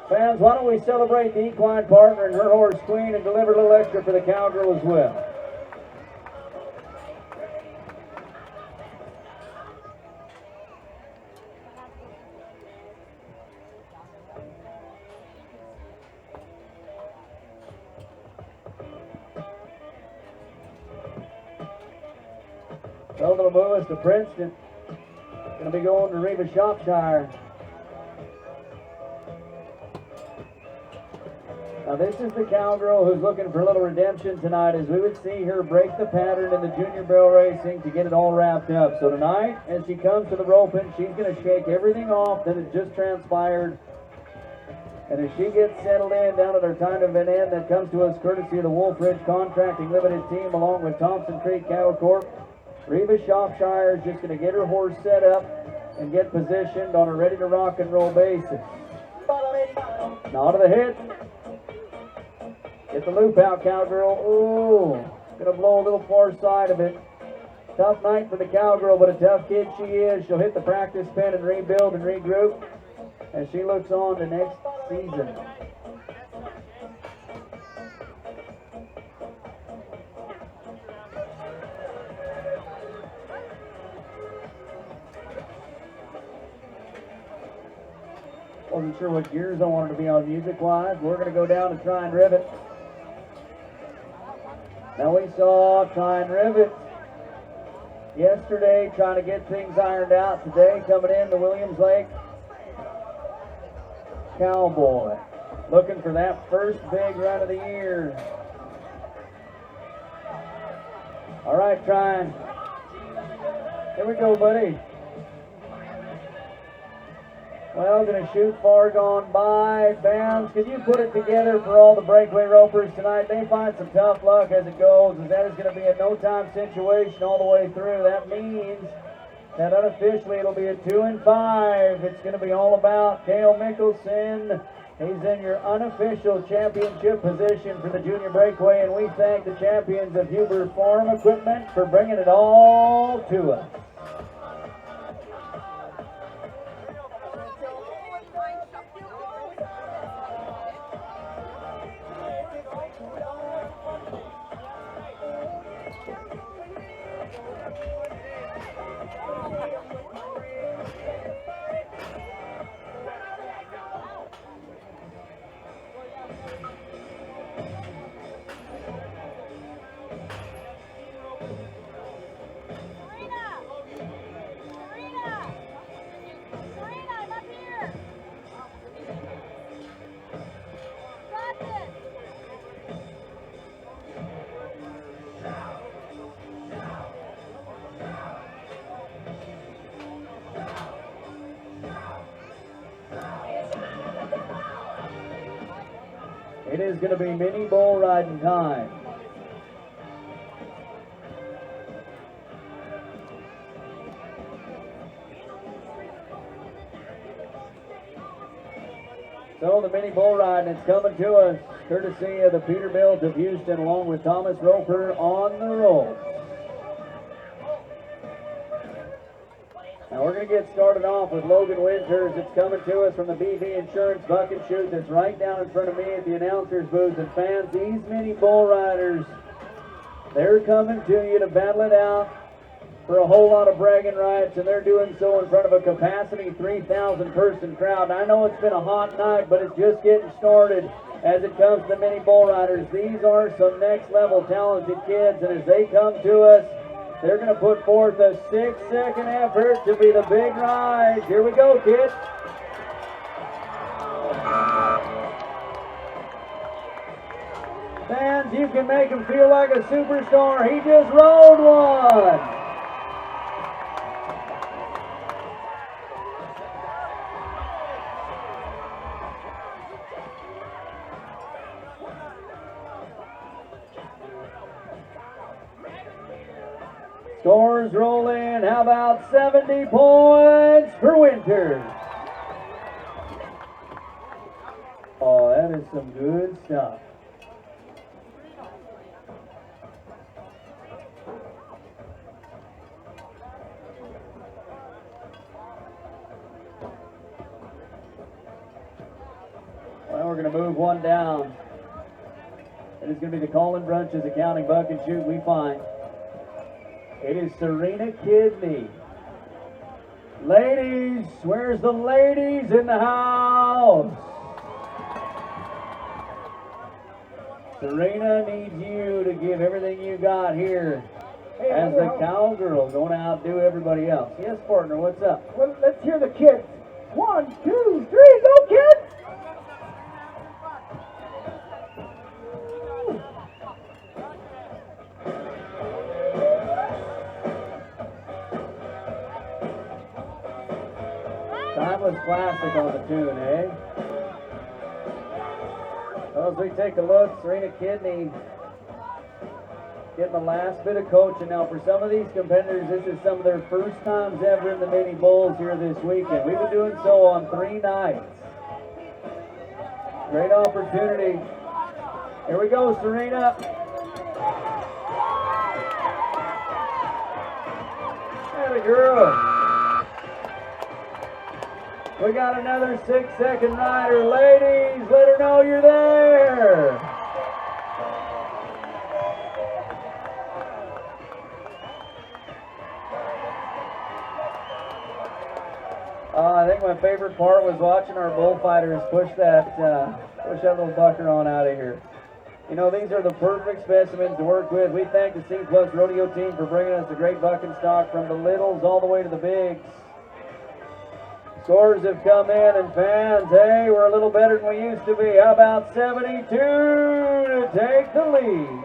Fans, why don't we celebrate the equine partner and her horse Queen and deliver a little extra for the cowgirl as well. So they'll move us to Princeton. Going to be going to Reva Shropshire. Now this is the cowgirl who's looking for a little redemption tonight, as we would see her break the pattern in the junior barrel racing to get it all wrapped up. So tonight, as she comes to the roping, she's going to shake everything off that has just transpired. And as she gets settled in down at our time event end, that comes to us courtesy of the Wolf Ridge Contracting Limited team along with Thompson Creek Cattle Corp. Reva Shropshire is just going to get her horse set up and get positioned on a ready to rock and roll basis. Now to the hit. Get the loop out, cowgirl. Ooh, going to blow a little far side of it. Tough night for the cowgirl, but a tough kid she is. She'll hit the practice pen and rebuild and regroup as she looks on to next season. Wasn't sure what gears I wanted to be on music-wise. We're going to go down and try and rivet. Now we saw try and rivet yesterday, trying to get things ironed out. Today, coming in the Williams Lake Cowboy, looking for that first big run of the year. All right, trying. Here we go, buddy. Well, going to shoot far gone by. Bounds. Can you put it together for all the breakaway ropers tonight? They find some tough luck as it goes, as that is going to be a no-time situation all the way through. That means that unofficially it'll be a 2-5. It's going to be all about Cale Mickelson. He's in your unofficial championship position for the junior breakaway, and we thank the champions of Huber Farm Equipment for bringing it all to us. is going to be mini bull riding time. So the mini bull ride is coming to us courtesy of the Peterbilt of Houston, along with Thomas Roper on the roll. Now we're going to get started off with Logan Winters. It's coming to us from the BV Insurance Buck and Shoot that's right down in front of me at the announcer's booth. And fans, these mini bull riders, they're coming to you to battle it out for a whole lot of bragging rights, and they're doing so in front of a capacity 3,000 person crowd. I know it's been a hot night, but it's just getting started as it comes to the mini bull riders. These are some next level talented kids, and as they come to us, they're going to put forth a 6-second effort to be the big rise. Here we go, kids. Fans, you can make him feel like a superstar. He just rode one. Scores roll in. How about 70 points for Winters? Oh, that is some good stuff. Well, we're going to move one down. It is going to be the Colin Brunches Accounting Buck and Shoot we find. It is Serena Kidney. Ladies, where's the ladies in the house? Serena needs you to give everything you got here as the cowgirl going to outdo everybody else. Yes, partner, what's up? Well, let's hear the kids. 1, 2, 3, go kids! Timeless classic on the tune, eh? Well, as we take a look, Serena Kidney getting the last bit of coaching. Now, for some of these competitors, this is some of their first times ever in the mini bulls here this weekend. We've been doing so on 3 nights. Great opportunity. Here we go, Serena. There we go. We got another 6-second rider. Ladies, let her know you're there. I think my favorite part was watching our bullfighters push that little bucker on out of here. You know, these are the perfect specimens to work with. We thank the C Plus Rodeo team for bringing us a great bucking stock from the littles all the way to the bigs. Scores have come in, and fans, hey, we're a little better than we used to be. How about 72 to take the lead?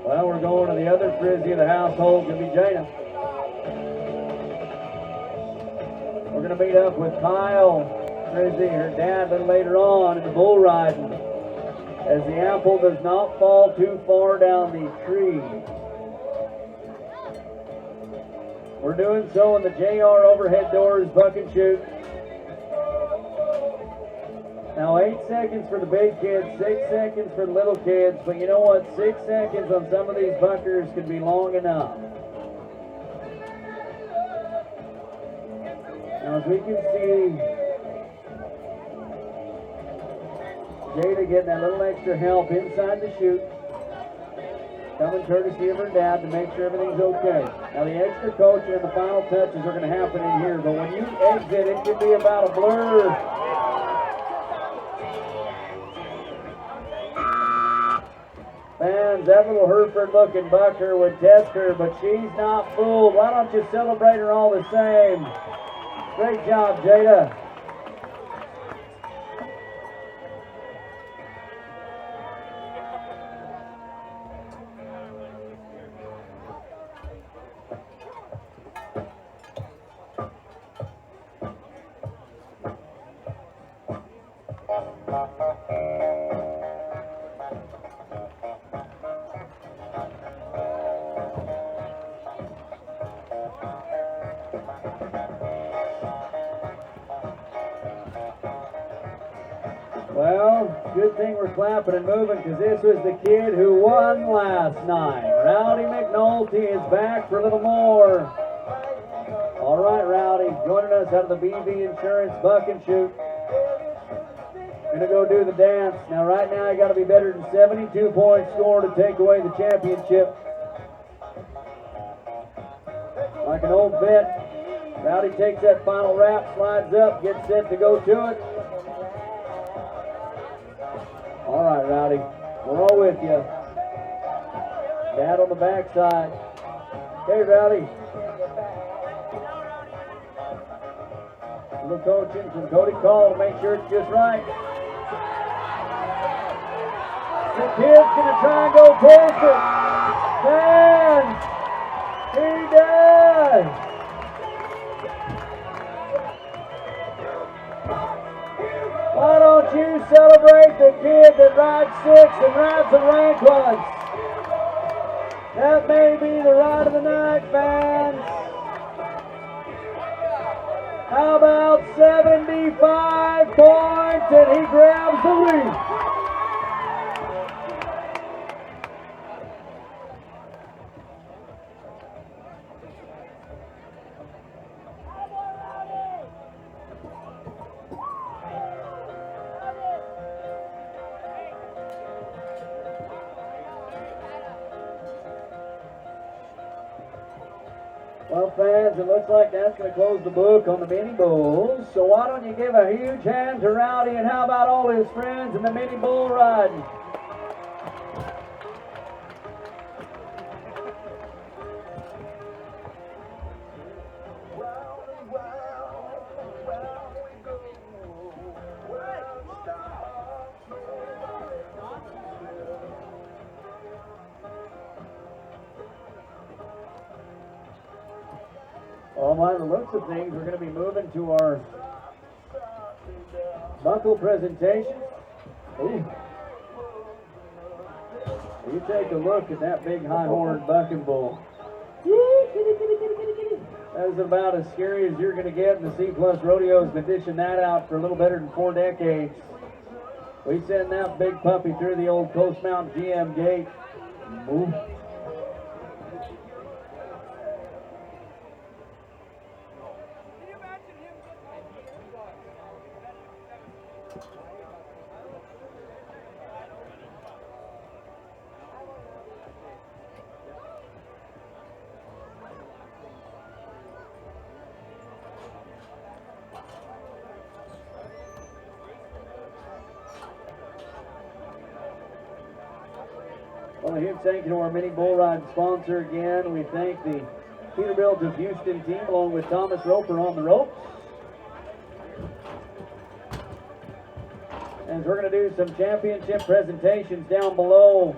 Well, we're going to the other frizzy of the household, going to be Jada. We're going to meet up with Kyle Frizzy, her dad, a little later on in the bull riding, as the apple does not fall too far down the tree. We're doing so in the JR Overhead Doors Buck and Shoot. Now 8 seconds for the big kids, 6 seconds for the little kids, but you know what? 6 seconds on some of these buckers could be long enough. Now as we can see, Jada getting that little extra help inside the chute, coming courtesy of her dad to make sure everything's okay. Now the extra coaching and the final touches are going to happen in here, but when you exit, it can be about a blur. fans, that little Hereford-looking bucker would test her, but she's not fooled. Why don't you celebrate her all the same? Great job, Jada. Well, good thing we're clapping and moving because this was the kid who won last night. Rowdy McNulty is back for a little more. All right, Rowdy, joining us out of the BB Insurance Buck and Shoot. Gonna go do the dance. Now, right now, you got to be better than 72 points score to take away the championship. Like an old vet, Rowdy takes that final wrap, slides up, gets set to go to it. All right, Rowdy, we're all with you. Dad on the backside. Hey, Rowdy. A little coaching from Cody Call to make sure it's just right. The kid's going to try and go post it. Fans, he does. Why don't you celebrate the kid that rides 6 and rides the rank once? That may be the ride of the night, fans. How about 75 points and he grabs the lead? Well, fans, it looks like that's going to close the book on the mini bulls. So why don't you give a huge hand to Rowdy and how about all his friends in the mini bull riding? Well, by the looks of things, we're going to be moving to our buckle presentation. Ooh. You take a look at that big high-horned bucking bull. That is about as scary as you're going to get, and the C-Plus Rodeo's been dishing that out for a little better than 4 decades. We send that big puppy through the old Coast Mountain GM gate. Ooh. Well, a huge thank you to our mini bull ride sponsor again. We thank the Peterbilt of Houston team along with Thomas Roper on the ropes. And we're going to do some championship presentations down below.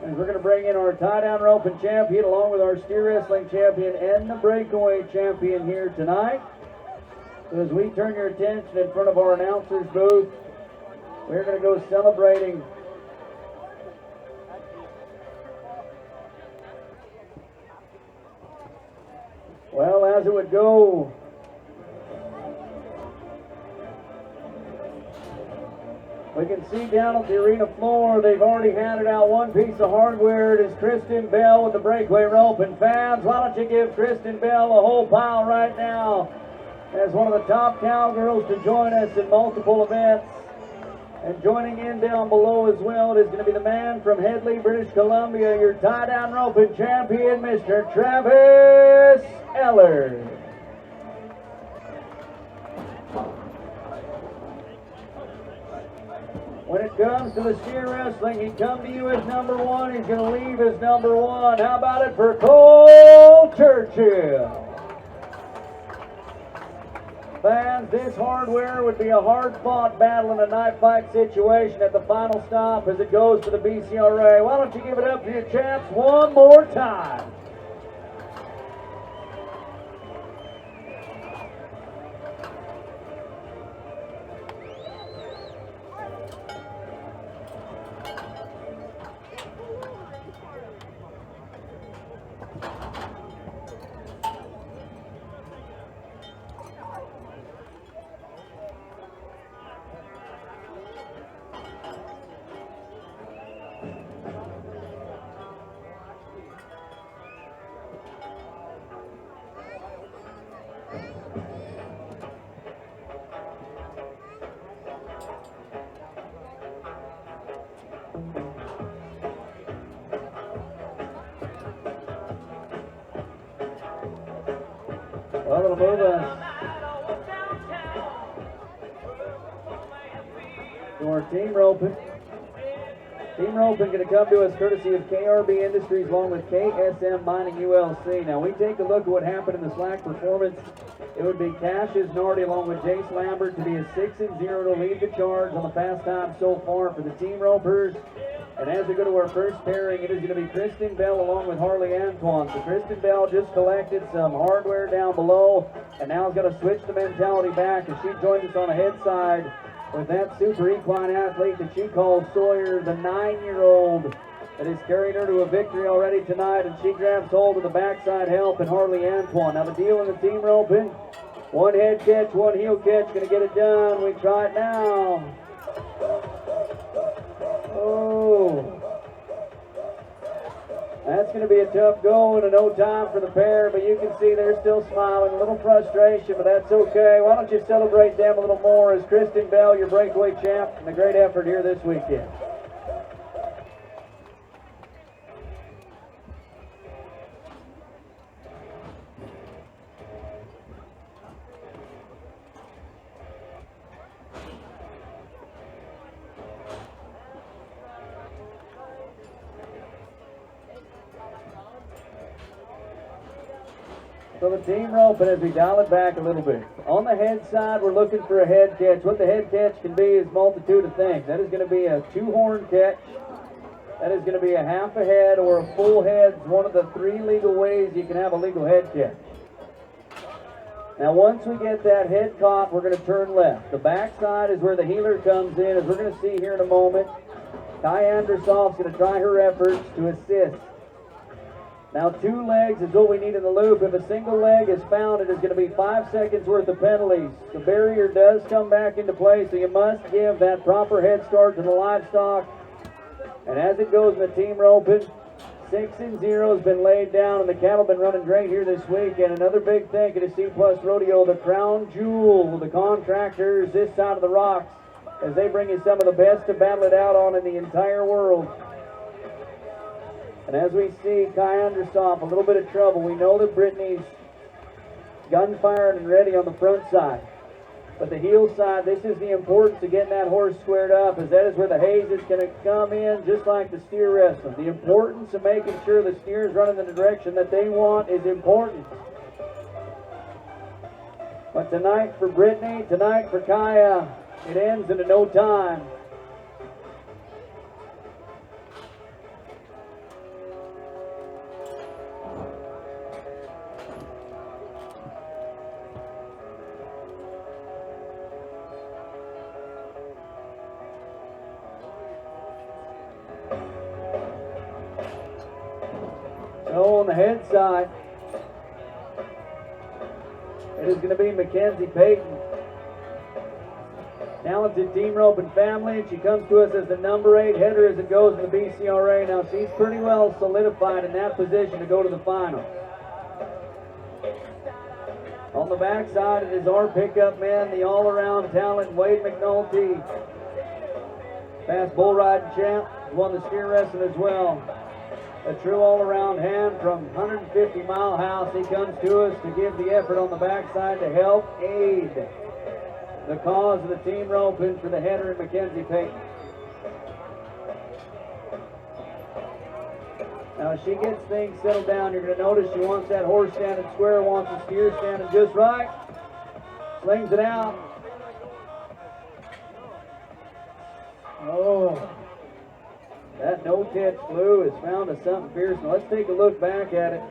And we're going to bring in our tie-down roping champion along with our steer wrestling champion and the breakaway champion here tonight. So as we turn your attention in front of our announcer's booth, we're going to go celebrating well, as it would go. We can see down at the arena floor, they've already handed out one piece of hardware. It is Kristen Bell with the breakaway rope. And fans, why don't you give Kristen Bell a whole pile right now as one of the top cowgirls to join us in multiple events. And joining in down below as well, it is going to be the man from Headley, British Columbia, your tie-down roping champion, Mr. Travis Eller. When it comes to the steer wrestling, he'd come to you as number one. He's going to leave as number one. How about it for Cole Churchill? Fans, this hardware would be a hard-fought battle in a night fight situation at the final stop as it goes to the BCRA. Why don't you give it up for your champs one more time? Well, it'll move us to our team roping. Team roping going to come to us courtesy of KRB Industries along with KSM Mining ULC. Now we take a look at what happened in the slack performance. It would be Cassius Nardi along with Jace Lambert to be a 6-0 to lead the charge on the fast time so far for the team ropers. And as we go to our first pairing, it is going to be Kristen Bell along with Harley Antoine. So Kristen Bell just collected some hardware down below and now is going to switch the mentality back as she joins us on the head side with that super equine athlete that she calls Sawyer, the 9-year-old that has carried her to a victory already tonight, and she grabs hold of the backside help and Harley Antoine. Now the deal in the team roping, one head catch, one heel catch, going to get it done. We try it now. Oh, that's going to be a tough go and a no time for the pair, but you can see they're still smiling. A little frustration, but that's okay. Why don't you celebrate them a little more as Kristen Bell, your breakaway champ, and a great effort here this weekend. So the team roping as we dial it back a little bit. On the head side, we're looking for a head catch. What the head catch can be is a multitude of things. That is going to be a 2-horn catch. That is going to be a half a head or a full head. It's one of the 3 legal ways you can have a legal head catch. Now once we get that head caught, we're going to turn left. The back side is where the healer comes in, as we're going to see here in a moment. Kai Andersoff's going to try her efforts to assist. Now 2 legs is what we need in the loop. If a single leg is found, it is going to be 5 seconds worth of penalties. The barrier does come back into play, so you must give that proper head start to the livestock. And as it goes in the team roping, 6-0 has been laid down, and the cattle been running great here this week. And another big thank you to C+ Rodeo, the crown jewel, the contractors this side of the rocks, as they bring you some of the best to battle it out on in the entire world. And as we see Kai Andersoff, a little bit of trouble. We know that Brittany's gunfired and ready on the front side. But the heel side, this is the importance of getting that horse squared up, as that is where the haze is going to come in, just like the steer wrestling. The importance of making sure the steer is running in the direction that they want is important. But tonight for Brittany, tonight for Kaya, it ends in a no time. So on the head side, it is going to be Mackenzie Payton. Talented team roping family, and she comes to us as the number 8 header as it goes in the BCRA. Now she's pretty well solidified in that position to go to the final. On the backside, it is our pickup man, the all-around talent, Wade McNulty. Fast bull riding champ, won the steer wrestling as well. A true all-around hand from 150 Mile House. He comes to us to give the effort on the backside to help aid the cause of the team roping for the header and Mackenzie Payton. Now as she gets things settled down, you're going to notice she wants that horse standing square, wants the steer standing just right. Slings it out. Oh, that no-catch blue has found us something fierce. Now let's take a look back at it.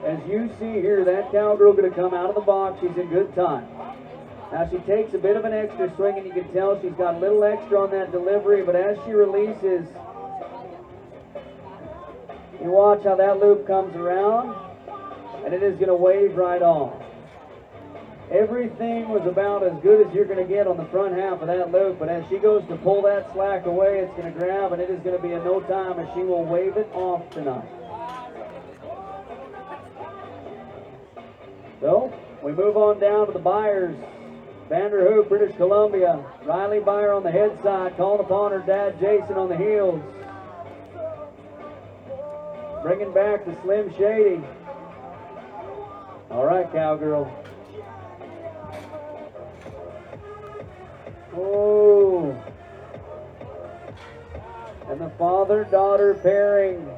As you see here, that cowgirl going to come out of the box. She's in good time. Now she takes a bit of an extra swing, and you can tell she's got a little extra on that delivery, but as she releases, you watch how that loop comes around, and it is going to wave right off. Everything was about as good as you're going to get on the front half of that loop, but as she goes to pull that slack away, it's going to grab, and it is going to be in no time, and she will wave it off tonight. So, we move on down to the Byers. Vanderhoof, British Columbia. Riley Byer on the head side, calling upon her dad Jason on the heels. Bringing back the Slim Shady. All right, cowgirl. Oh. And the father-daughter pairing.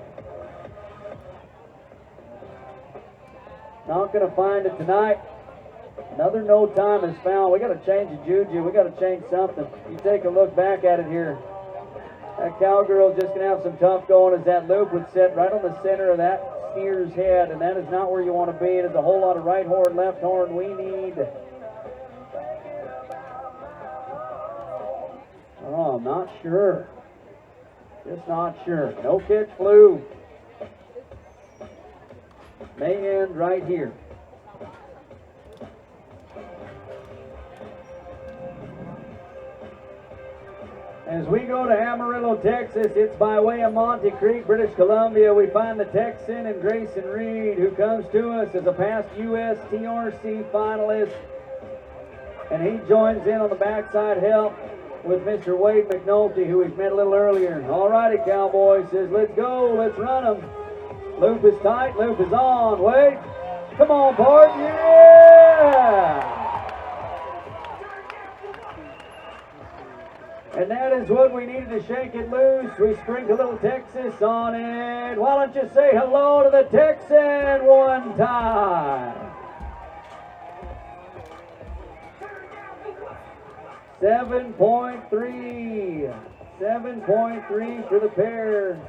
Not going to find it tonight. Another no time is found. We got to change the juju. We got to change something. You take a look back at it here. That cowgirl's just going to have some tough going as that loop would sit right on the center of that steer's head, and that is not where you want to be. It is a whole lot of right horn, left horn. We need. Oh, I'm not sure. Just not sure. No catch flew. May end right here. As we go to Amarillo, Texas, it's by way of Monte Creek, British Columbia. We find the Texan and Grayson Reed, who comes to us as a past U.S. TRC finalist. And he joins in on the backside help with Mr. Wade McNulty, who we've met a little earlier. All righty, Cowboy says, let's go, let's run them. Loop is tight, loop is on. Wade, come on, Bart, yeah! And that is what we needed to shake it loose. We sprinkle a little Texas on it. Why don't you say hello to the Texan one time? 7.3. 7.3 for the pair.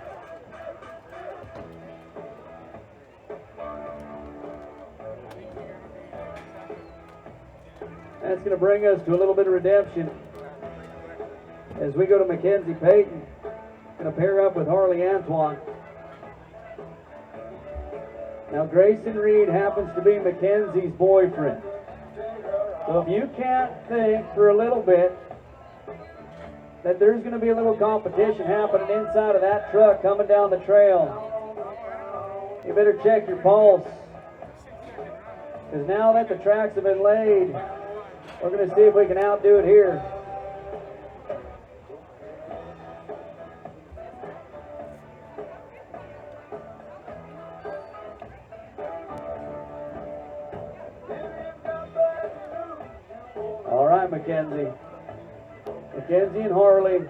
That's going to bring us to a little bit of redemption. As we go to Mackenzie Payton, going to pair up with Harley Antoine. Now Grayson Reed happens to be Mackenzie's boyfriend. So if you can't think for a little bit that there's going to be a little competition happening inside of that truck coming down the trail, you better check your pulse. Because now that the tracks have been laid, we're going to see if we can outdo it here. All right, Mackenzie. Mackenzie and Harley.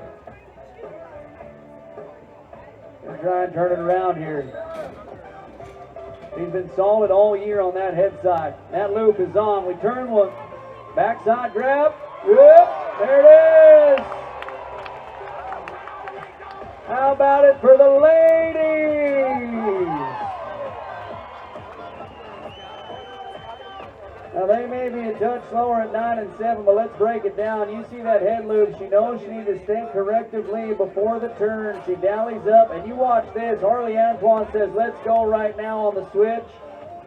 Gonna try and turn it around here. He's been solid all year on that head side. That loop is on. We turn one. Backside grab. Yep, there it is. How about it for the ladies? Now they may be a touch slower at 9 and 7, but let's break it down. You see that head loop. She knows she needs to think correctively before the turn. She dallies up, and you watch this. Harley Antoine says, let's go right now on the switch.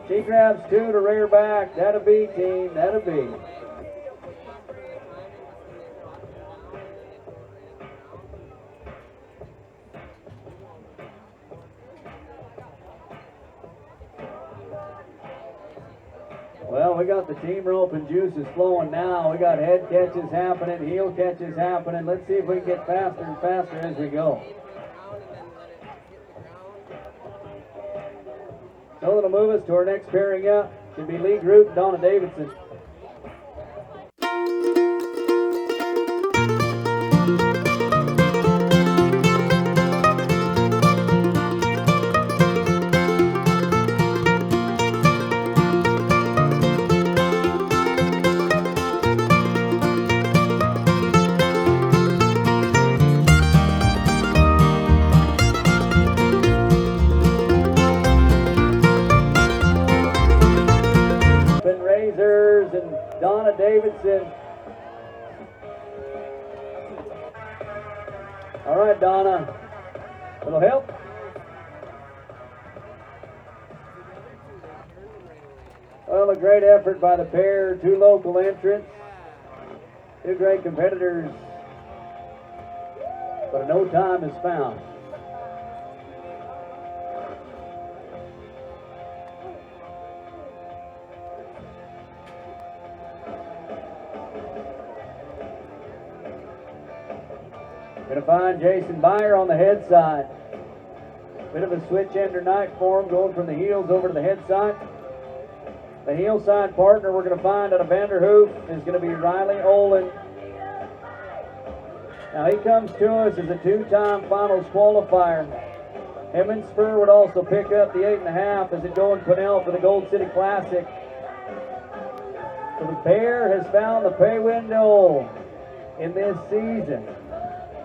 She grabs 2 to rear back. That'll be, team. That'll be. Well, we got the team rope and juices flowing now. We got head catches happening, heel catches happening. Let's see if we can get faster and faster as we go. So it'll move us to our next pairing up. Should be Lee Groot and Donna Davidson. Davidson. All right, Donna. Little help. Well, a great effort by the pair. Two local entrants. Two great competitors. But no time is found. Gonna find Jason Byer on the head side. Bit of a switch end tonight for him, going from the heels over to the head side. The heel side partner we're gonna find out of Vanderhoof is gonna be Riley Olin. Now he comes to us as a two-time finals qualifier. Him and Spur would also pick up the 8.5 as it go in Pinnell for the Gold City Classic. So the pair has found the pay window in this season.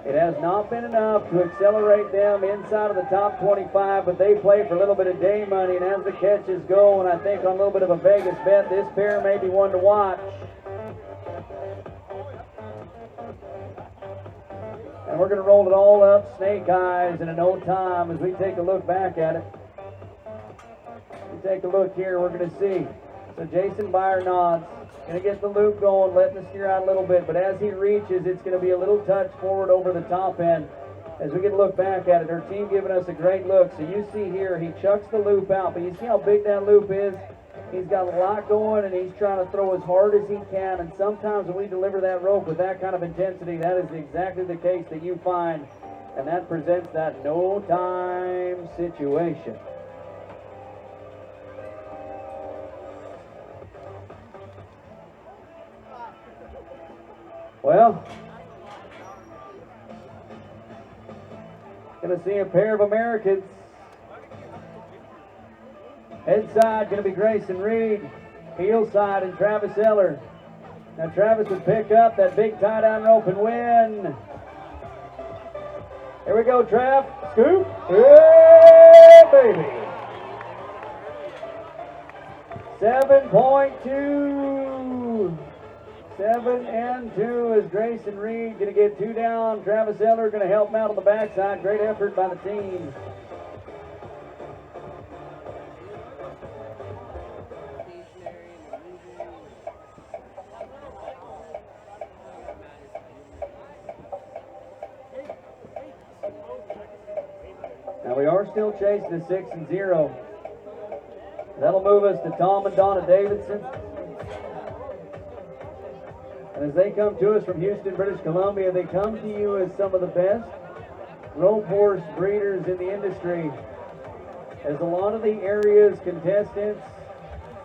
It has not been enough to accelerate them inside of the top 25, but they play for a little bit of day money, and as the catches go, and I think on a little bit of a Vegas bet, this pair may be one to watch. And we're going to roll it all up snake eyes in no time as we take a look back at it. We take a look here, we're going to see. So Jason Byer nods. Going to get the loop going, letting the steer out a little bit. But as he reaches, it's going to be a little touch forward over the top end. As we get a look back at it, our team giving us a great look. So you see here, he chucks the loop out. But you see how big that loop is? He's got a lot going, and he's trying to throw as hard as he can. And sometimes when we deliver that rope with that kind of intensity, that is exactly the case that you find. And that presents that no-time situation. Well, going to see a pair of Americans. Head side going to be Grayson Reed. Heel side and Travis Eller. Now Travis would pick up that big tie-down rope and win. Here we go, Trav. Scoop. Yeah, baby. 7.2. 7 and 2 is Grayson Reed going to get 2 down. Travis Eller going to help him out on the backside. Great effort by the team. Now we are still chasing a 6 and 0. That'll move us to Tom and Donna Davidson. And as they come to us from Houston, British Columbia, they come to you as some of the best rope horse breeders in the industry. As a lot of the area's contestants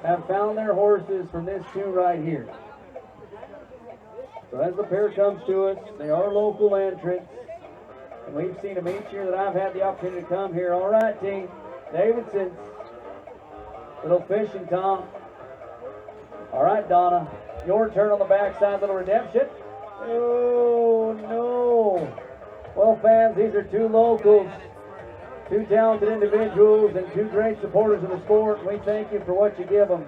have found their horses from this two right here. So as the pair comes to us, they are local entrants. And we've seen them each year that I've had the opportunity to come here. All right, team. Davidson. Little fishing, Tom. All right, Donna. Your turn on the backside, little redemption. Oh, no. Well, fans, these are two locals, two talented individuals, and two great supporters of the sport. And we thank you for what you give them.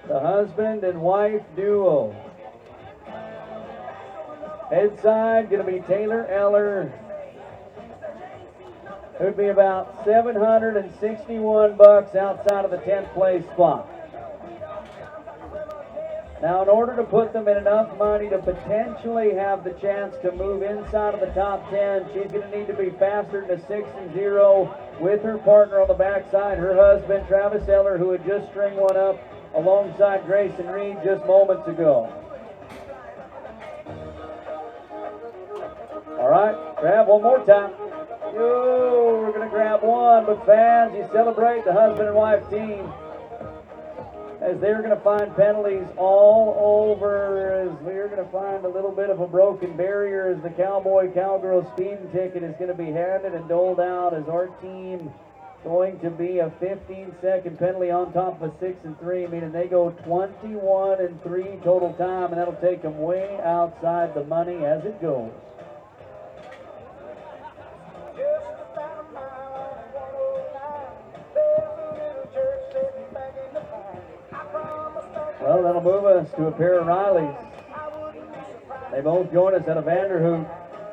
The husband and wife duo. Head side going to be Taylor Eller. It would be about $761 outside of the 10th place spot. Now, in order to put them in enough money to potentially have the chance to move inside of the top 10, she's going to need to be faster than a 6 and 0 with her partner on the backside, her husband, Travis Eller, who had just string one up alongside Grayson Reed just moments ago. All right, grab one more time. Yo, we're going to grab one, but fans, you celebrate the husband and wife team as they're going to find penalties all over, as we're going to find a little bit of a broken barrier as the Cowboy-Cowgirl speeding ticket is going to be handed and doled out as our team going to be a 15-second penalty on top of a 6 and 3, meaning they go 21 and 3 total time, and that'll take them way outside the money as it goes. Well, that'll move us to a pair of Rileys. They both join us at a Vanderhoot.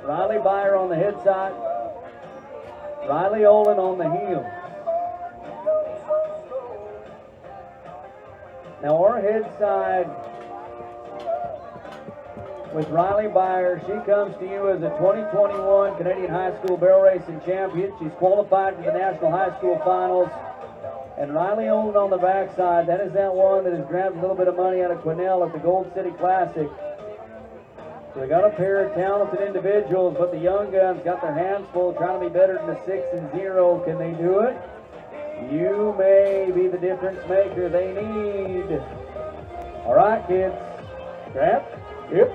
Riley Byer on the head side. Riley Olin on the heel. Now our head side with Riley Byer, she comes to you as a 2021 Canadian High School Barrel Racing Champion. She's qualified for the National High School Finals. And Riley Olin on the backside, that is that one that has grabbed a little bit of money out of Quinnell at the Gold City Classic. So we got a pair of talented individuals, but the young guns got their hands full trying to be better than the 6-0. Can they do it? You may be the difference maker they need. All right, kids. Grab. Yep.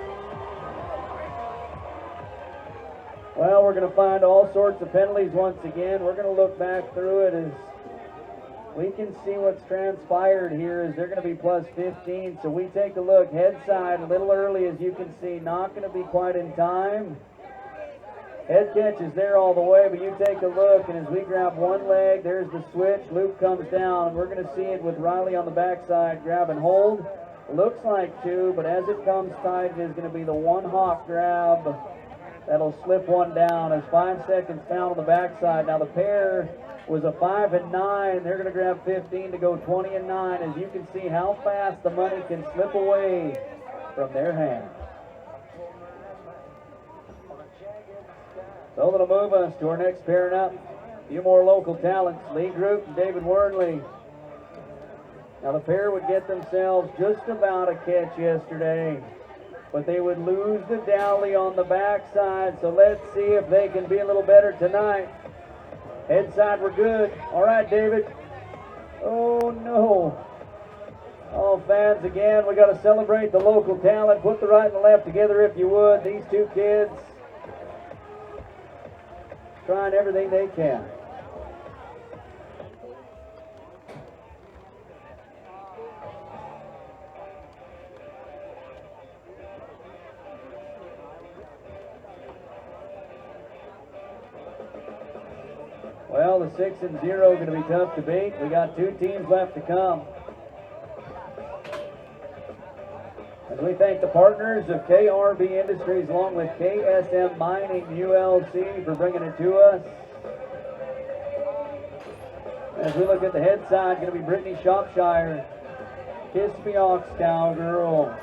Well, we're going to find all sorts of penalties once again. We're going to look back through it as we can see what's transpired here as they're going to be plus 15. So we take a look. Head side a little early, as you can see. Not going to be quite in time. Head catch is there all the way, but you take a look, and as we grab one leg, there's the switch. Loop comes down, and we're going to see it with Riley on the backside. Grab and hold. Looks like two, but as it comes tight, it is going to be the one hawk grab. That'll slip one down as 5 seconds found on the backside. Now the pair was a 5 and 9. They're going to grab 15 to go 20 and 9. As you can see how fast the money can slip away from their hands. So that'll move us to our next pairing up. A few more local talents. Lee Group and David Wernley. Now the pair would get themselves just about a catch yesterday, but they would lose the Dowley on the backside. So let's see if they can be a little better tonight. Head side, we're good. All right, David. Oh, no. Oh, fans, again, we got to celebrate the local talent. Put the right and the left together if you would. These two kids trying everything they can. Well, the 6-0 going to be tough to beat. We got two teams left to come. As we thank the partners of KRB Industries along with KSM Mining ULC for bringing it to us. As we look at the head side, going to be Brittany Shropshire, Kispiox Cowgirl.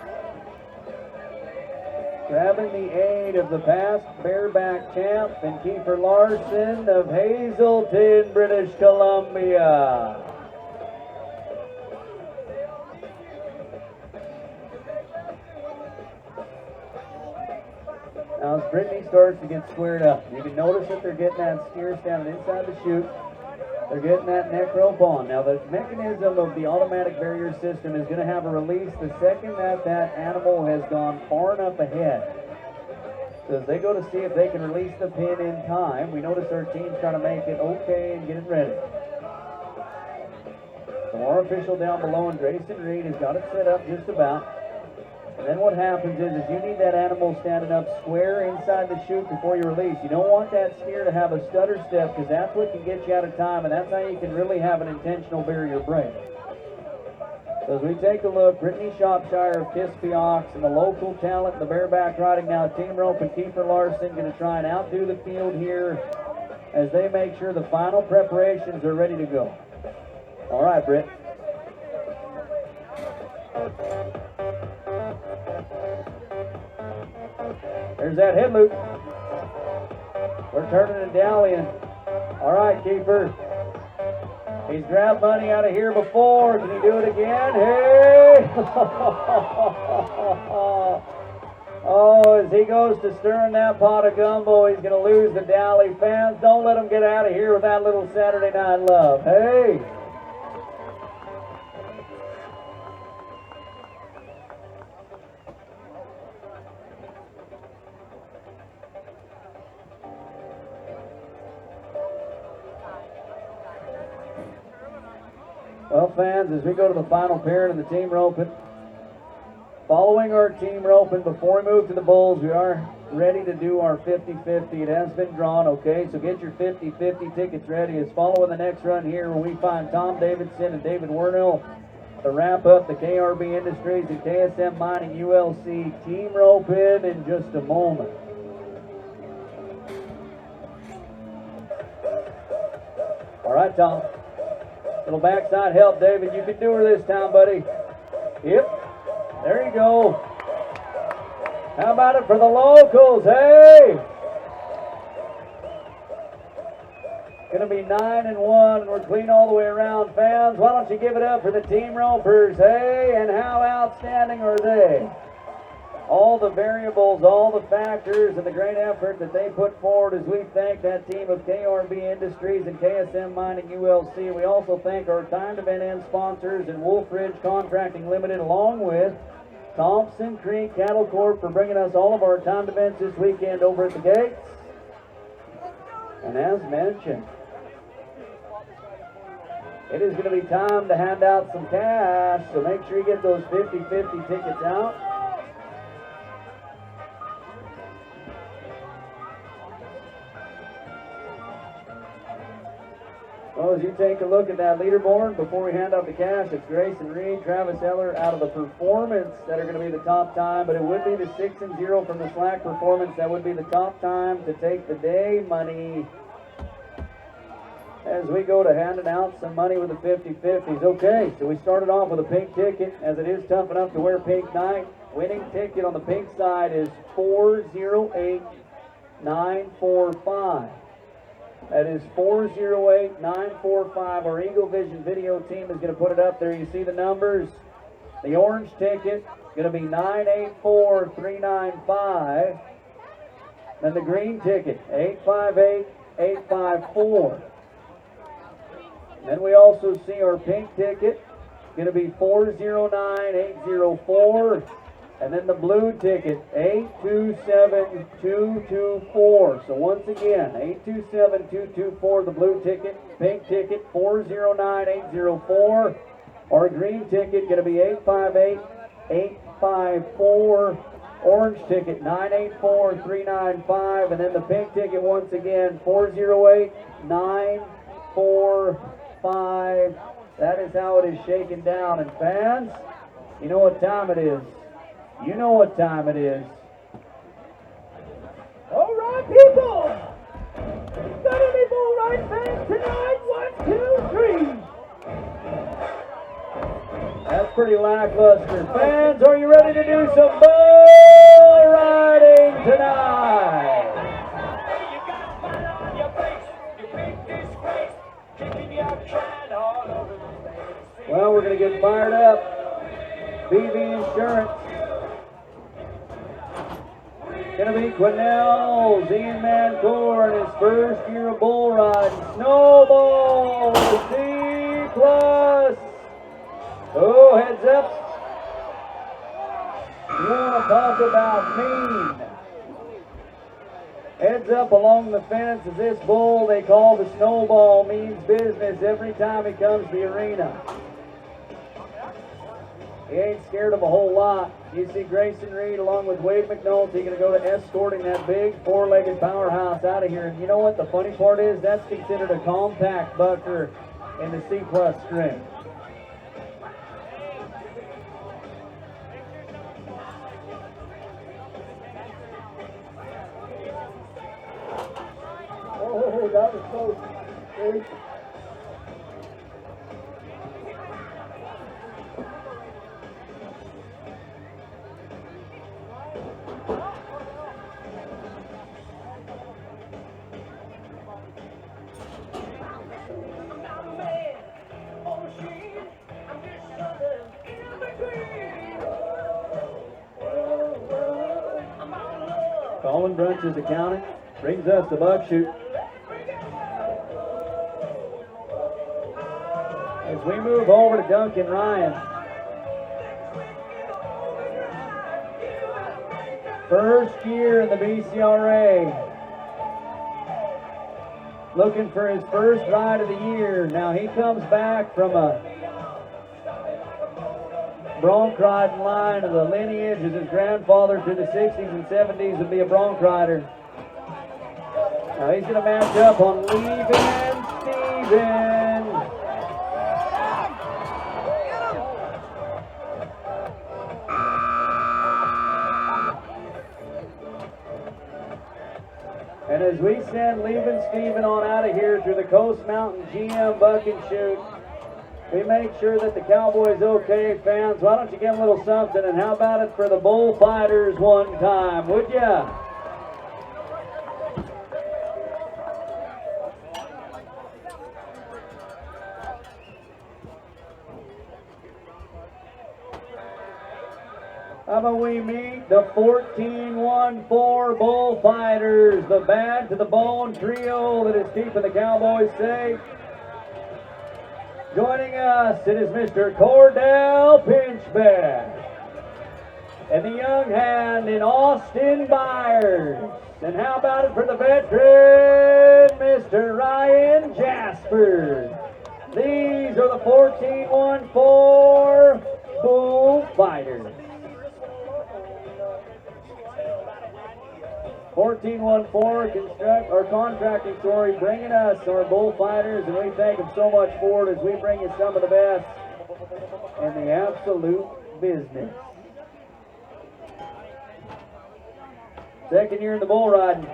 Grabbing the aid of the past bareback champ and Kiefer Larson of Hazelton, British Columbia. Now as Brittany starts to get squared up, you can notice that they're getting that steer standing inside the chute. They're getting that neck rope on. Now the mechanism of the automatic barrier system is going to have a release the second that that animal has gone far enough ahead. So as they go to see if they can release the pin in time, we notice our team's trying to make it okay and get it ready. So our official down below, and Grayson Reed has got it set up just about. And then what happens is you need that animal standing up square inside the chute before you release. You don't want that steer to have a stutter step, because that's what can get you out of time, and that's how you can really have an intentional barrier break. So as we take a look, Brittany Shropshire of Kispiox and the local talent in the bareback riding now, team rope and Kiefer Larson going to try and outdo the field here as they make sure the final preparations are ready to go. All right, Britt. There's that head loop. We're turning and dallying. All right, Kiefer. He's grabbed money out of here before. Can he do it again? Hey! Oh, as he goes to stirring that pot of gumbo, he's going to lose the Dowley. Fans, don't let him get out of here with that little Saturday Night Love. Hey! Well, fans, as we go to the final period of the team roping, following our team roping, before we move to the bulls, we are ready to do our 50-50. It has been drawn, okay? So get your 50-50 tickets ready. As following the next run here, where we find Tom Davidson and David Wernell to wrap up the KRB Industries and KSM Mining ULC team rope in just a moment. All right, Tom. Little backside help, David. You can do her this time, buddy. Yep. There you go. How about it for the locals? Hey! Gonna be 9-1, and we're clean all the way around, fans. Why don't you give it up for the team ropers? Hey, and how outstanding are they? All the variables, all the factors, and the great effort that they put forward as we thank that team of KRB Industries and KSM Mining ULC. We also thank our timed event end sponsors and Wolf Ridge Contracting Limited, along with Thompson Creek Cattle Corp for bringing us all of our timed events this weekend over at the gates. And as mentioned, it is going to be time to hand out some cash, so make sure you get those 50-50 tickets out. Well, as you take a look at that leaderboard, before we hand out the cash, it's Grayson Reed, Travis Eller out of the performance that are going to be the top time, but it would be the 6-0 from the slack performance that would be the top time to take the day money as we go to handing out some money with the 50-50s. Okay, so we started off with a pink ticket, as it is tough enough to wear pink tonight. Winning ticket on the pink side is 408945. That is 408945. Our Eagle Vision video team is going to put it up there. You see the numbers. The orange ticket going to be 984395. Then the green ticket 858854. Then we also see our pink ticket going to be 409804. And then the blue ticket, 827224. So once again, 827224, the blue ticket, pink ticket, 409804. Our green ticket going to be 858854. Orange ticket, 984395. And then the pink ticket, once again, 408945. That is how it is shaken down. And fans, you know what time it is. You know what time it is. All right, people. Got any bull right fans tonight? 1, 2, 3. That's pretty lackluster. Fans, are you ready to do some bull riding tonight? Well, we're going to get fired up. BV Insurance. Gonna be Quinnell Zian-Mancour in his first year of bull riding. Snowball with a C+. Oh, heads up. You want to talk about mean. Heads up along the fence as this bull they call the Snowball means business every time he comes to the arena. He ain't scared of a whole lot. You see Grayson Reed along with Wade McNulty going to go to escorting that big four-legged powerhouse out of here. And you know what the funny part is? That's considered a compact bucker in the C+ string. Oh, that was close. Hey. Colin Brunch's accountant brings us the buck shoot. As we move over to Duncan Ryan. First year in the BCRA. Looking for his first ride of the year. Now he comes back from a bronc riding line of the lineage as his grandfather through the 60s and 70s would be a bronc rider. Now he's going to match up on Levan Stevens. And as we send leaving Stephen on out of here through the Coast Mountain GM Buck and Shoot, we make sure that the Cowboys okay, fans. Why don't you give them a little something? And how about it for the Bullfighters one time, would ya? How about we meet the 14-1-4 Bullfighters, the bad to the bone trio that is keeping the Cowboys safe. Joining us, it is Mr. Cordell Pinchbeck and the young hand in Austin Byers. And how about it for the veteran, Mr. Ryan Jasper. These are the 14-1-4 Bullfighters. 14-1-4 contracting story bringing us our Bullfighters, and we thank them so much for it as we bring you some of the best in the absolute business. Second year in the bull riding.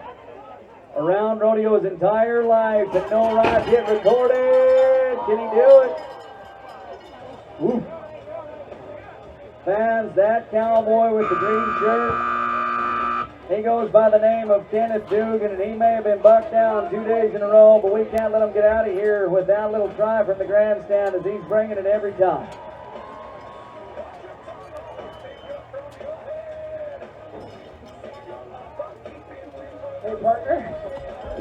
Around rodeo his entire life, but no ride yet recorded. Can he do it? Woo. Fans, that cowboy with the green shirt, he goes by the name of Kenneth Dugan, and he may have been bucked down 2 days in a row, but we can't let him get out of here without a little try from the grandstand as he's bringing it every time. Hey, partner.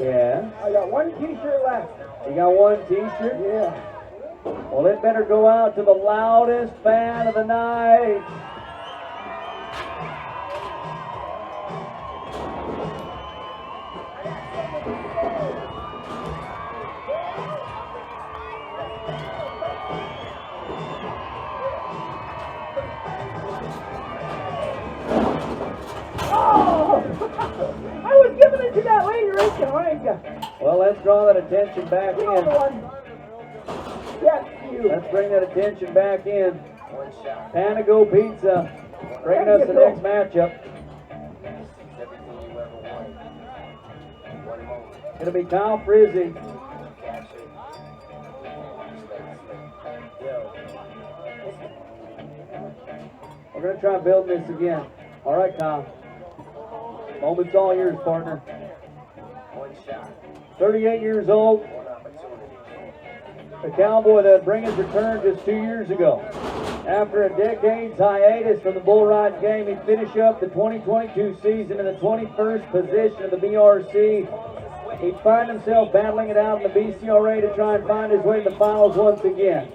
Yeah? I got one t-shirt left. You got one t-shirt? Yeah. Well, it better go out to the loudest fan of the night. I was giving it to that lady right behind you. Well, let's draw that attention back You know the in. one. Yes, you. Let's bring that attention back in. Panago Pizza bringing us the next matchup. It'll be Kyle Frizzy. We're going to try building this again. All right, Kyle. Moment's all yours, partner. 38 years old. A cowboy that bring his return just 2 years ago. After a decade's hiatus from the bull riding game, he'd finish up the 2022 season in the 21st position of the BRC. He'd find himself battling it out in the BCRA to try and find his way to the finals once again.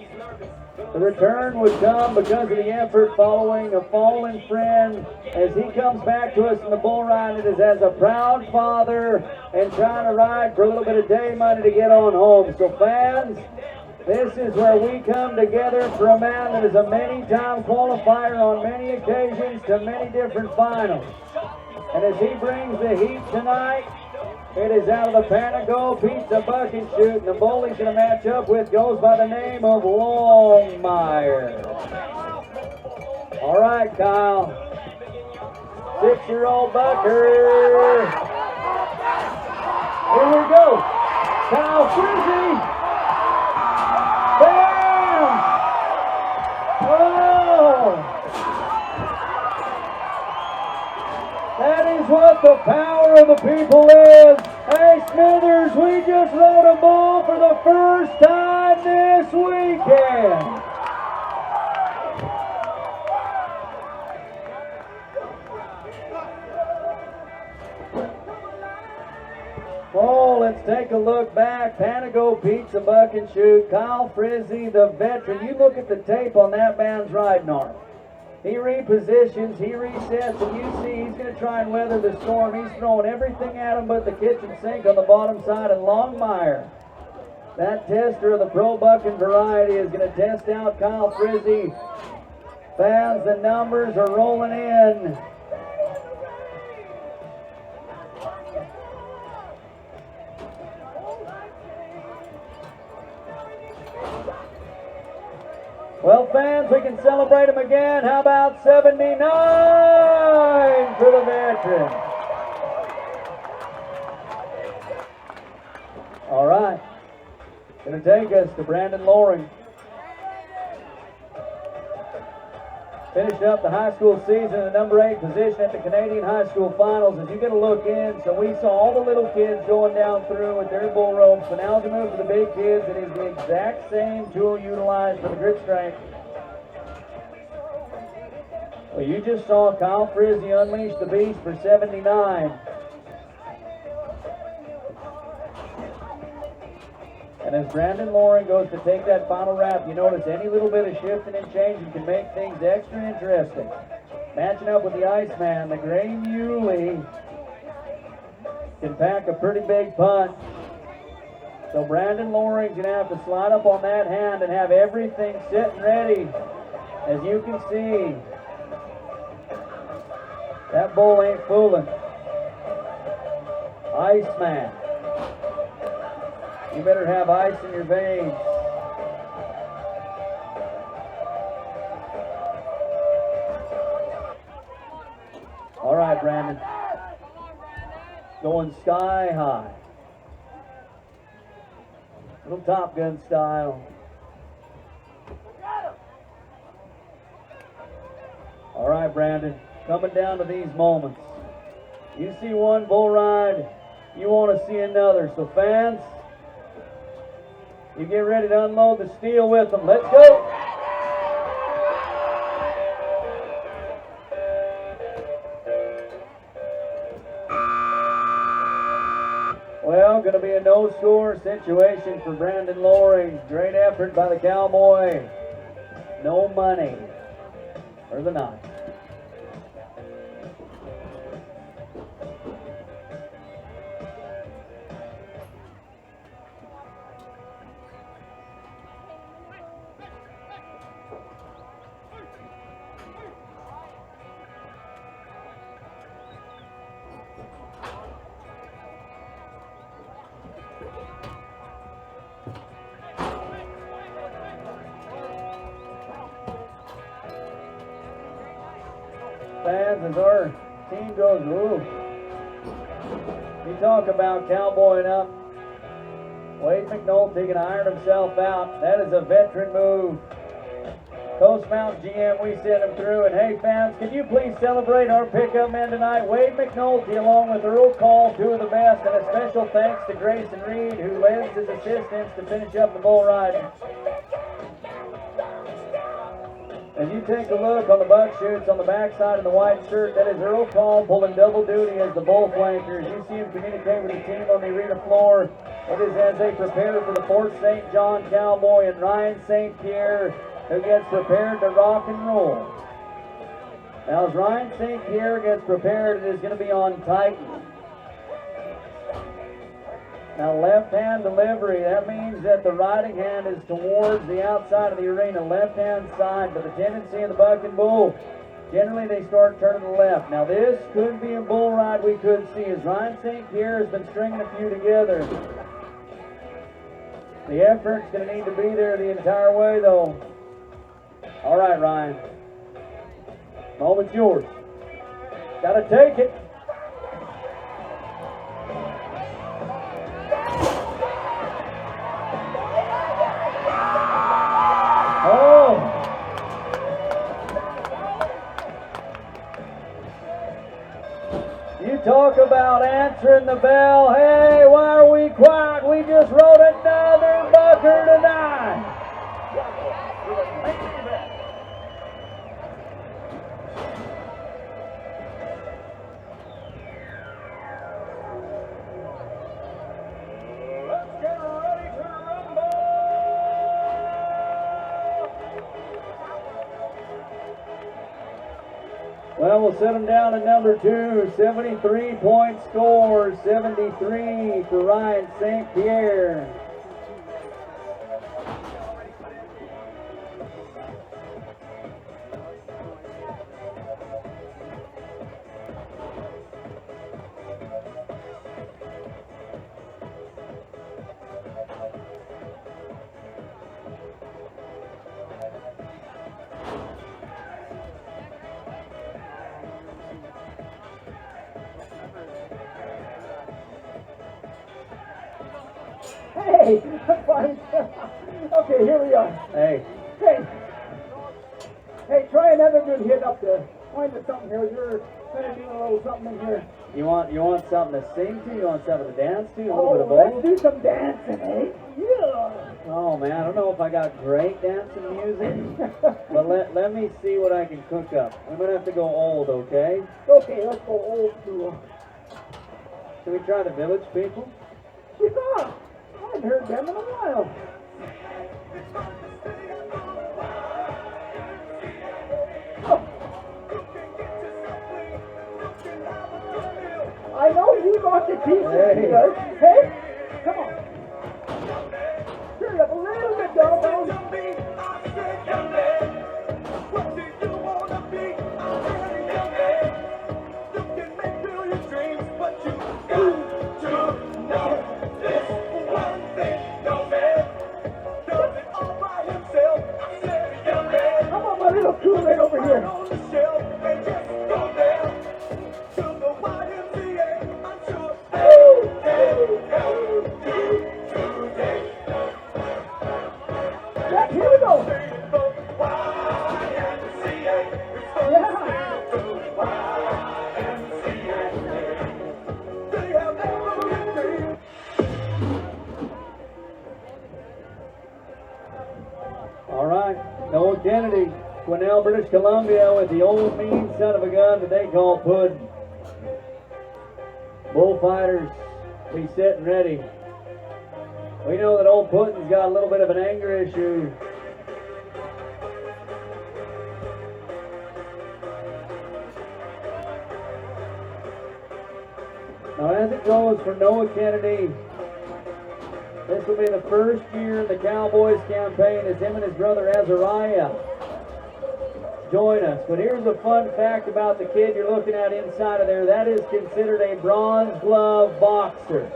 The return would come because of the effort following a fallen friend as he comes back to us in the bull riding. It is as a proud father and trying to ride for a little bit of day money to get on home. So fans, this is where we come together for a man that is a many-time qualifier on many occasions to many different finals. And as he brings the heat tonight, it is out of the Panago Pizza Buck and Shoot, and the bull he's going to match up with goes by the name of Longmire. All right, Kyle. 6-year-old Bucker. Here we go. Kyle Frizzy. Bam! Oh! That is what the power of the people is. Hey, Smithers, we just rode a bull for the first time this weekend. Oh, let's take a look back. Panago Pizza Buck and Shoot. Kyle Frizzy, the veteran. You look at the tape on that man's riding arm. He repositions, he resets, and you see he's going to try and weather the storm. He's throwing everything at him but the kitchen sink on the bottom side. And Longmire, that tester of the Pro Bucking variety, is going to test out Kyle Frizzy. Fans, the numbers are rolling in. Well, fans, we can celebrate him again. How about 79 for the veteran? All right. Going to take us to Brandon Loring. Finished up the high school season in the number 8 position at the Canadian High School Finals. As you get a look in, so we saw all the little kids going down through with their bull ropes. So now as we move to the big kids, it is the exact same tool utilized for the grip strength. Well, you just saw Kyle Frizzy unleash the beast for 79. And as Brandon Loring goes to take that final wrap, you notice any little bit of shifting and changing can make things extra interesting. Matching up with the Iceman, the Gray Muley can pack a pretty big punch. So Brandon Loring's going to have to slide up on that hand and have everything sitting ready. As you can see, that bull ain't fooling. Iceman. You better have ice in your veins. All right, Brandon. Going sky high. Little Top Gun style. All right, Brandon. Coming down to these moments. You see one bull ride, you want to see another. So fans, you get ready to unload the steel with them. Let's go. Well, going to be a no-score situation for Brandon Loring. Great effort by the Cowboy. No money for the night. Fans, as our team goes, ooh. You talk about cowboying up. Wade McNulty can iron himself out. That is a veteran move. Coast Mountain GM, we sent him through. And hey, fans, can you please celebrate our pickup men tonight? Wade McNulty along with Earl Call, two of the best. And a special thanks to Grayson Reed, who lends his assistance to finish up the bull riding. As you take a look on the buck chutes on the backside of the white shirt, that is Earl Call pulling double duty as the bull flanker. As you see him communicate with the team on the arena floor, it is as they prepare for the Fort St. John Cowboy and Ryan St. Pierre, who gets prepared to rock and roll. Now as Ryan St. Pierre gets prepared, it is going to be on Titan. Now left-hand delivery, that means that the riding hand is towards the outside of the arena, left-hand side, but the tendency of the buck and bull, generally they start turning to the left. Now this could be a bull ride we could see as Ryan St. Pierre has been stringing a few together. The effort's going to need to be there the entire way though. All right, Ryan. Moment's yours. Got to take it. Oh! You talk about answering the bell. Hey, why are we quiet? We just rode another bucker tonight. Well, we'll set him down at number 2. 73-point score. 73 for Ryan St. Pierre. Hey, fine. Okay, here we are. Hey, Hey, hey, try another good hit up there. Find us something here. You're kind of doing a little something in here. you want something to sing to? You want something to dance to? A little Oh, bit of let's both? do some dancing, eh? Yeah. Oh man, I don't know if I got great dancing music, but let me see what I can cook up. I'm gonna have to go old, okay? Okay, let's go old school. Can we try the Village People? Yeah, I haven't heard them in a while. Oh. I know you got the pieces Hey. here. Hey, come on. Turn it up a little bit, dog. Come on, my little cool right over here. Yeah, here we go. All right, Noah Kennedy, Quesnel, British Columbia, with the old mean son of a gun that they call Puddin'. Bullfighters, be sitting ready. We know that old Puddin's got a little bit of an anger issue. Now, as it goes for Noah Kennedy, this will be the first year in the Cowboys campaign as him and his brother Azariah join us. But here's a fun fact about the kid you're looking at inside of there. That is considered a bronze glove boxer.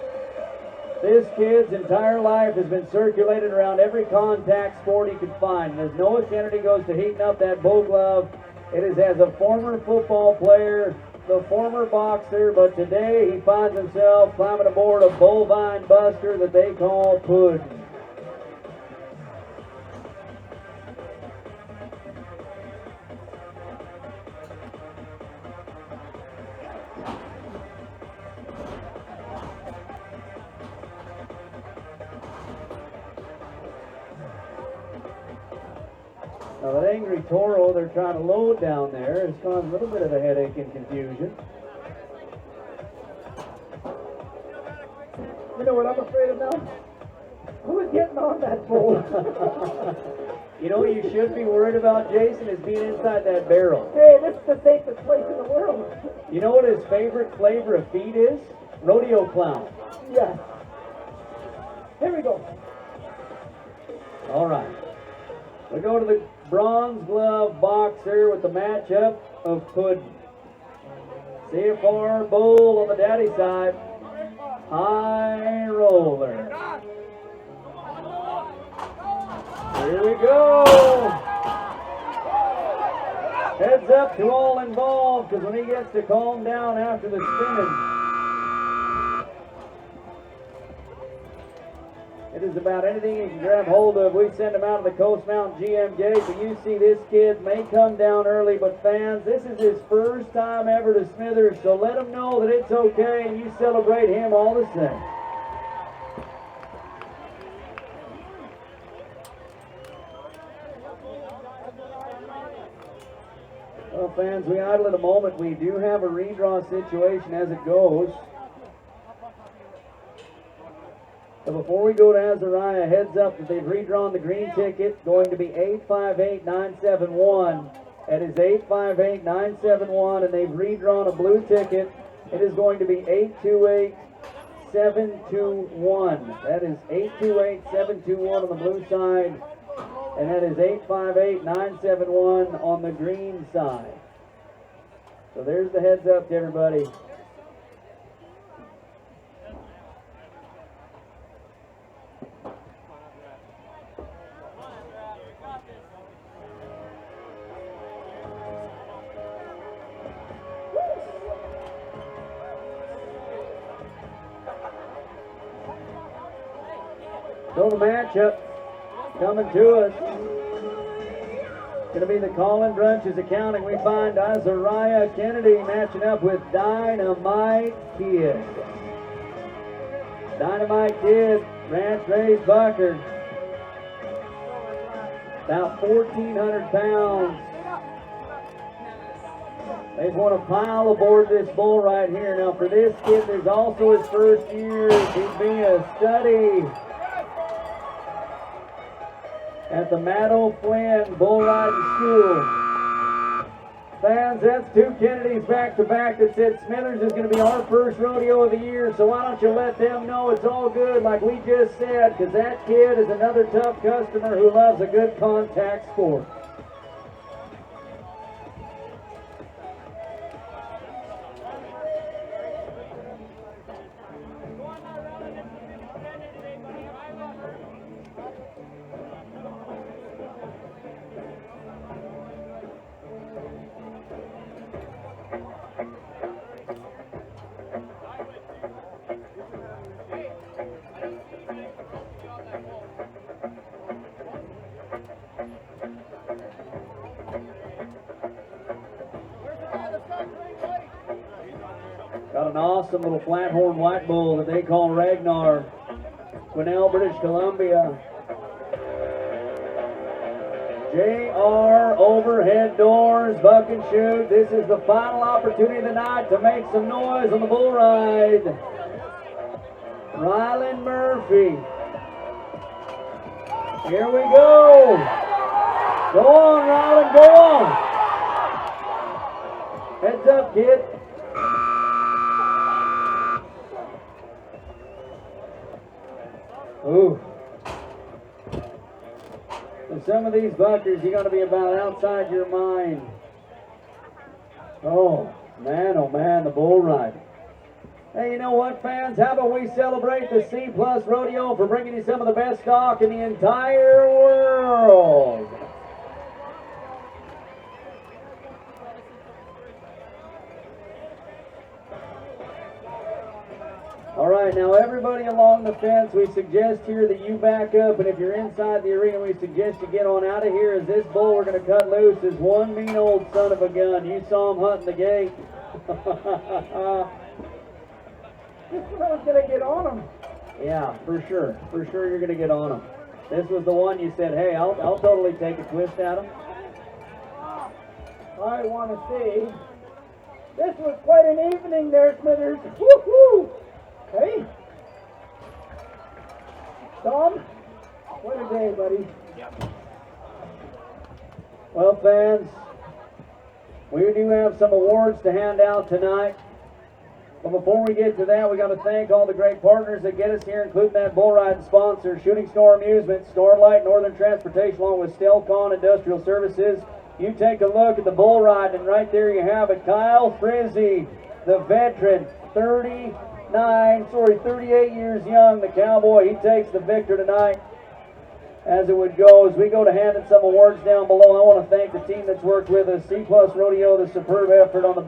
This kid's entire life has been circulated around every contact sport he could find. And as Noah Kennedy goes to heating up that bull glove, it is as a former football player, the former boxer, but today he finds himself climbing aboard a bovine buster that they call Puddin'. Now that angry Toro they're trying to load down there has caused a little bit of a headache and confusion. You know what I'm afraid of now? Who's getting on that bull? You know what you should be worried about, Jason, is being inside that barrel. Hey, this is the safest place in the world. You know what his favorite flavor of feed is? Rodeo clown. Yes. Here we go. All right. We go to the bronze glove boxer with the matchup of Puddin'. CFR Bull on the daddy side. High roller. Here we go. Heads up to all involved, because when he gets to calm down after the spinning, it is about anything he can grab hold of. We send him out of the Coast Mountain GM gate, but you see this kid may come down early, but fans, this is his first time ever to Smithers, so let him know that it's okay and you celebrate him all the same. Well, fans, we idle at a moment. We do have a redraw situation as it goes. So before we go to Azariah, heads up that they've redrawn the green ticket, going to be 858971. That is 858971, and they've redrawn a blue ticket. It is going to be 828721. That is 828721 on the blue side, and that is 858971 on the green side. So there's the heads up to everybody. So the matchup coming to us. Going to be the Colin Brunches Accounting. We find Azariah Kennedy matching up with Dynamite Kid. Dynamite Kid, ranch raised bucker. About 1,400 pounds. They've won a pile aboard this bull right here. Now for this kid, there's also his first year. He's being a study at the Matt O'Flynn Bull Riding School. Fans, that's two Kennedys back to back that said Smithers is going to be our first rodeo of the year, so why don't you let them know it's all good like we just said, because that kid is another tough customer who loves a good contact sport. Got an awesome little flat-horn white bull that they call Ragnar. Quinnell, British Columbia. JR overhead doors, buck and shoot. This is the final opportunity of the night to make some noise on the bull ride. Rylan Murphy. Here we go. Go on, Rylan, go on. Heads up, kid. Ooh. And some of these buckers, you got to be about outside your mind. Oh man, the bull ride. Hey, you know what, fans? How about we celebrate the C Plus Rodeo for bringing you some of the best stock in the entire world? All right, now everybody along the fence, we suggest here that you back up, and if you're inside the arena, we suggest you get on out of here, as this bull we're going to cut loose is one mean old son of a gun. You saw him hunting the gate. I was going to get on him. Yeah, for sure you're going to get on him. This was the one you said, hey, I'll totally take a twist at him. I want to say, this was quite an evening there, Smithers. Woo-hoo! Hey, Tom, what a day, buddy. Well, fans, we do have some awards to hand out tonight. But before we get to that, we got to thank all the great partners that get us here, including that bull riding sponsor, Shooting Star Amusement, Starlight Northern Transportation, along with Stelcon Industrial Services. You take a look at the bull ride, and right there you have it. Kyle Frizzy, the veteran, 38 years young, the cowboy. He takes the victor tonight, as it would go. As we go to handing some awards down below, I want to thank the team that's worked with us. C Plus Rodeo, the superb effort on the